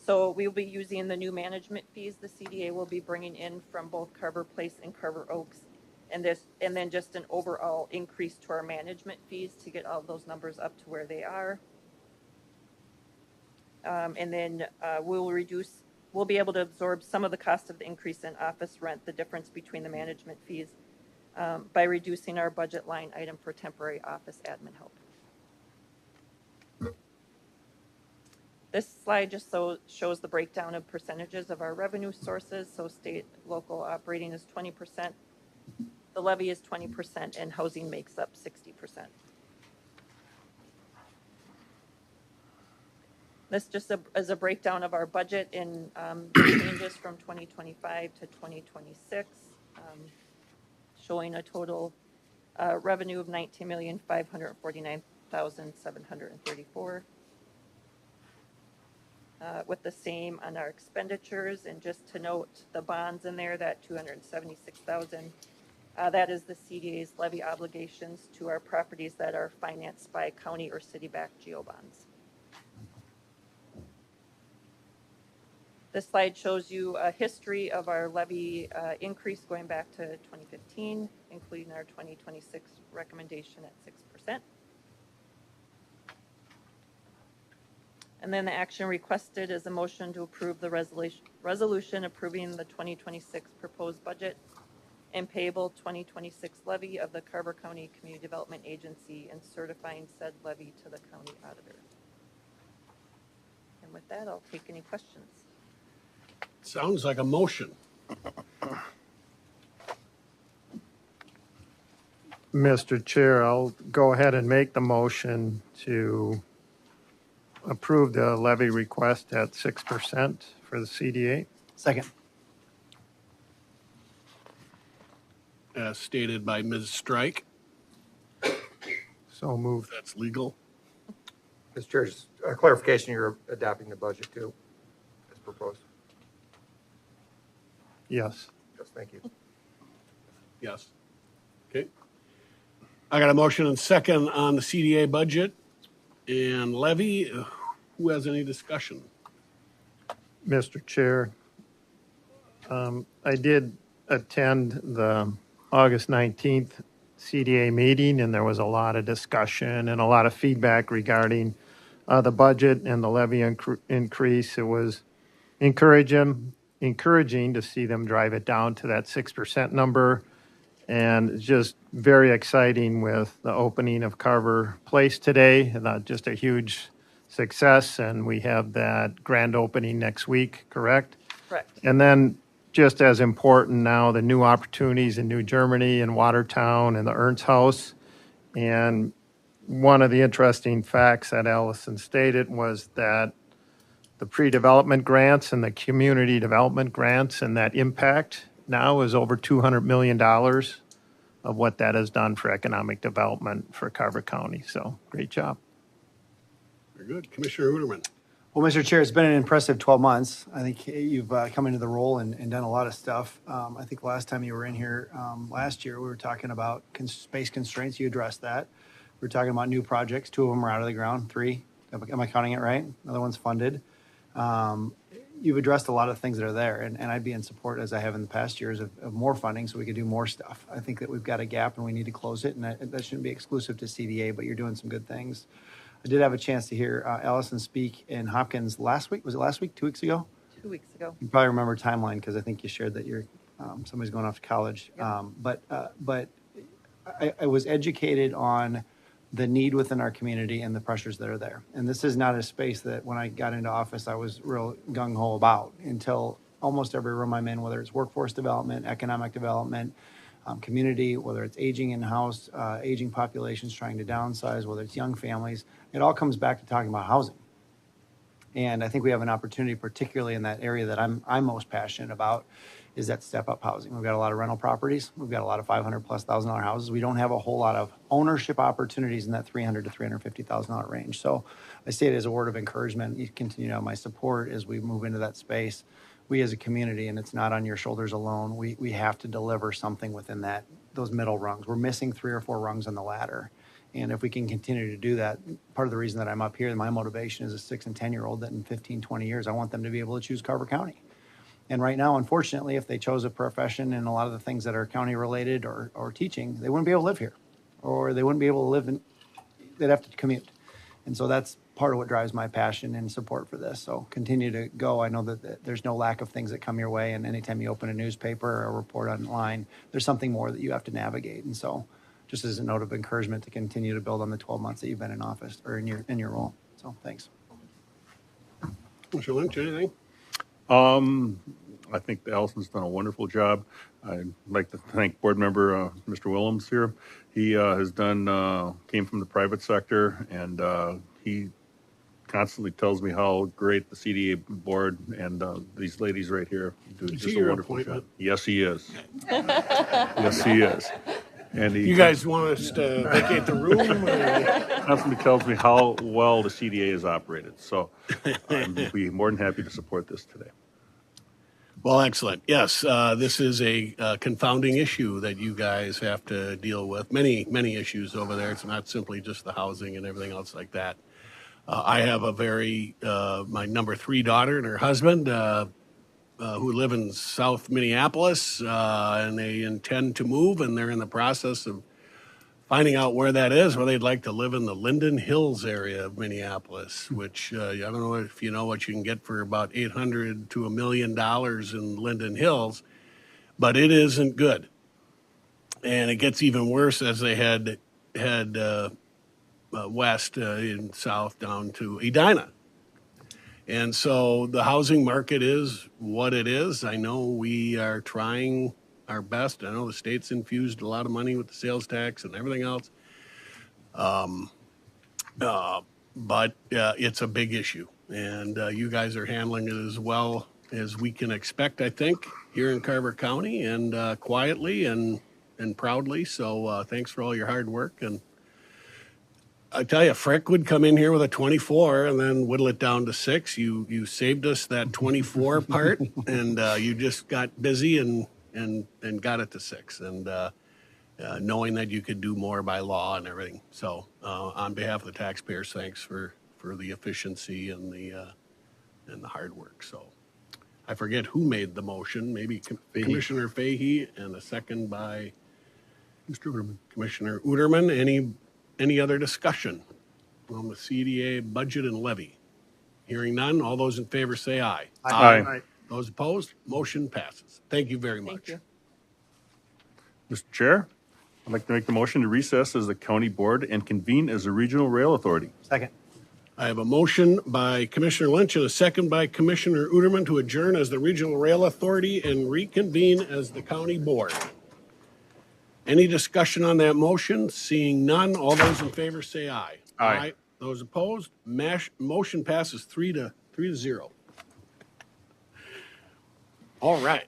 So we'll be using the new management fees the CDA will be bringing in from both Carver Place and Carver Oaks. And then just an overall increase to our management fees to get all those numbers up to where they are. And then we'll be able to absorb some of the cost of the increase in office rent, the difference between the management fees, by reducing our budget line item for temporary office admin help. This slide just shows the breakdown of percentages of our revenue sources. So state, local operating is 20%. The levy is 20%, and housing makes up 60%. This just is a breakdown of our budget in changes from 2025 to 2026, showing a total revenue of $19,549,734. With the same on our expenditures, and just to note the bonds in there, that $276,000. That is the CDA's levy obligations to our properties that are financed by county or city-backed GO bonds. This slide shows you a history of our levy increase going back to 2015, including our 2026 recommendation at 6%. And then the action requested is a motion to approve the resolution approving the 2026 proposed budget and payable 2026 levy of the Carver County Community Development Agency and certifying said levy to the county auditor. And with that, I'll take any questions. Sounds like a motion. Mr. Chair, I'll go ahead and make the motion to approve the levy request at 6% for the CDA. Second. As stated by Ms. Strike. So moved. That's legal. Mr. Chair, just a clarification, you're adopting the budget too, as proposed? Yes. Yes, thank you. Yes. Okay. I got a motion and second on the CDA budget and levy. Who has any discussion? Mr. Chair, I did attend the August 19th CDA meeting, and there was a lot of discussion and a lot of feedback regarding the budget and the levy increase. It was encouraging to see them drive it down to that 6% number. And it's just very exciting with the opening of Carver Place today, just a huge success. And we have that grand opening next week, correct? Correct. And then just as important now, the new opportunities in New Germany and Watertown and the Ernst House. And one of the interesting facts that Allison stated was that the pre-development grants and the community development grants and that impact now is over $200 million of what that has done for economic development for Carver County. So great job. Very good. Commissioner Uterman. Well, Mr. Chair, it's been an impressive 12 months. I think you've come into the role and done a lot of stuff. I think last time you were in here last year, we were talking about space constraints. You addressed that. We were talking about new projects. 2 of them are out of the ground. 3. Am I counting it right? Another one's funded. You've addressed a lot of things that are there, and I'd be in support, as I have in the past years, of more funding so we could do more stuff. I think that we've got a gap and we need to close it, and that shouldn't be exclusive to CDA, but you're doing some good things. I did have a chance to hear Allison speak in Hopkins last week. Was it last week, 2 weeks ago? 2 weeks ago. You probably remember timeline because I think you shared that you're somebody's going off to college. Yep. But I was educated on the need within our community and the pressures that are there. And this is not a space that when I got into office, I was real gung-ho about until almost every room I'm in, whether it's workforce development, economic development, community, whether it's aging in-house, aging populations trying to downsize, whether it's young families, it all comes back to talking about housing. And I think we have an opportunity, particularly in that area that I'm most passionate about, is that step-up housing. We've got a lot of rental properties. We've got a lot of $500,000+ houses. We don't have a whole lot of ownership opportunities in that $300,000 to $350,000 range. So I say it as a word of encouragement. You continue to have my support as we move into that space. We as a community, and it's not on your shoulders alone, we have to deliver something within those middle rungs. We're missing 3 or 4 rungs on the ladder. And if we can continue to do that, part of the reason that I'm up here, my motivation is a 6 and 10-year-old that in 15, 20 years, I want them to be able to choose Carver County. And right now, unfortunately, if they chose a profession and a lot of the things that are county related or teaching, they wouldn't be able to live here, or they wouldn't be able to live they'd have to commute. And so that's part of what drives my passion and support for this. So continue to go. I know that there's no lack of things that come your way. And anytime you open a newspaper or a report online, there's something more that you have to navigate. And so just as a note of encouragement to continue to build on the 12 months that you've been in office or in your role. So thanks. Mr. Lynch, anything? I think Allison's done a wonderful job. I'd like to thank board member Mr. Willems here. He has came from the private sector, and he constantly tells me how great the CDA board and these ladies right here do Is just he a your wonderful appointment? job. Yes, he is. Yes, he is. And he You guys want us to vacate the room? constantly tells me how well the CDA is operated. So I'd be more than happy to support this today. Well, excellent. Yes, this is a confounding issue that you guys have to deal with. Many, many issues over there. It's not simply just the housing and everything else like that. I have my number 3 daughter and her husband who live in South Minneapolis, and they intend to move, and they're in the process of finding out where that is, where they'd like to live in the Linden Hills area of Minneapolis, which I don't know if you know what you can get for about $800,000 to $1 million in Linden Hills, but it isn't good. And it gets even worse as they head west and south down to Edina. And so the housing market is what it is. I know we are trying our best. I know the state's infused a lot of money with the sales tax and everything else. But it's a big issue. And you guys are handling it as well as we can expect, I think, here in Carver County, and quietly and proudly. So thanks for all your hard work. And I tell you, Frick would come in here with a 24 and then whittle it down to 6. You saved us that 24 part, and you just got busy and got it to 6. And knowing that you could do more by law and everything. So on behalf of the taxpayers, thanks for the efficiency and the hard work. So I forget who made the motion, maybe Commissioner Fahey, and a second by Mr. Uterman. Commissioner Uterman. Any other discussion on the CDA budget and levy? Hearing none, all those in favor say aye. Aye. Those opposed, motion passes. Thank you very much. Thank you. Mr. Chair, I'd like to make the motion to recess as the county board and convene as the regional rail authority. Second. I have a motion by Commissioner Lynch and a second by Commissioner Uterman to adjourn as the Regional Rail Authority and reconvene as the county board. Any discussion on that motion? Seeing none, all those in favor say aye. Aye. Those opposed, motion passes 3-0. All right.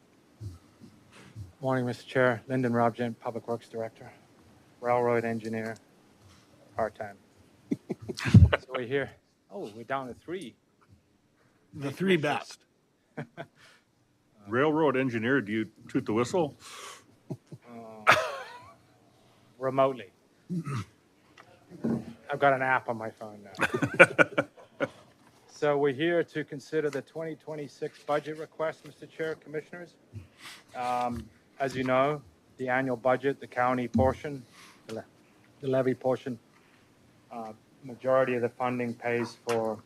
Morning, Mr. Chair. Lyndon Robjan, Public Works Director, Railroad Engineer, part-time. So we're here. Oh, we're down to 3. The 3 best. Railroad engineer, do you toot the whistle? Remotely. I've got an app on my phone now. So we're here to consider the 2026 budget request, Mr. Chair, Commissioners. As you know, the annual budget, the county portion, the levy portion, majority of the funding pays for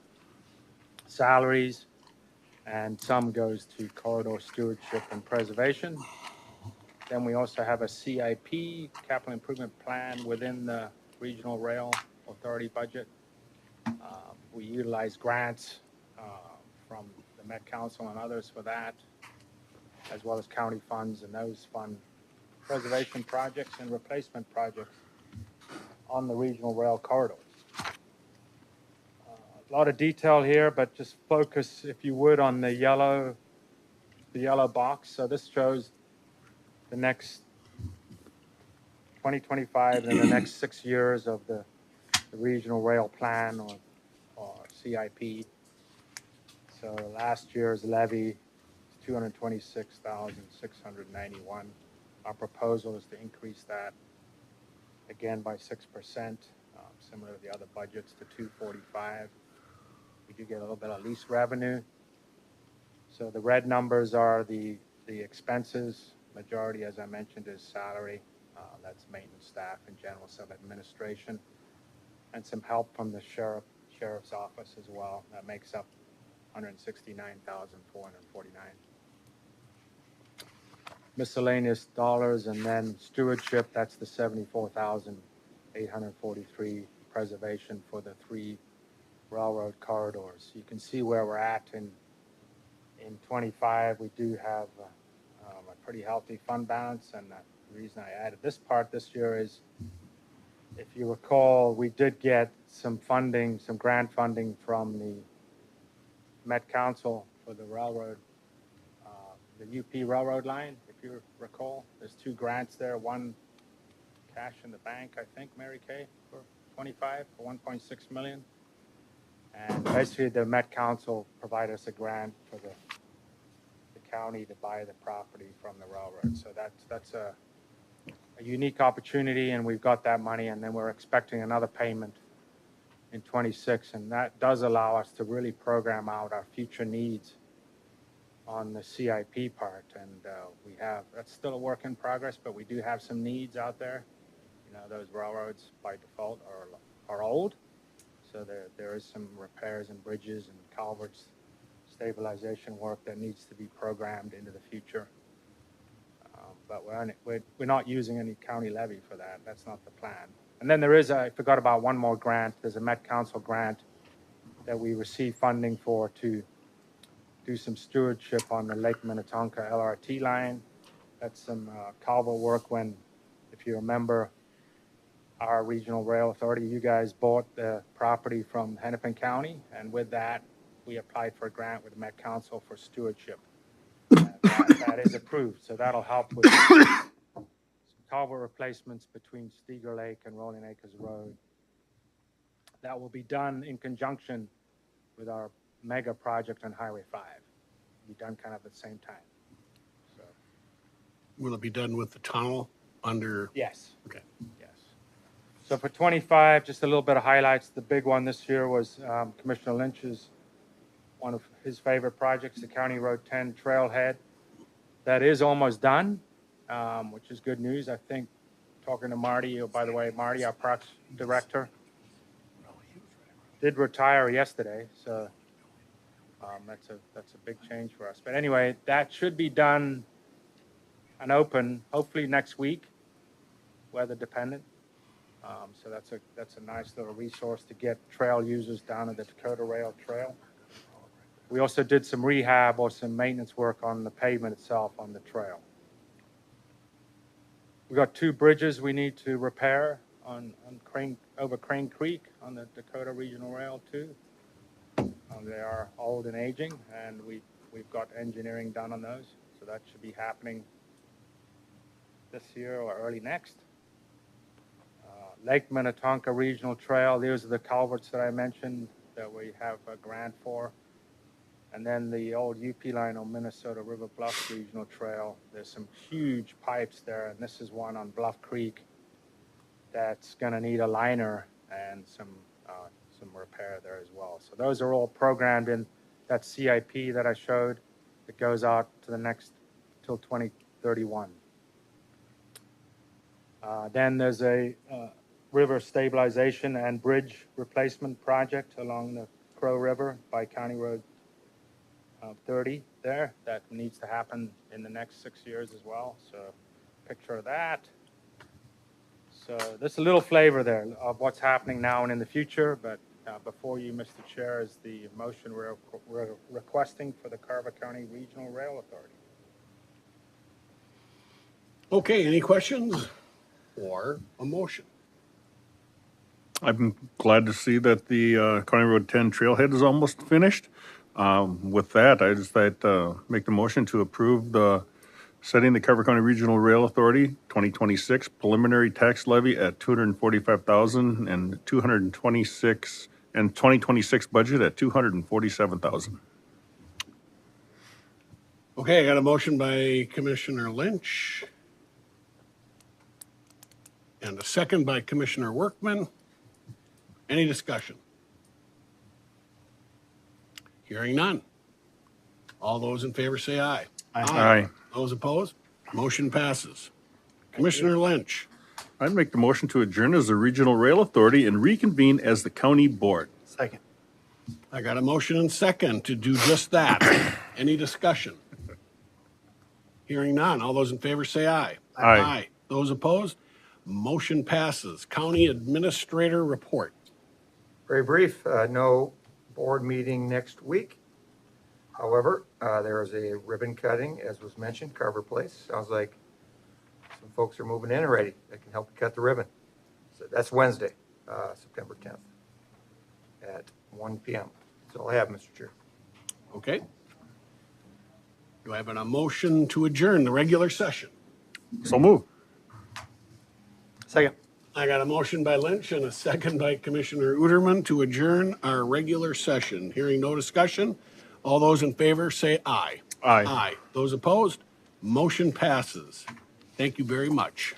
salaries, and some goes to corridor stewardship and preservation. Then we also have a CIP, capital improvement plan, within the regional rail authority budget. We utilize grants from the Met Council and others for that, as well as county funds, and those fund preservation projects and replacement projects on the regional rail corridors. A lot of detail here, but just focus, if you would, on the yellow box. So this shows the next 2025 and the next 6 years of the regional rail plan or CIP. So last year's levy is $226,691. Our proposal is to increase that again by 6%, similar to the other budgets, to $245. We do get a little bit of lease revenue. So the red numbers are the expenses. Majority, as I mentioned, is salary. That's maintenance staff and general sub-administration, and some help from the sheriff's office as well. That makes up $169,449. Miscellaneous dollars, and then stewardship, that's the $74,843 preservation for the 3 railroad corridors. You can see where we're at in 25. We do have a pretty healthy fund balance, and the reason I added this part this year is, if you recall, we did get some funding, some grant funding from the Met Council for the railroad, the UP railroad line, if you recall. There's 2 grants there, one cash in the bank, I think, Mary Kay, for 25, for $1.6 million. And basically the Met Council provided us a grant for the county to buy the property from the railroad. So that's a unique opportunity, and we've got that money, and then we're expecting another payment in 26, and that does allow us to really program out our future needs on the CIP part. And that's still a work in progress, but we do have some needs out there. You know, those railroads by default are old, so there is some repairs and bridges and culverts, stabilization work that needs to be programmed into the future. But we're not using any county levy for that. That's not the plan. And then there is, I forgot about one more grant. There's a Met Council grant that we receive funding for to do some stewardship on the Lake Minnetonka LRT line. That's some Carver work when, if you remember, our regional rail authority, you guys bought the property from Hennepin County, and with that, we applied for a grant with the Met Council for stewardship. That is approved, so that'll help with some culvert replacements between Steger Lake and Rolling Acres Road. That will be done in conjunction with our mega project on Highway 5. It'll be done kind of at the same time. So, Will it be done with the tunnel under? yes. Okay. Yes. So for 25, just a little bit of highlights. The big one this year was Commissioner Lynch's, one of his favorite projects, the County Road 10 trailhead. That is almost done, which is good news. I think, talking to Marty, by the way, Marty, our Parks Director, did retire yesterday, so that's a big change for us. But anyway, that should be done and open hopefully next week. weather dependent. So that's a nice little resource to get trail users down to the Dakota Rail Trail. We also did some rehab or some maintenance work on the pavement itself on the trail. We got 2 bridges we need to repair over Crane Creek on the Dakota Regional Rail too. They are old and aging, and we've got engineering done on those, so that should be happening this year or early next. Lake Minnetonka Regional Trail, these are the culverts that I mentioned that we have a grant for. And then the old UP line on Minnesota River Bluff Regional Trail, there's some huge pipes there, and this is one on Bluff Creek that's gonna need a liner and some repair there as well. So those are all programmed in that CIP that I showed that goes out to the next till 2031. Then there's a river stabilization and bridge replacement project along the Crow River by County Road 30 there that needs to happen in the next 6 years as well. So picture of that. So there's a little flavor there of what's happening now and in the future, but before you, Mr. Chair, is the motion we're requesting for the Carver County Regional Rail Authority. Okay, any questions or a motion? I'm glad to see that the County Road 10 trailhead is almost finished. With that, I just make the motion to approve the setting the Carver County Regional Rail Authority 2026 preliminary tax levy at $245,000 and 226 and 2026 budget at $247,000. Okay, I got a motion by Commissioner Lynch and a second by Commissioner Workman. Any discussion? Hearing none. All those in favor say aye. Aye. Those opposed? Motion passes. Commissioner Lynch. I'd make the motion to adjourn as the Regional Rail Authority and reconvene as the county board. Second. I got a motion and second to do just that. Any discussion? Hearing none. All those in favor say aye. Aye. Those opposed? Motion passes. County Administrator report. Very brief, no board meeting next week. However, there is a ribbon cutting, as was mentioned, Carver Place. Sounds like some folks are moving in already that can help you cut the ribbon. So that's Wednesday, September 10th at 1 p.m. That's all I have, Mr. Chair. Okay. Do I have a motion to adjourn the regular session? So move. Second. I got a motion by Lynch and a second by Commissioner Uterman to adjourn our regular session. Hearing no discussion, all those in favor say aye. Aye. Aye. Those opposed? Motion passes. Thank you very much.